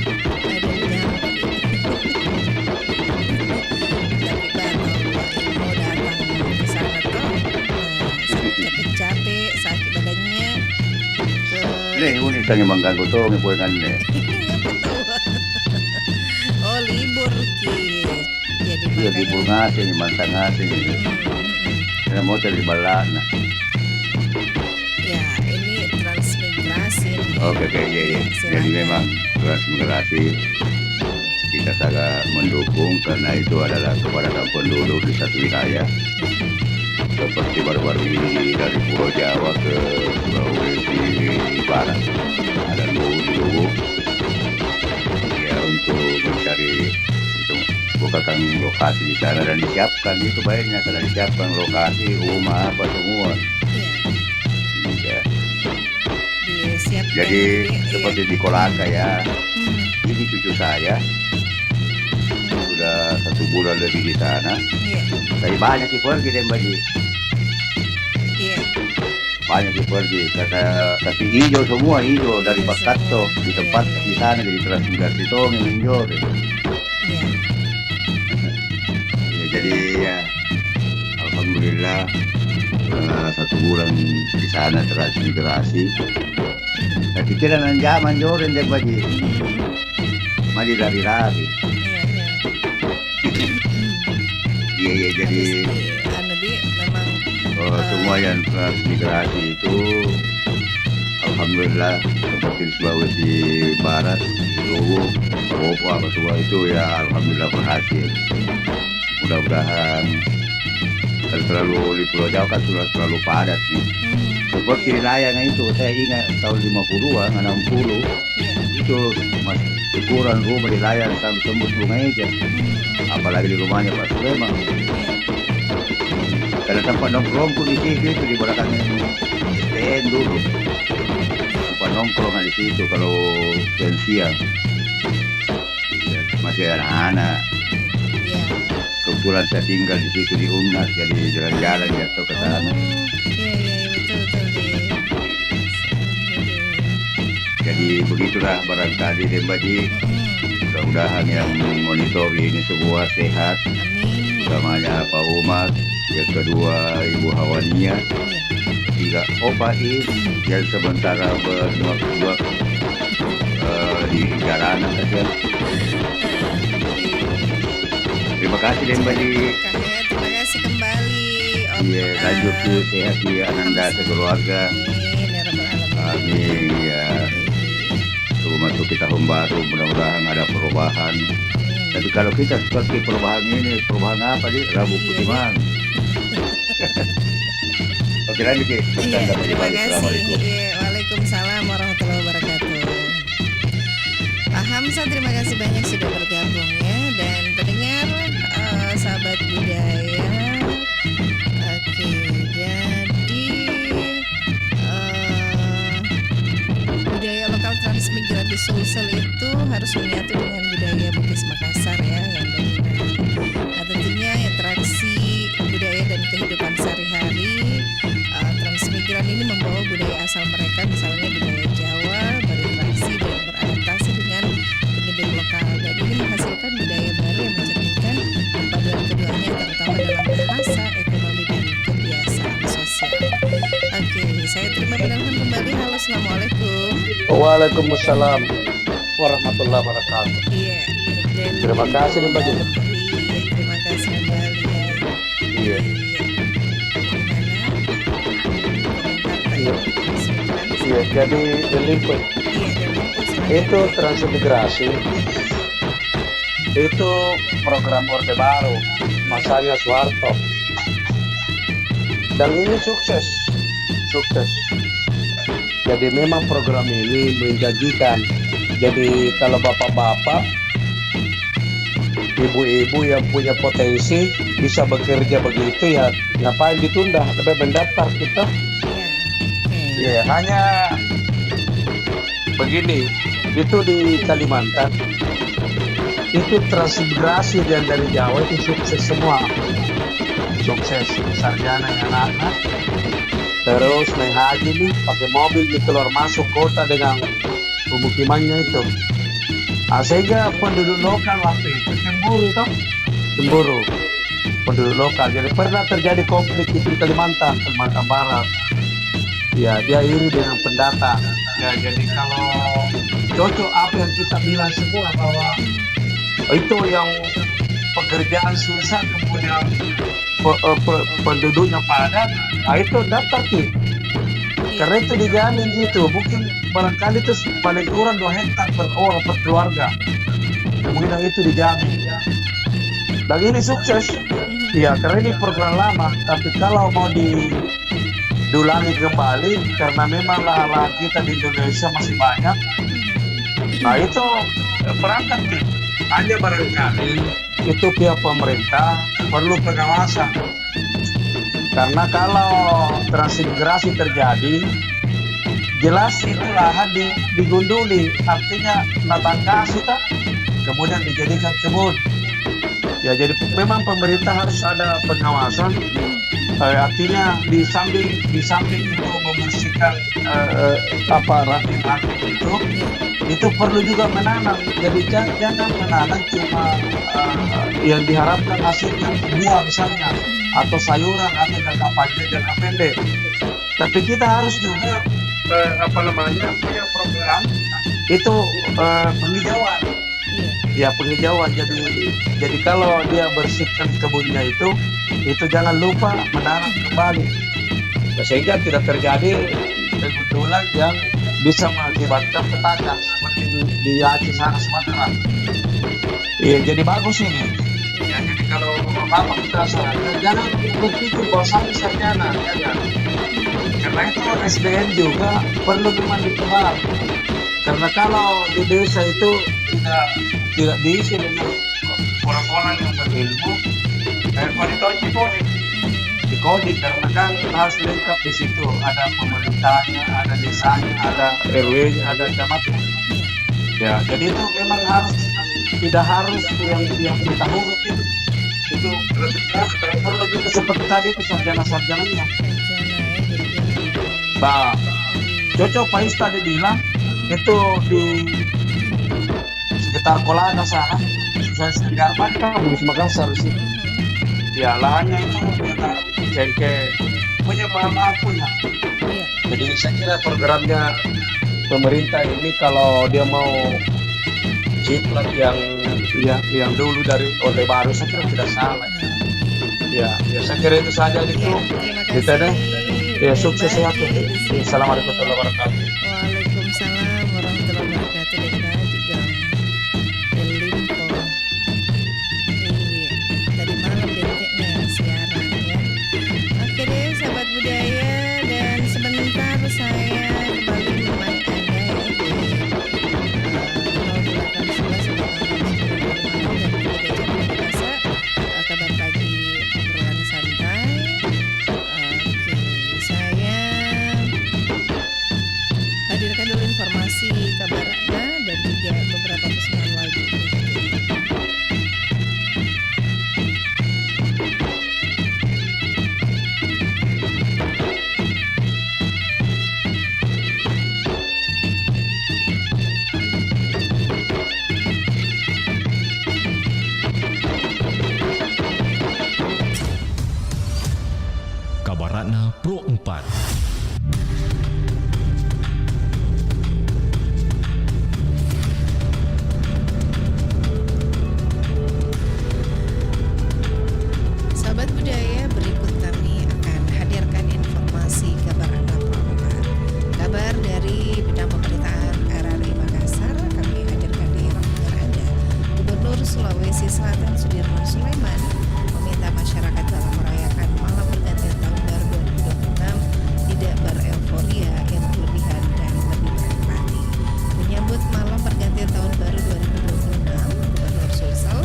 Capek, sakit badannya. Ini unik sangat mengganggu tuh ngepoingan ini. Oh libur ki, jadi Iya libur ngasih, mantang ngasih. Karena mau cari balak. ya ini transmigrasi. Oke, iya. Jadi memang transmigrasi kita sangat mendukung karena itu adalah kepadatan penduduk di satu wilayah. Seperti baru-baru ini dari Pulau Jawa ke Sulawesi Barat ada Luwu ya untuk mencari untuk bukakan lokasi di sana dan disiapkan itu baiknya karena disiapkan lokasi rumah apa semua ya. Jadi seperti di Kolaka ya ini cucu saya sudah 1 bulan lebih di sana. Tapi banyak yang pergi deh Mbak Ji. Banyak yang pergi tapi hijau semua hijau dari Bakato di tempat di sana jadi transmigrasi itu yang hijau deh. Ya, jadi ya alhamdulillah 1 bulan di sana transmigrasi. Tapi kira nan zaman joren deh Mbak Ji. Mari lari-lari. Iya jadi semua yang transmigrasi itu alhamdulillah seperti di Sulawesi Barat, Luwu, Papua apa semua itu ya alhamdulillah berhasil. Mudah-mudahan kan selalu di Pulau Jawa kan sudah terlalu padat nih. Seperti wilayahnya itu saya ingat tahun 50-an, 60 itu masih ukuran rumah di layar sampai tembus bunga aja. Apalagi di rumahnya Pak Sulaiman. Karena tempat nongkrong pun di situ itu di belakang stand dulu. Tempat nongkrong di situ kalau siang masih anak-anak. Kebetulan saya tinggal di situ di Unas jadi jalan-jalan jatuh ke sana. Jadi begitulah barangkali Dembaji. Mudah-mudahan yang monitori ini semua sehat. Utamanya Pak Umar, yang kedua Ibu Hawania, tiga Opa Is yang sementara berdua di jalanan saja. Terima kasih Dembaji. Terima kasih kembali. Iya, lanjut sehat di Ananda sekeluarga. Amin ya. Masuk kita tahun baru, mudah-mudahan ada perubahan. Tapi kalau kita seperti perubahan ini, perubahan apa di Rabu Putih Mang? Oke lanjut ya. Terima kasih. Waalaikumsalam warahmatullahi wabarakatuh. Pak Hamzah terima kasih banyak sudah bergabung ya dan pendengar sahabat budaya. Oke jadi langsung nyatu dengan budaya Bugis Makassar ya yang dominan. Nah tentunya interaksi budaya dan kehidupan sehari-hari transmigran ini membawa budaya asal mereka, misalnya budaya Jawa, berinteraksi dan beradaptasi dengan penduduk lokal, dan ini menghasilkan budaya baru yang mencerminkan perpaduan keduanya terutama dalam bahasa, ekonomi dan kebiasaan sosial. Oke, saya terima penelpon kembali. Halo, assalamualaikum. Waalaikumsalam warahmatullahi wabarakatuh. Iya. Terima kasih nih Mbak Jun. Iya, terima kasih kembali. Iya. Iya, jadi Delimput itu transmigrasi itu program Orde Baru masanya Soeharto, dan ini sukses. Jadi memang program ini menjanjikan. Jadi kalau bapak-bapak, ibu-ibu yang punya potensi bisa bekerja begitu ya, ngapain ditunda? Lebih mendaftar kita. Ya, hanya begini, itu di Kalimantan itu transmigrasi dan dari Jawa itu sukses semua, sukses sarjana yang anak-anak, terus naik haji nih pakai mobil di keluar masuk kota dengan pemukimannya itu. Sehingga penduduk lokal waktu itu cemburu penduduk lokal. Jadi pernah terjadi konflik di Kalimantan Barat. Ya, dia iri dengan pendatang. Ya, jadi kalau cocok apa yang kita bilang semua bahwa itu yang pekerjaan susah kemudian penduduknya padat, itu daftar sih. Karena itu dijamin gitu. Mungkin barangkali itu paling kurang 2 hektar per orang per keluarga. Kemudian itu dijamin. Dan ini sukses. Ya, karena ini program lama. Tapi kalau mau diulangi kembali, karena memang lahan kita di Indonesia masih banyak. Nah itu perangkat nih. Hanya barangkali itu pihak pemerintah perlu pengawasan. Karena kalau transmigrasi terjadi, jelas itu lahan digunduli, artinya natang kasih tak, kemudian dijadikan kebun. Ya, jadi memang pemerintah harus ada pengawasan. Artinya di samping itu membersihkan ranting-ranting itu perlu juga menanam. Jadi jangan menanam cuma yang diharapkan hasilnya buah misalnya, atau sayuran atau jangka panjang jangka pendek. Tapi kita harus juga punya program itu penghijauan. Ya, penghijauan. Jadi kalau dia bersihkan kebunnya itu jangan lupa menanam kembali, sehingga tidak terjadi kebetulan yang bisa mengakibatkan petaka seperti di Aceh sana Sumatera. Iya, jadi bagus ini. Ya, jadi kalau bapak kita jangan berpikir bahwa saya sarjana, jangan. Karena itu SDM juga perlu memang dikembang. Karena kalau di desa itu tidak diisi dengan orang-orang yang berilmu, di Kodik, karena kan harus lengkap di situ. Ada pemerintahnya, ada desanya, ada RW-nya, ada camatnya. Ya, jadi itu memang tidak harus yang kita huruf itu perlu juga seperti tadi itu sarjana-sarjananya. Bah, cocok Pak Is tadi bilang itu di sekitar Kolaka sana, saya sekitar Makassar, Bugis Makassar sih. Ya, lahannya itu cengkeh, punya bahan punya. Jadi saya kira programnya pemerintah ini kalau dia mau ciprat yang dulu dari Orde Baru, saya kira tidak salah. Ya, saya kira itu saja itu. Kita deh. Ya, sukses sehat. Assalamualaikum warahmatullahi wabarakatuh. Waalaikumsalam warahmatullahi wabarakatuh. Dan juga Limpo. Tadi malam detiknya siaran ya. Oke deh, sahabat budaya, dan sebentar saya kembali menemani Anda ya di 0811 kabar pagi obrolan santai. Saya hadirkan Kabaratna Pro 4. Sahabat budaya, berikut kami akan hadirkan informasi kabar Anda Pro 4. Kabar dari bidang pemberitaan RRI Makassar kami hadirkan di Rombongan Anda. Gubernur Sulawesi Selatan Sudirman Sulaiman meminta masyarakat dalam merayakan malam pergantian tahun baru 2026 tidak bereuforia yang berlebihan dan lebih berempati. Menyambut malam pergantian tahun baru 2026, Gubernur Sulsel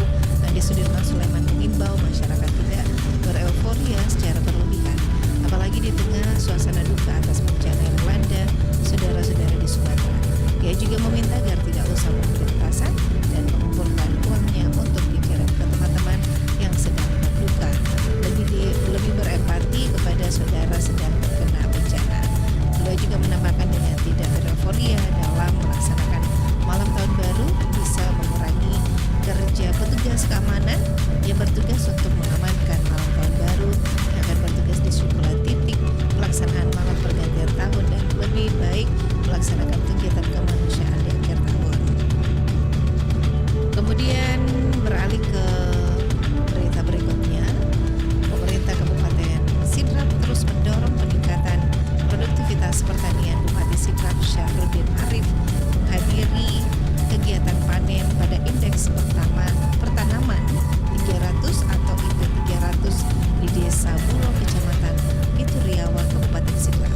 Andi Sudirman Sulaiman mengimbau masyarakat tidak bereuforia secara berlebihan, apalagi di tengah suasana duka atas bencana yang melanda saudara-saudara di Sumatera. Ia juga meminta agar tidak usah memberi petasan dan mengumpulkan uangnya untuk dikirim ke teman-teman yang sedang berduka. Lebih berempati kepada saudara sedang terkena bencana. Beliau juga menambahkan dengan tidak bereuforia dalam melaksanakan malam tahun baru bisa mengurangi kerja petugas keamanan yang bertugas untuk mengamankan malam tahun baru yang akan bertugas di sejumlah titik pelaksanaan malam pergantian tahun dan lebih baik melaksanakan kegiatan kemanusiaan di akhir tahun. Kemudian beralih ke berita berikutnya, pemerintah Kabupaten Sidrap terus mendorong peningkatan produktivitas pertanian. Bupati Sidrap Syahruddin Arif menghadiri kegiatan panen pada indeks pertanaman 300 atau IP 300 di Desa Bulo, Kecamatan Pituriawa, Kabupaten Sidrap.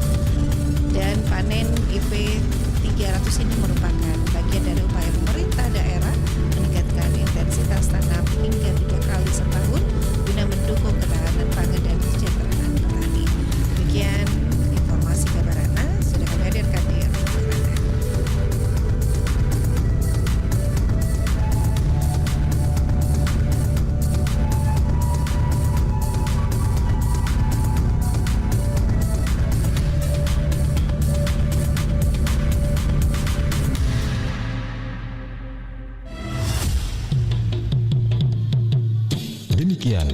Dan panen IP 300 ini merupakan bagian dari upaya pemerintah daerah meningkatkan intensitas tanam hingga 3 kali setahun guna mendukung ketahanan pangan dan kesejahteraan petani. Demikian informasi kabarana sudah kami hadirkan di Rombongan Anda. Demikian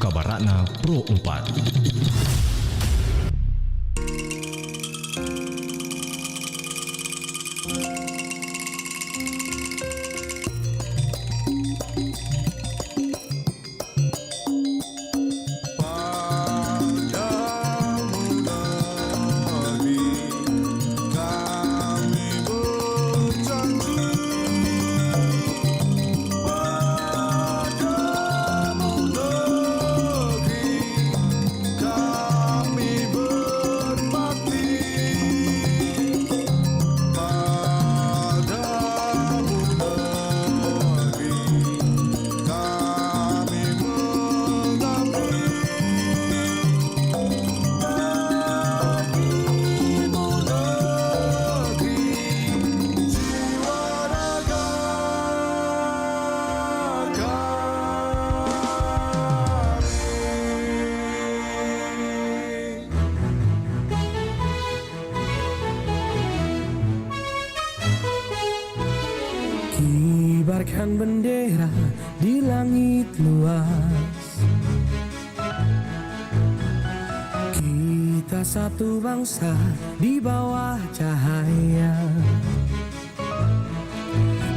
Kabaratna Pro 4. Kibarkan bendera di langit luas, kita satu bangsa di bawah cahaya.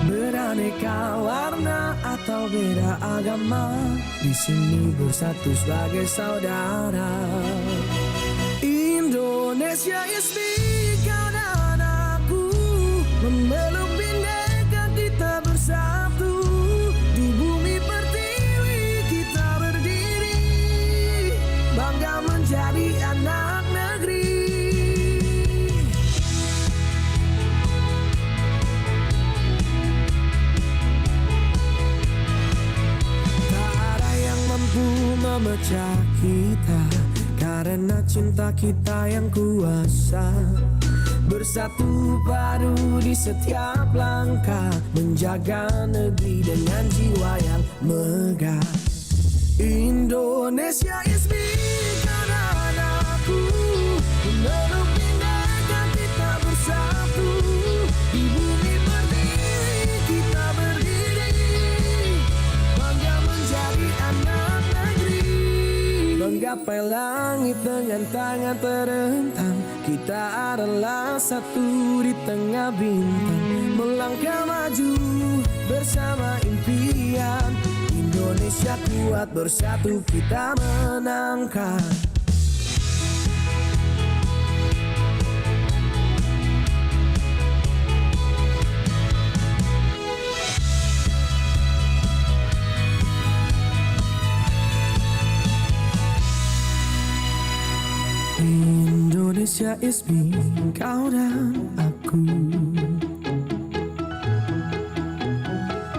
Beraneka warna atau beda agama, di sini bersatu sebagai saudara. Indonesia is big, kau dan aku memeluk bindeka kita bersatu. Di bumi pertiwi kita berdiri, bangga menjadi anak negeri. Tak ada yang mampu memecah kita, karena cinta kita yang kuasa. Bersatu padu di setiap langkah, menjaga negeri dengan jiwa yang megah. Indonesia is big, karena aku memeluk bindeka kita bersatu. Di bumi pertiwi kita berdiri, bangga menjadi anak negeri. Bangga Menggapai langit dengan tangan terentang, kita adalah satu di tengah bintang. Melangkah maju bersama impian, Indonesia kuat bersatu kita menangkan. Indonesia is me, kau dan aku,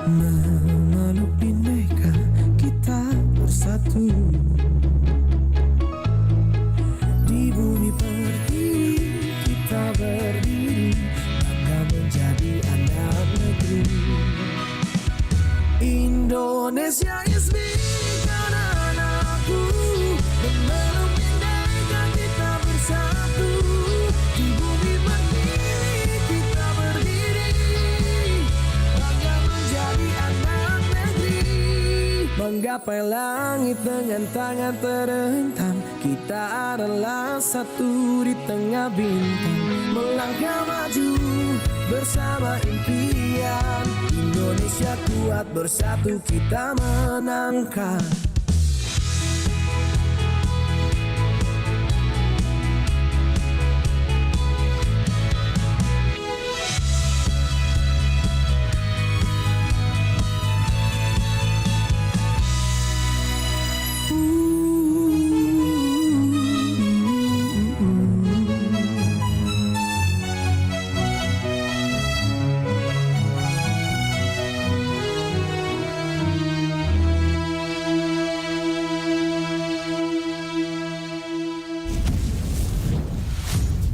memeluk bineka kita bersatu. Di bumi pertiwi kita berdiri, bangga menjadi anak negeri. Indonesia is me, kau dan aku, memeluk bineka kita bersatu. Di bumi pertiwi kita berdiri, bangga menjadi anak negeri. Menggapai langit dengan tangan terentang, kita adalah satu di tengah bintang. Melangkah maju bersama impian, Indonesia kuat bersatu kita menangkan.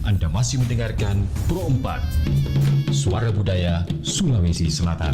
Anda masih mendengarkan Pro 4, Suara Budaya Sulawesi Selatan.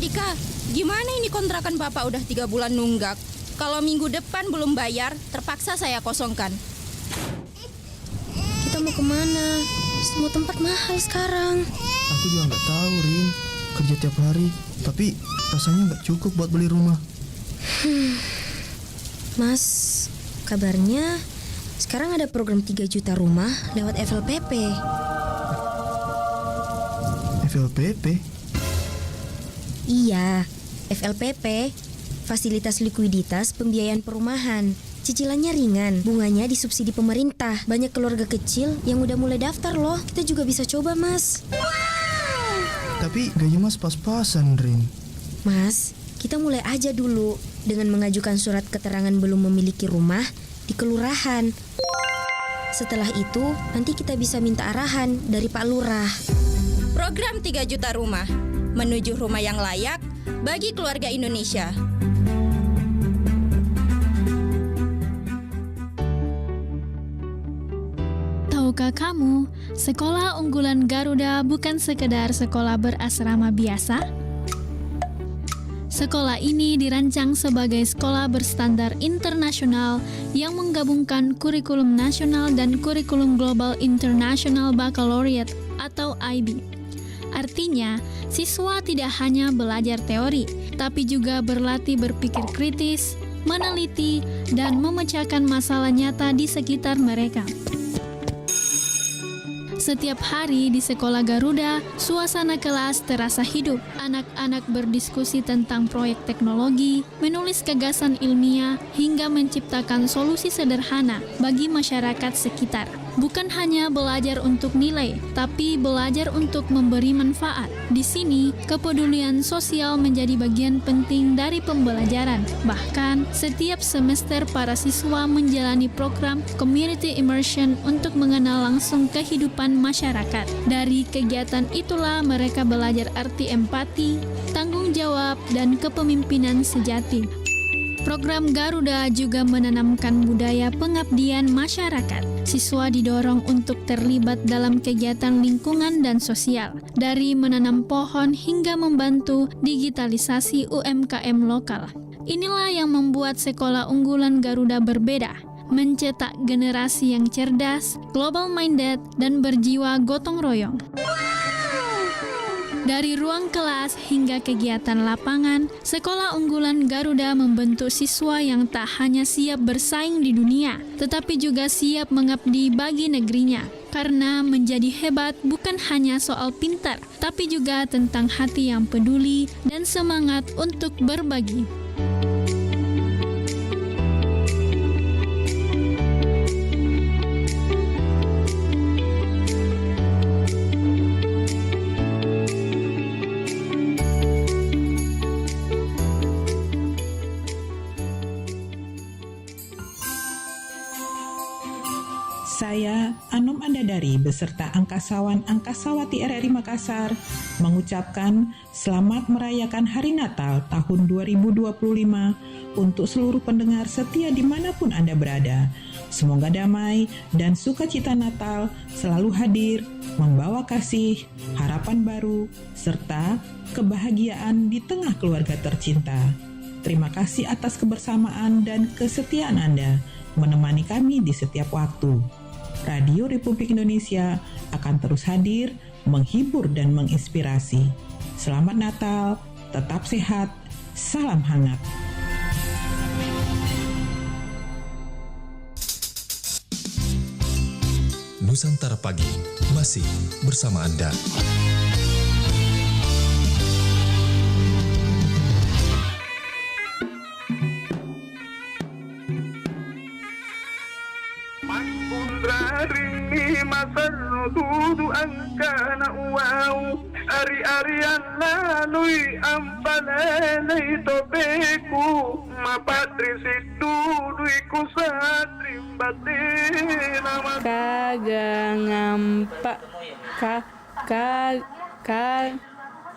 Dika, gimana ini kontrakan Bapak udah 3 bulan nunggak? Kalau minggu depan belum bayar, terpaksa saya kosongkan. Kita mau kemana? Semua tempat mahal sekarang. Aku juga nggak tahu, Rin. Kerja tiap hari, tapi rasanya nggak cukup buat beli rumah. Mas, kabarnya sekarang ada program 3 juta rumah lewat FLPP. FLPP? Iya, FLPP, Fasilitas Likuiditas Pembiayaan Perumahan. Cicilannya ringan, bunganya disubsidi pemerintah. Banyak keluarga kecil yang udah mulai daftar loh. Kita juga bisa coba, Mas. Tapi gaji Mas pas-pasan, Rin. Mas, kita mulai aja dulu dengan mengajukan surat keterangan belum memiliki rumah di kelurahan. Setelah itu, nanti kita bisa minta arahan dari Pak Lurah. Program 3 juta rumah, menuju rumah yang layak bagi keluarga Indonesia. Tahukah kamu, sekolah unggulan Garuda bukan sekedar sekolah berasrama biasa? Sekolah ini dirancang sebagai sekolah berstandar internasional yang menggabungkan kurikulum nasional dan kurikulum global international baccalaureate atau IB. Artinya, siswa tidak hanya belajar teori, tapi juga berlatih berpikir kritis, meneliti, dan memecahkan masalah nyata di sekitar mereka. Setiap hari di sekolah Garuda, suasana kelas terasa hidup. Anak-anak berdiskusi tentang proyek teknologi, menulis gagasan ilmiah, hingga menciptakan solusi sederhana bagi masyarakat sekitar. Bukan hanya belajar untuk nilai, tapi belajar untuk memberi manfaat. Di sini, kepedulian sosial menjadi bagian penting dari pembelajaran. Bahkan, setiap semester para siswa menjalani program Community Immersion untuk mengenal langsung kehidupan masyarakat. Dari kegiatan itulah mereka belajar arti empati, tanggung jawab, dan kepemimpinan sejati. Program Garuda juga menanamkan budaya pengabdian masyarakat. Siswa didorong untuk terlibat dalam kegiatan lingkungan dan sosial, dari menanam pohon hingga membantu digitalisasi UMKM lokal. Inilah yang membuat sekolah unggulan Garuda berbeda, mencetak generasi yang cerdas, global-minded, dan berjiwa gotong royong. Dari ruang kelas hingga kegiatan lapangan, sekolah unggulan Garuda membentuk siswa yang tak hanya siap bersaing di dunia, tetapi juga siap mengabdi bagi negerinya. Karena menjadi hebat bukan hanya soal pintar, tapi juga tentang hati yang peduli dan semangat untuk berbagi. Saya, Anom Andadari, beserta Angkasawan-Angkasawati RRI Makassar, mengucapkan selamat merayakan Hari Natal tahun 2025 untuk seluruh pendengar setia dimanapun Anda berada. Semoga damai dan sukacita Natal selalu hadir, membawa kasih, harapan baru, serta kebahagiaan di tengah keluarga tercinta. Terima kasih atas kebersamaan dan kesetiaan Anda menemani kami di setiap waktu. Radio Republik Indonesia akan terus hadir, menghibur dan menginspirasi. Selamat Natal, tetap sehat, salam hangat. Nusantara Pagi masih bersama Anda. Rini masal nududu angkana uau ari-arian lalui ampalanay tobeku mapatri sidudu iku satrimbate nama kagangampa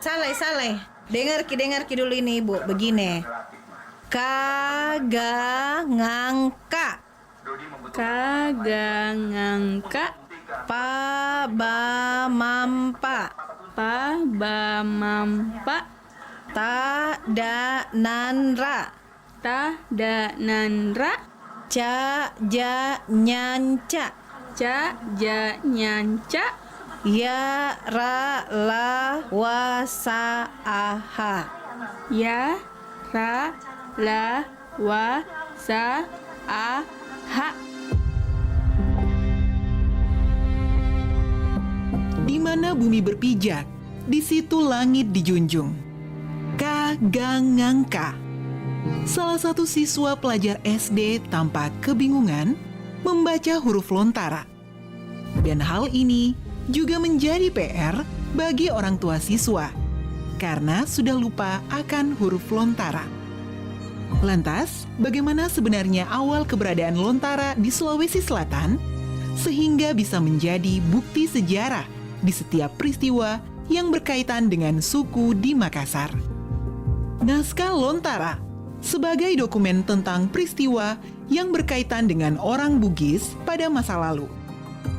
Saleh dengar ki dulu ini Ibu, begini kagangangka pabamampa Ta da nan ra. Ta da nan ra. Ca ja nyanca. Ca ja nyanca. Ya ra la wa sa aha. Ya ra la wa sa aha. Di mana bumi berpijak, di situ langit dijunjung. Kagangangka. Salah satu siswa pelajar SD tampak kebingungan membaca huruf lontara. Dan hal ini juga menjadi PR bagi orang tua siswa karena sudah lupa akan huruf lontara. Lantas, bagaimana sebenarnya awal keberadaan lontara di Sulawesi Selatan sehingga bisa menjadi bukti sejarah di setiap peristiwa yang berkaitan dengan suku di Makassar? Naskah Lontara sebagai dokumen tentang peristiwa yang berkaitan dengan orang Bugis pada masa lalu.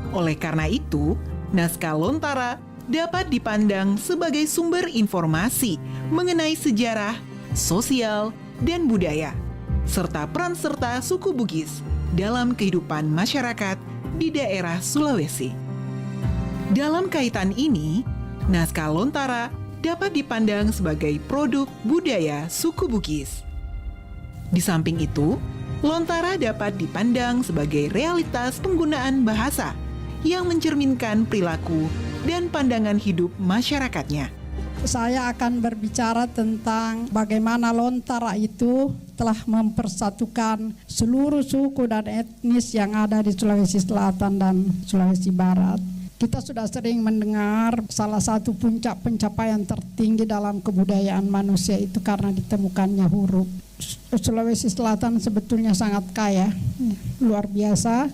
Oleh karena itu, naskah Lontara dapat dipandang sebagai sumber informasi mengenai sejarah, sosial, dan budaya, serta peran serta suku Bugis dalam kehidupan masyarakat di daerah Sulawesi. Dalam kaitan ini, naskah Lontara dapat dipandang sebagai produk budaya suku Bugis. Di samping itu, Lontara dapat dipandang sebagai realitas penggunaan bahasa yang mencerminkan perilaku dan pandangan hidup masyarakatnya. Saya akan berbicara tentang bagaimana Lontara itu telah mempersatukan seluruh suku dan etnis yang ada di Sulawesi Selatan dan Sulawesi Barat. Kita sudah sering mendengar salah satu puncak pencapaian tertinggi dalam kebudayaan manusia itu karena ditemukannya huruf. Sulawesi Selatan sebetulnya sangat kaya, luar biasa,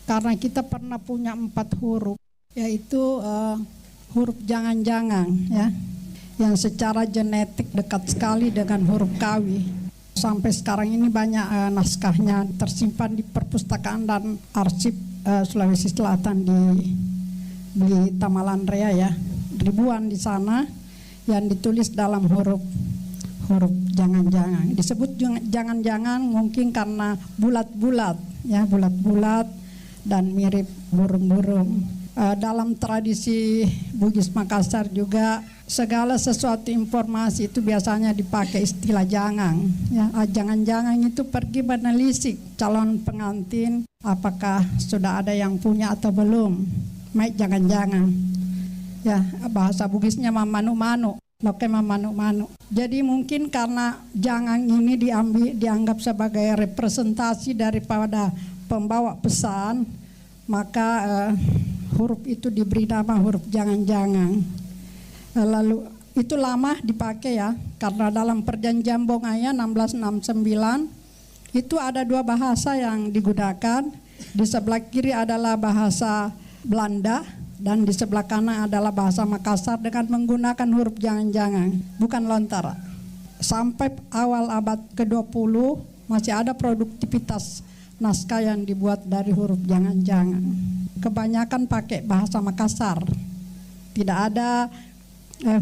karena kita pernah punya 4 huruf, yaitu huruf jangan-jangan, ya, yang secara genetik dekat sekali dengan huruf kawi. Sampai sekarang ini banyak naskahnya tersimpan di perpustakaan dan arsip Sulawesi Selatan di Tamalan Rea, ya, ribuan di sana yang ditulis dalam huruf jangan-jangan. Disebut jangan-jangan mungkin karena bulat-bulat, ya, bulat-bulat dan mirip burung-burung. Dalam tradisi Bugis Makassar juga segala sesuatu informasi itu biasanya dipakai istilah jangan, ya. Jangan-jangan itu pergi menelisik calon pengantin apakah sudah ada yang punya atau belum. Maik jangan-jangan, ya, bahasa Bugisnya mamanu-manu, loke mamanu-manu. Jadi mungkin karena jangan ini dianggap sebagai representasi daripada pembawa pesan, maka huruf itu diberi nama huruf jangan-jangan. Lalu itu lama dipakai, ya, karena dalam perjanjian Bongaya 1669 itu ada 2 bahasa yang digunakan. Di sebelah kiri adalah bahasa Belanda dan di sebelah kanan adalah bahasa Makassar dengan menggunakan huruf jangan-jangan, bukan Lontara. Sampai awal abad ke-20 masih ada produktivitas naskah yang dibuat dari huruf jangan-jangan. Kebanyakan pakai bahasa Makassar. Tidak ada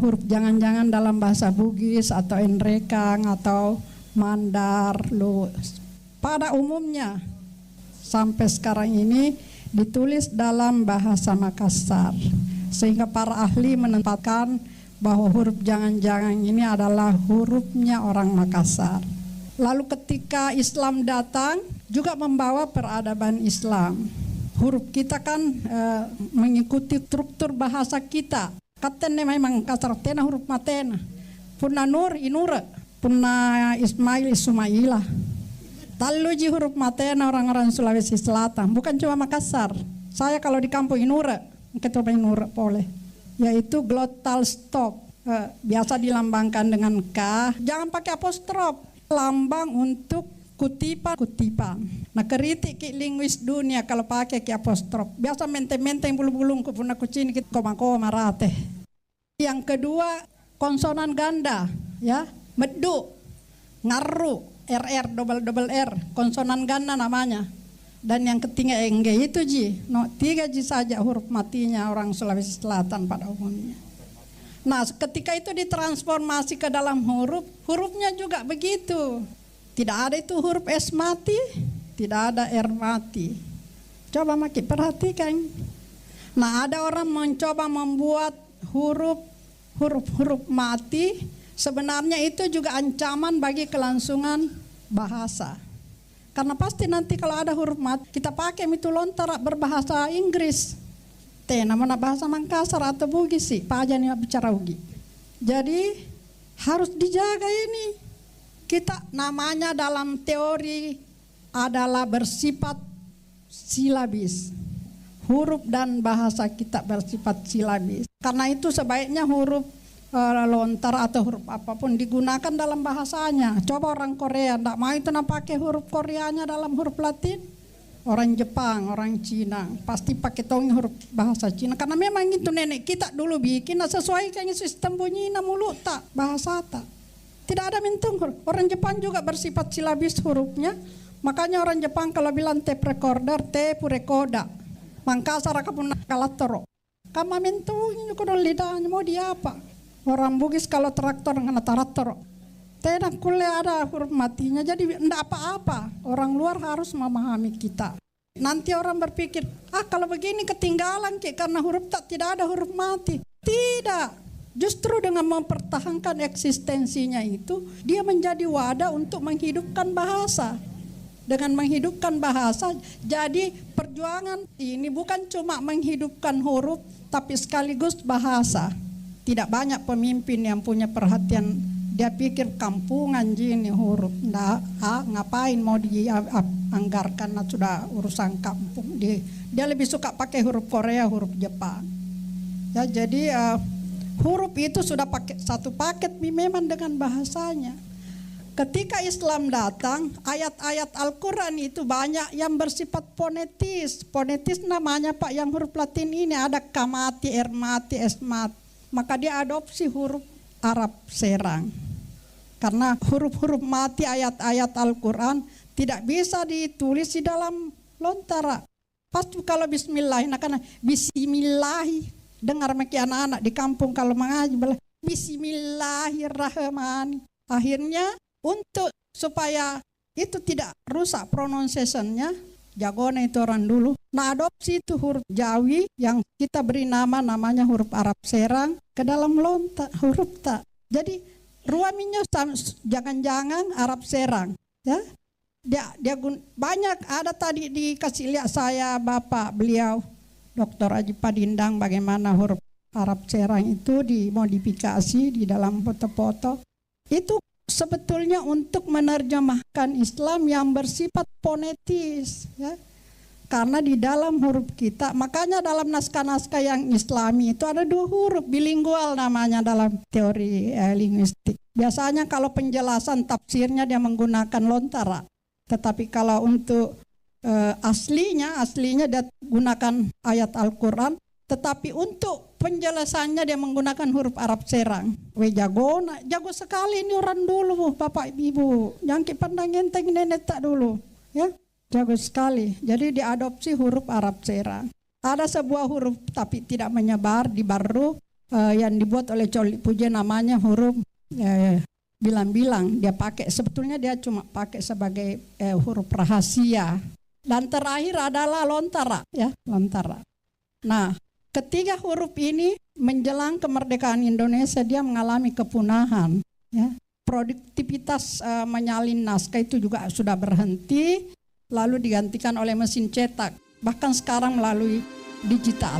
huruf jangan-jangan dalam bahasa Bugis atau Enrekang atau Mandar. Pada umumnya sampai sekarang ini ditulis dalam bahasa Makassar, sehingga para ahli menempatkan bahwa huruf jangan-jangan ini adalah hurufnya orang Makassar. Lalu ketika Islam datang juga membawa peradaban Islam. Huruf kita kan mengikuti struktur bahasa kita. Katanya memang kasar tena huruf matena. Punna nur inura, punna Ismail Ismailah. Taluji huruf matena orang-orang Sulawesi Selatan, bukan cuma Makassar. Saya kalau di kampung Inura, ketua Inura boleh, yaitu glottal stop, biasa dilambangkan dengan K, jangan pakai apostrof, lambang untuk kutipan. Nah, kritik linguis dunia kalau pakai ke apostrof, biasa mente-mente yang bulu-bulung kupuna kucing kita koma-koma rate. Yang kedua konsonan ganda, ya, medu, ngaru. RR double R konsonan ganda namanya. Dan yang ketiga NG itu Ji. 3 Ji saja huruf matinya orang Sulawesi Selatan pada umumnya. Nah, ketika itu ditransformasi ke dalam huruf, hurufnya juga begitu. Tidak ada itu huruf S mati, tidak ada R mati. Coba makin perhatikan. Nah, ada orang mencoba membuat huruf mati, sebenarnya itu juga ancaman bagi kelangsungan bahasa. Karena pasti nanti kalau ada huruf mati, kita pakai itu lontara berbahasa Inggris. Namanya bahasa Makassar atau Bugis sih, Pak Ajan yang bicara Ugi. Jadi harus dijaga ini. Kita namanya dalam teori adalah bersifat silabis. Huruf dan bahasa kita bersifat silabis. Karena itu sebaiknya huruf lontar atau huruf apapun digunakan dalam bahasanya. Coba orang Korea, tidak mau itu pakai huruf Koreanya dalam huruf Latin. Orang Jepang, orang Cina pasti pakai huruf bahasa Cina. Karena memang itu nenek kita dulu bikin sesuaikan sistem bunyi mulut tak bahasa tak. Tidak ada mintung huruf. Orang Jepang juga bersifat silabis hurufnya. Makanya orang Jepang kalau bilang tape recorder, tape recorder. Mangkasar kapun kalatoro. Kama mintung kudu lidahnya mau dia apa? Orang Bugis kalau traktor dengan traktor. Tidak kuliah ada huruf matinya, jadi tidak apa-apa. Orang luar harus memahami kita. Nanti orang berpikir, kalau begini ketinggalan karena huruf tidak ada huruf mati. Tidak, justru dengan mempertahankan eksistensinya itu, dia menjadi wadah untuk menghidupkan bahasa. Dengan menghidupkan bahasa, jadi perjuangan ini bukan cuma menghidupkan huruf, tapi sekaligus bahasa. Tidak banyak pemimpin yang punya perhatian. Dia pikir kampungan gini huruf, ngapain mau dianggarkan, sudah urusan kampung. Dia lebih suka pakai huruf Korea, huruf Jepang. Ya, jadi huruf itu sudah pakai satu paket memang dengan bahasanya. Ketika Islam datang, ayat-ayat Al-Quran itu banyak yang bersifat fonetis. Fonetis namanya Pak yang huruf Latin ini ada kamati, ermati, esmat. Maka dia adopsi huruf Arab serang. Karena huruf-huruf mati ayat-ayat Al-Quran tidak bisa ditulis di dalam lontara. Pasti kalau bismillah, karena bismillah, dengar maki anak-anak di kampung kalau mengaji, bismillahirrahmanirrahim. Akhirnya untuk supaya itu tidak rusak pronunciation-nya, jagoan itu orang dulu. Nah, adopsi itu huruf Jawi yang kita beri namanya huruf Arab serang ke dalam lontar huruf tak. Jadi ruaminya jangan-jangan Arab serang, ya. Dia banyak ada tadi dikasih lihat saya Bapak beliau Dr. Aji Padindang bagaimana huruf Arab serang itu dimodifikasi di dalam foto-foto. Itu sebetulnya untuk menerjemahkan Islam yang bersifat fonetis, ya. Karena di dalam huruf kita, makanya dalam naskah-naskah yang Islami itu ada 2 huruf bilingual namanya dalam teori linguistik. Biasanya kalau penjelasan tafsirnya dia menggunakan lontara. Tetapi kalau untuk aslinya dia gunakan ayat Al-Quran. Tetapi untuk penjelasannya dia menggunakan huruf Arab serang. Jago sekali ini orang dulu, Bapak Ibu. Jangan pandang enteng nenek tak dulu, ya. Jago sekali. Jadi diadopsi huruf Arab serang. Ada sebuah huruf tapi tidak menyebar di Baru yang dibuat oleh Coli Puja namanya huruf bilang-bilang. Dia pakai, sebetulnya dia cuma pakai sebagai huruf rahasia. Dan terakhir adalah lontara, ya, lontara. Nah, ketiga huruf ini menjelang kemerdekaan Indonesia dia mengalami kepunahan, ya. Produktivitas menyalin naskah itu juga sudah berhenti. Lalu digantikan oleh mesin cetak, bahkan sekarang melalui digital.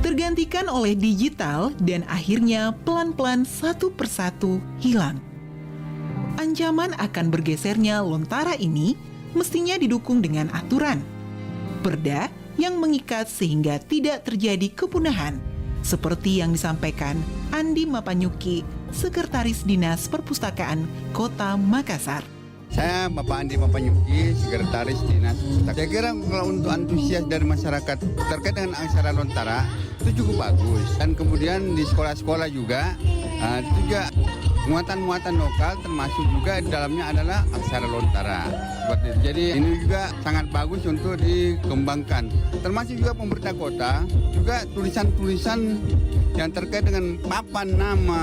Tergantikan oleh digital dan akhirnya pelan-pelan satu persatu hilang. Ancaman akan bergesernya lontara ini mestinya didukung dengan aturan. Perda yang mengikat sehingga tidak terjadi kepunahan, seperti yang disampaikan Andi Mapanyuki, Sekretaris Dinas Perpustakaan Kota Makassar. Saya Bapak Andi Mapanyuki, Sekretaris Dinas Perpustakaan. Saya kira kalau untuk antusias dari masyarakat terkait dengan aksara lontara itu cukup bagus. Dan kemudian di sekolah-sekolah juga itu juga muatan-muatan lokal termasuk juga di dalamnya adalah aksara Lontara. Seperti itu. Jadi ini juga sangat bagus untuk dikembangkan. Termasuk juga pemerintah kota, juga tulisan-tulisan yang terkait dengan papan nama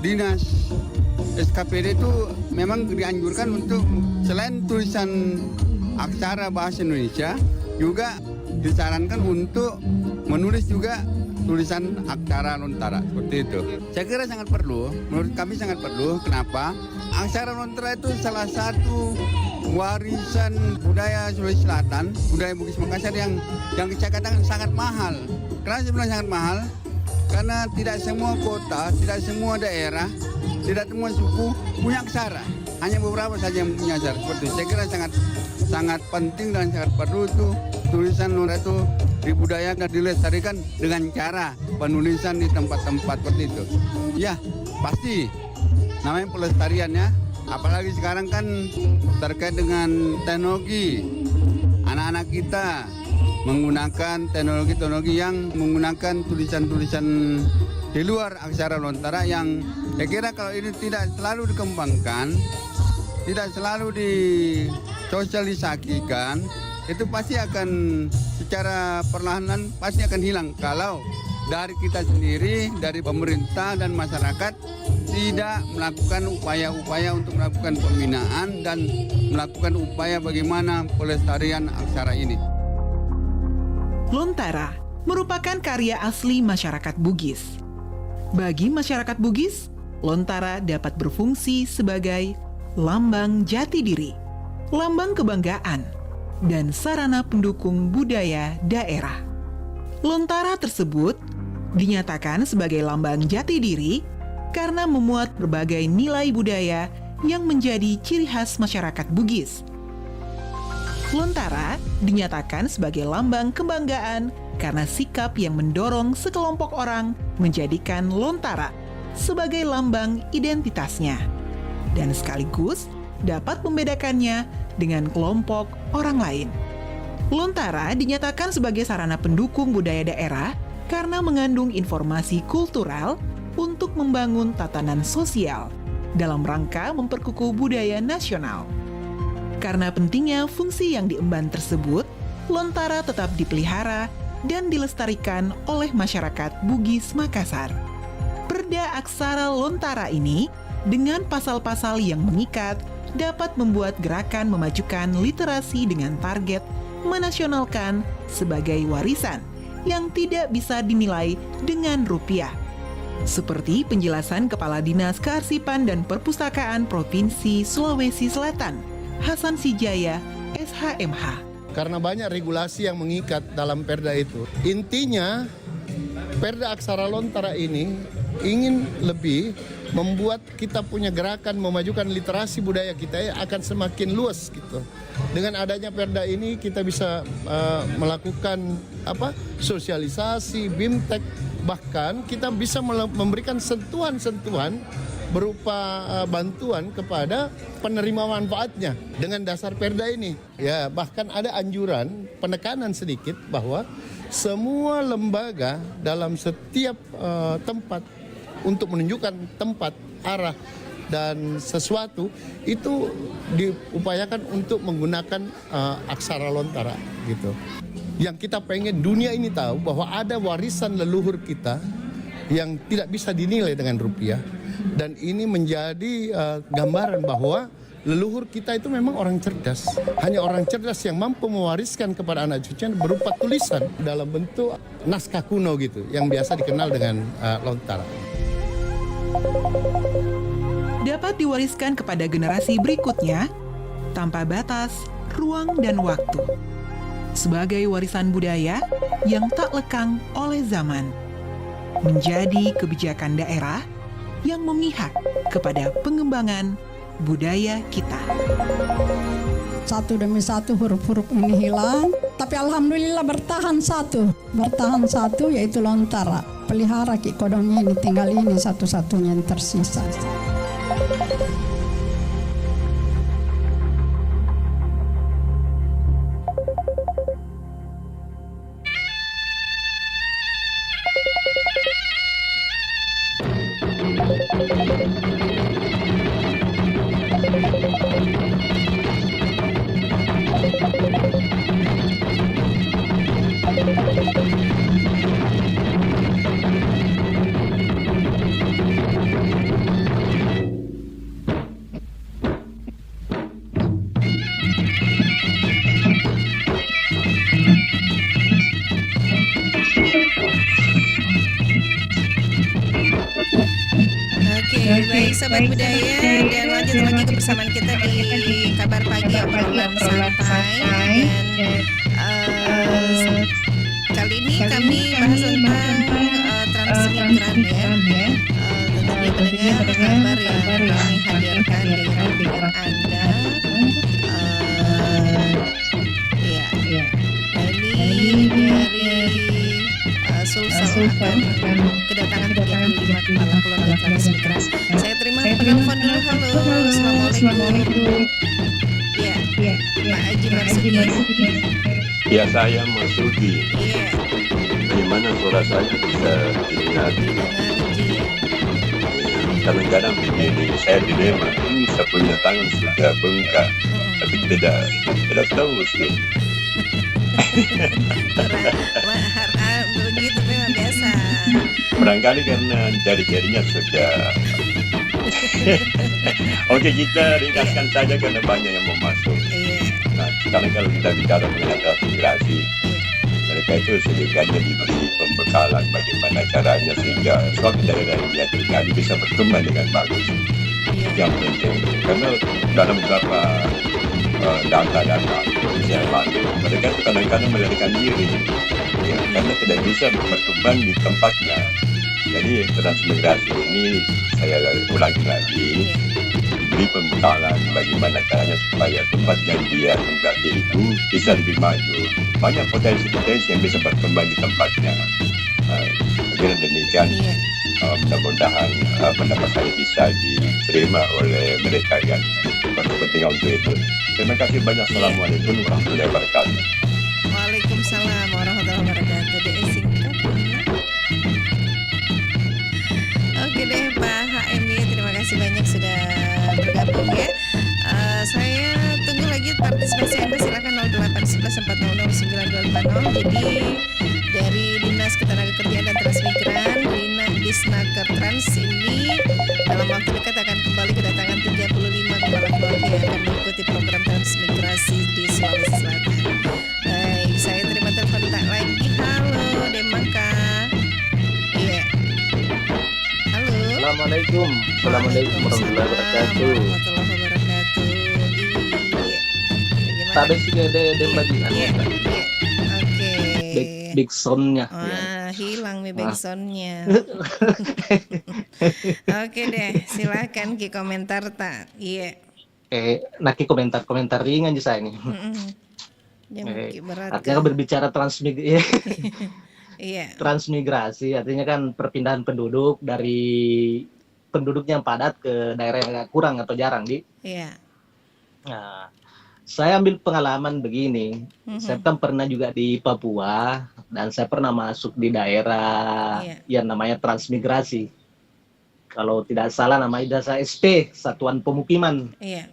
dinas SKPD itu memang dianjurkan untuk selain tulisan aksara bahasa Indonesia, juga disarankan untuk menulis juga tulisan aksara Lontara, seperti itu. Saya kira sangat perlu, menurut kami sangat perlu. Kenapa? Aksara Lontara itu salah satu warisan budaya Sulawesi Selatan, budaya Bugis Makassar yang saya katakan sangat mahal. Kenapa saya bilang sangat mahal? Karena tidak semua kota, tidak semua daerah, tidak semua suku punya aksara. Hanya beberapa saja yang punya aksara. Seperti itu. Saya kira sangat penting dan sangat perlu itu tulisan Lontara itu dibudayakan, dilestarikan dengan cara penulisan di tempat-tempat seperti itu. Ya, pasti namanya pelestariannya. Apalagi sekarang kan terkait dengan teknologi. Anak-anak kita menggunakan teknologi-teknologi yang menggunakan tulisan-tulisan di luar aksara Lontara yang saya kira kalau ini tidak selalu dikembangkan, tidak selalu disosialisasikan, itu pasti akan secara perlahan pasti akan hilang kalau dari kita sendiri, dari pemerintah dan masyarakat tidak melakukan upaya-upaya untuk melakukan pembinaan dan melakukan upaya bagaimana pelestarian aksara ini. Lontara merupakan karya asli masyarakat Bugis. Bagi masyarakat Bugis, Lontara dapat berfungsi sebagai lambang jati diri, lambang kebanggaan, dan sarana pendukung budaya daerah. Lontara tersebut dinyatakan sebagai lambang jati diri karena memuat berbagai nilai budaya yang menjadi ciri khas masyarakat Bugis. Lontara dinyatakan sebagai lambang kebanggaan karena sikap yang mendorong sekelompok orang menjadikan Lontara sebagai lambang identitasnya, dan sekaligus dapat membedakannya dengan kelompok orang lain. Lontara dinyatakan sebagai sarana pendukung budaya daerah karena mengandung informasi kultural untuk membangun tatanan sosial dalam rangka memperkukuh budaya nasional. Karena pentingnya fungsi yang diemban tersebut, Lontara tetap dipelihara dan dilestarikan oleh masyarakat Bugis Makassar. Perda Aksara Lontara ini dengan pasal-pasal yang mengikat dapat membuat gerakan memajukan literasi dengan target menasionalkan sebagai warisan yang tidak bisa dinilai dengan rupiah. Seperti penjelasan Kepala Dinas Kearsipan dan Perpustakaan Provinsi Sulawesi Selatan, Hasan Sijaya, SHMH. Karena banyak regulasi yang mengikat dalam perda itu. Intinya, perda Aksara Lontara ini ingin lebih membuat kita punya gerakan memajukan literasi budaya kita akan semakin luas gitu. Dengan adanya perda ini kita bisa melakukan sosialisasi, BIMTEK, bahkan kita bisa memberikan sentuhan-sentuhan berupa bantuan kepada penerima manfaatnya dengan dasar perda ini. Ya, bahkan ada anjuran, penekanan sedikit bahwa semua lembaga dalam setiap tempat untuk menunjukkan tempat, arah, dan sesuatu itu diupayakan untuk menggunakan aksara Lontara gitu. Yang kita pengen dunia ini tahu bahwa ada warisan leluhur kita yang tidak bisa dinilai dengan rupiah, dan ini menjadi gambaran bahwa leluhur kita itu memang orang cerdas. Hanya orang cerdas yang mampu mewariskan kepada anak cucunya berupa tulisan dalam bentuk naskah kuno gitu, yang biasa dikenal dengan Lontara. Dapat diwariskan kepada generasi berikutnya tanpa batas, ruang, dan waktu. Sebagai warisan budaya yang tak lekang oleh zaman, menjadi kebijakan daerah yang memihak kepada pengembangan budaya kita. Satu demi satu huruf-huruf ini hilang, tapi alhamdulillah bertahan satu yaitu Lontara. Pelihara Ki Kodong ini, tinggal ini satu-satunya yang tersisa. sahabat budaya, dan lanjut lagi kebersamaan kita di kabar pagi obrolan santai. Dan kali ini kami bahas tentang transmigran ya. Tentunya mendengar kabar yang kami hadirkan di radio Anda. Ini dari Sulsel akan kedatangan 35 kepala keluarga transmigran. Saya terima penelpon dulu. Halo, assalamualaikum. Ya, Pak Haji Marsuki. Ya, saya Marsuki. Iya. Bagaimana suara saya bisa didengar? Kadang-kadang begini, saya dilema. Ini saya punya tangan sudah bengkak, tapi tidak tahu mesti. Begitu memang biasa. Barangkali karena jari-jarinya sudah. Oke, kita ringkaskan saja karena banyak yang mau masuk. Nah, sekarang kalau kita bicara mengenai transmigrasi, mereka itu sedianya diberi pembekalan bagaimana caranya sehingga suatu daerah yang dia tinggali bisa berkembang dengan bagus. Yang penting, karena dalam beberapa data-data yang lalu, mereka itu kadang-kadang melarikan diri ya, karena tidak bisa berkembang di tempatnya. Jadi transmigrasi ini saya ulangi lagi, diberi pembekalan bagaimana caranya supaya tempat yang dia tempati itu bisa lebih maju. Banyak potensi-potensi yang bisa berkembang di tempatnya. Dengan demikian, mudah-mudahan pendapat saya bisa diterima oleh mereka yang berkepentingan untuk itu. Terima kasih banyak. Assalamualaikum warahmatullahi wabarakatuh. Waalaikumsalam warahmatullahi wabarakatuh. Singkat. Oke deh Pak HMY, terima kasih banyak sudah bergabung ya. Saya tunggu lagi partisipasi Anda, silakan 0811 400 9250. Jadi dari Dinas Ketenagakerjaan dan Transmigran, Disnaker Trans ini dalam waktu dekat akan kembali kedatangan 35 kepala keluarga yang akan mengikuti program transmigrasi di Sulawesi Selatan. Baik, saya terima telepon tak lagi. Halo, Demangka. Iya. Halo. Assalamualaikum. Assalamualaikum warahmatullahi wabarakatuh. Warahmatullahi wabarakatuh. Iya. Tadi sih ada bagian. Iya. Oke. Big soundnya. Wah, hilang nih backsoundnya. Oke deh, silakan ki komentar tak. Iya. Naki komentar ringan aja saya ini. Berat. Artinya kan berbicara transmigrasi. Iya. Transmigrasi artinya kan perpindahan penduduk dari penduduk yang padat ke daerah yang agak kurang atau jarang di. Iya. Nah, saya ambil pengalaman begini. Saya kan pernah juga di Papua dan saya pernah masuk di daerah yang namanya transmigrasi. Kalau tidak salah namanya Desa SP, Satuan Pemukiman. Iya.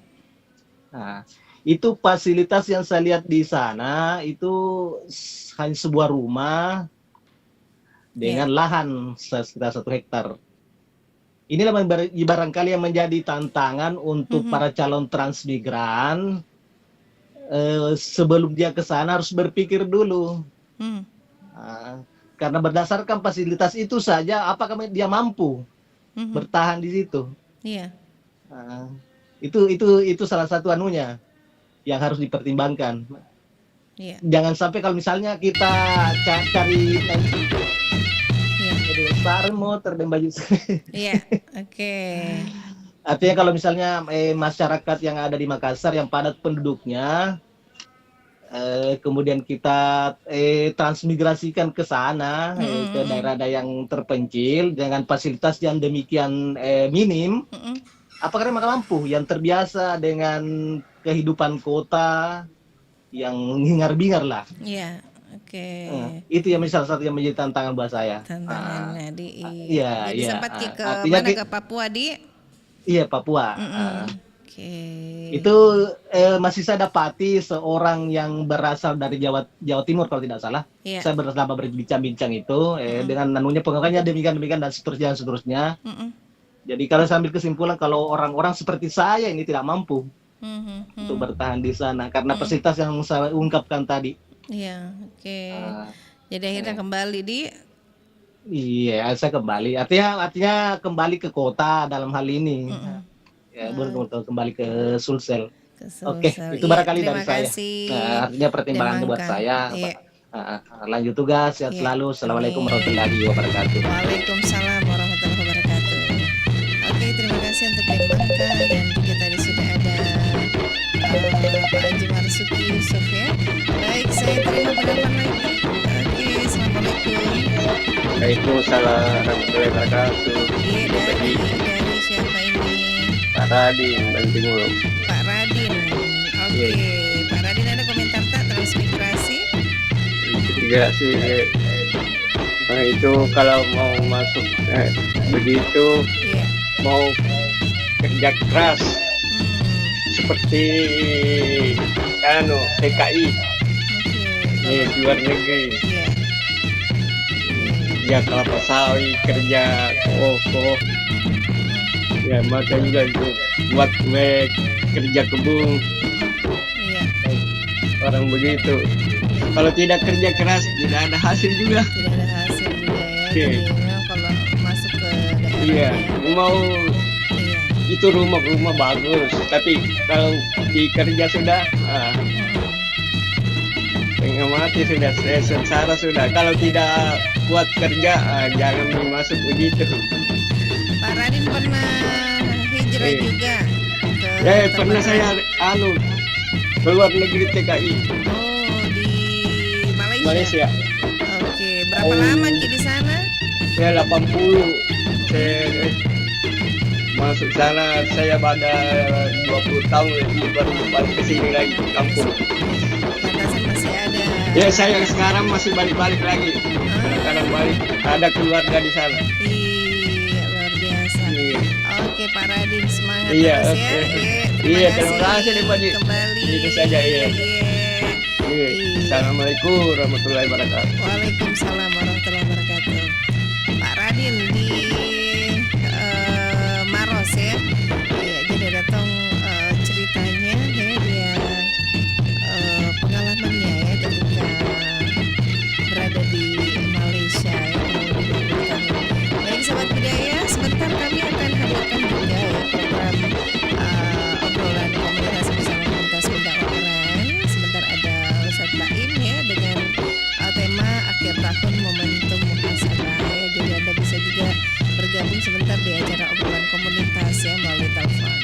Nah, itu fasilitas yang saya lihat di sana itu hanya sebuah rumah dengan lahan sekitar 1 hektar. Inilah barangkali yang menjadi tantangan untuk para calon transmigran. Sebelum dia ke sana harus berpikir dulu. Karena berdasarkan fasilitas itu saja, apakah dia mampu bertahan di situ? Iya. Itu salah satu anunya yang harus dipertimbangkan. Iya. Jangan sampai kalau misalnya kita cari bareng motor dan baju. Iya. Oke. Artinya kalau misalnya masyarakat yang ada di Makassar yang padat penduduknya, kemudian kita transmigrasikan ke sana, ke daerah-daerah yang terpencil dengan fasilitas yang demikian minim, apakah mereka mampu yang terbiasa dengan kehidupan kota yang hingar-bingar lah. Iya. Oke. Itu yang salah satu yang menjadi tantangan buat saya. Tantangannya Jadi sempat ke mana, ke Papua di? Iya, Papua. Itu masih saya dapati seorang yang berasal dari Jawa Timur kalau tidak salah. Saya bersama berbincang-bincang itu dengan nanunya pengakuannya demikian dan seterusnya. Jadi kalau saya ambil kesimpulan kalau orang-orang seperti saya ini tidak mampu untuk bertahan di sana karena fasilitas yang saya ungkapkan tadi. Iya, oke. Jadi akhirnya kembali di Iya, saya kembali. Artinya kembali ke kota dalam hal ini. Ya, kembali ke Sulsel. Oke, itu barangkali dari saya. Artinya pertimbangan buat saya. Lanjut tugas, sehat selalu. Assalamualaikum warahmatullahi wabarakatuh. Waalaikumsalam warahmatullahi wabarakatuh. Oke, terima kasih untuk Demangka, dan kita di sini ada Pak Haji Marsuki Yusuf ya. Baik, saya terima pendapat lagi. Oke, assalamualaikum. Waalaikumsalam warahmatullahi wabarakatuh. Iya, dari siapa ini? Pak Radin, Banting Mulu. Pak Radin. Oke, Pak Radin ada komentar tak transmigrasi? Tidak sih. Nah, itu kalau mau masuk begitu, mau kerja keras seperti PKI di luar negeri. Ya kelapa sawit, kerja kokoh. Ya maka juga itu buat kerja kebun. Orang begitu. Kalau tidak kerja keras tidak ada hasil juga. Tidak ada hasil juga ya. Jadi memang kalau masuk ke daerah. Iya, mau itu rumah bagus, tapi kalau dikerja sudah, tengah mati sudah, sengsara sudah. Kalau tidak kuat kerja, jangan masuk begitu. Pak Radin pernah hijrah juga ke pernah saya keluar negeri TKI. Malaysia. Oke, berapa lama Ki di sana? Saya 80. Saya masuk sana, saya pada 20 tahun lebih baru balik ke sini lagi ke kampung. Pantasan masih ada. Ya saya sekarang masih balik-balik lagi. Kadang-kadang balik, ada keluarga di sana. Iya, luar biasa. Oke, Pak Radin, semangat terus ya. Iya, terima kasih nih Pak Ji. Kembali. Itu saja ya. Assalamualaikum warahmatullahi wabarakatuh. Waalaikumsalam warahmatullahi wabarakatuh. Pak Radin di Maros ya. Ya, jadi datang ceritanya ya, dia pengalamannya ya ketika berada di Malaysia ya. Baik sahabat budaya, sebentar kami akan hadirkan juga ya program obrolan komunitas bersama komunitas pendakwaan. Sebentar ada Ustadz Baim ya dengan tema akhir tahun momentum muhasabah ya. Jadi Anda bisa juga bergabung sebentar di acara obrolan komunitas ya melalui telepon.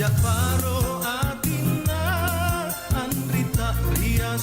Ajak paro atina Andrita ria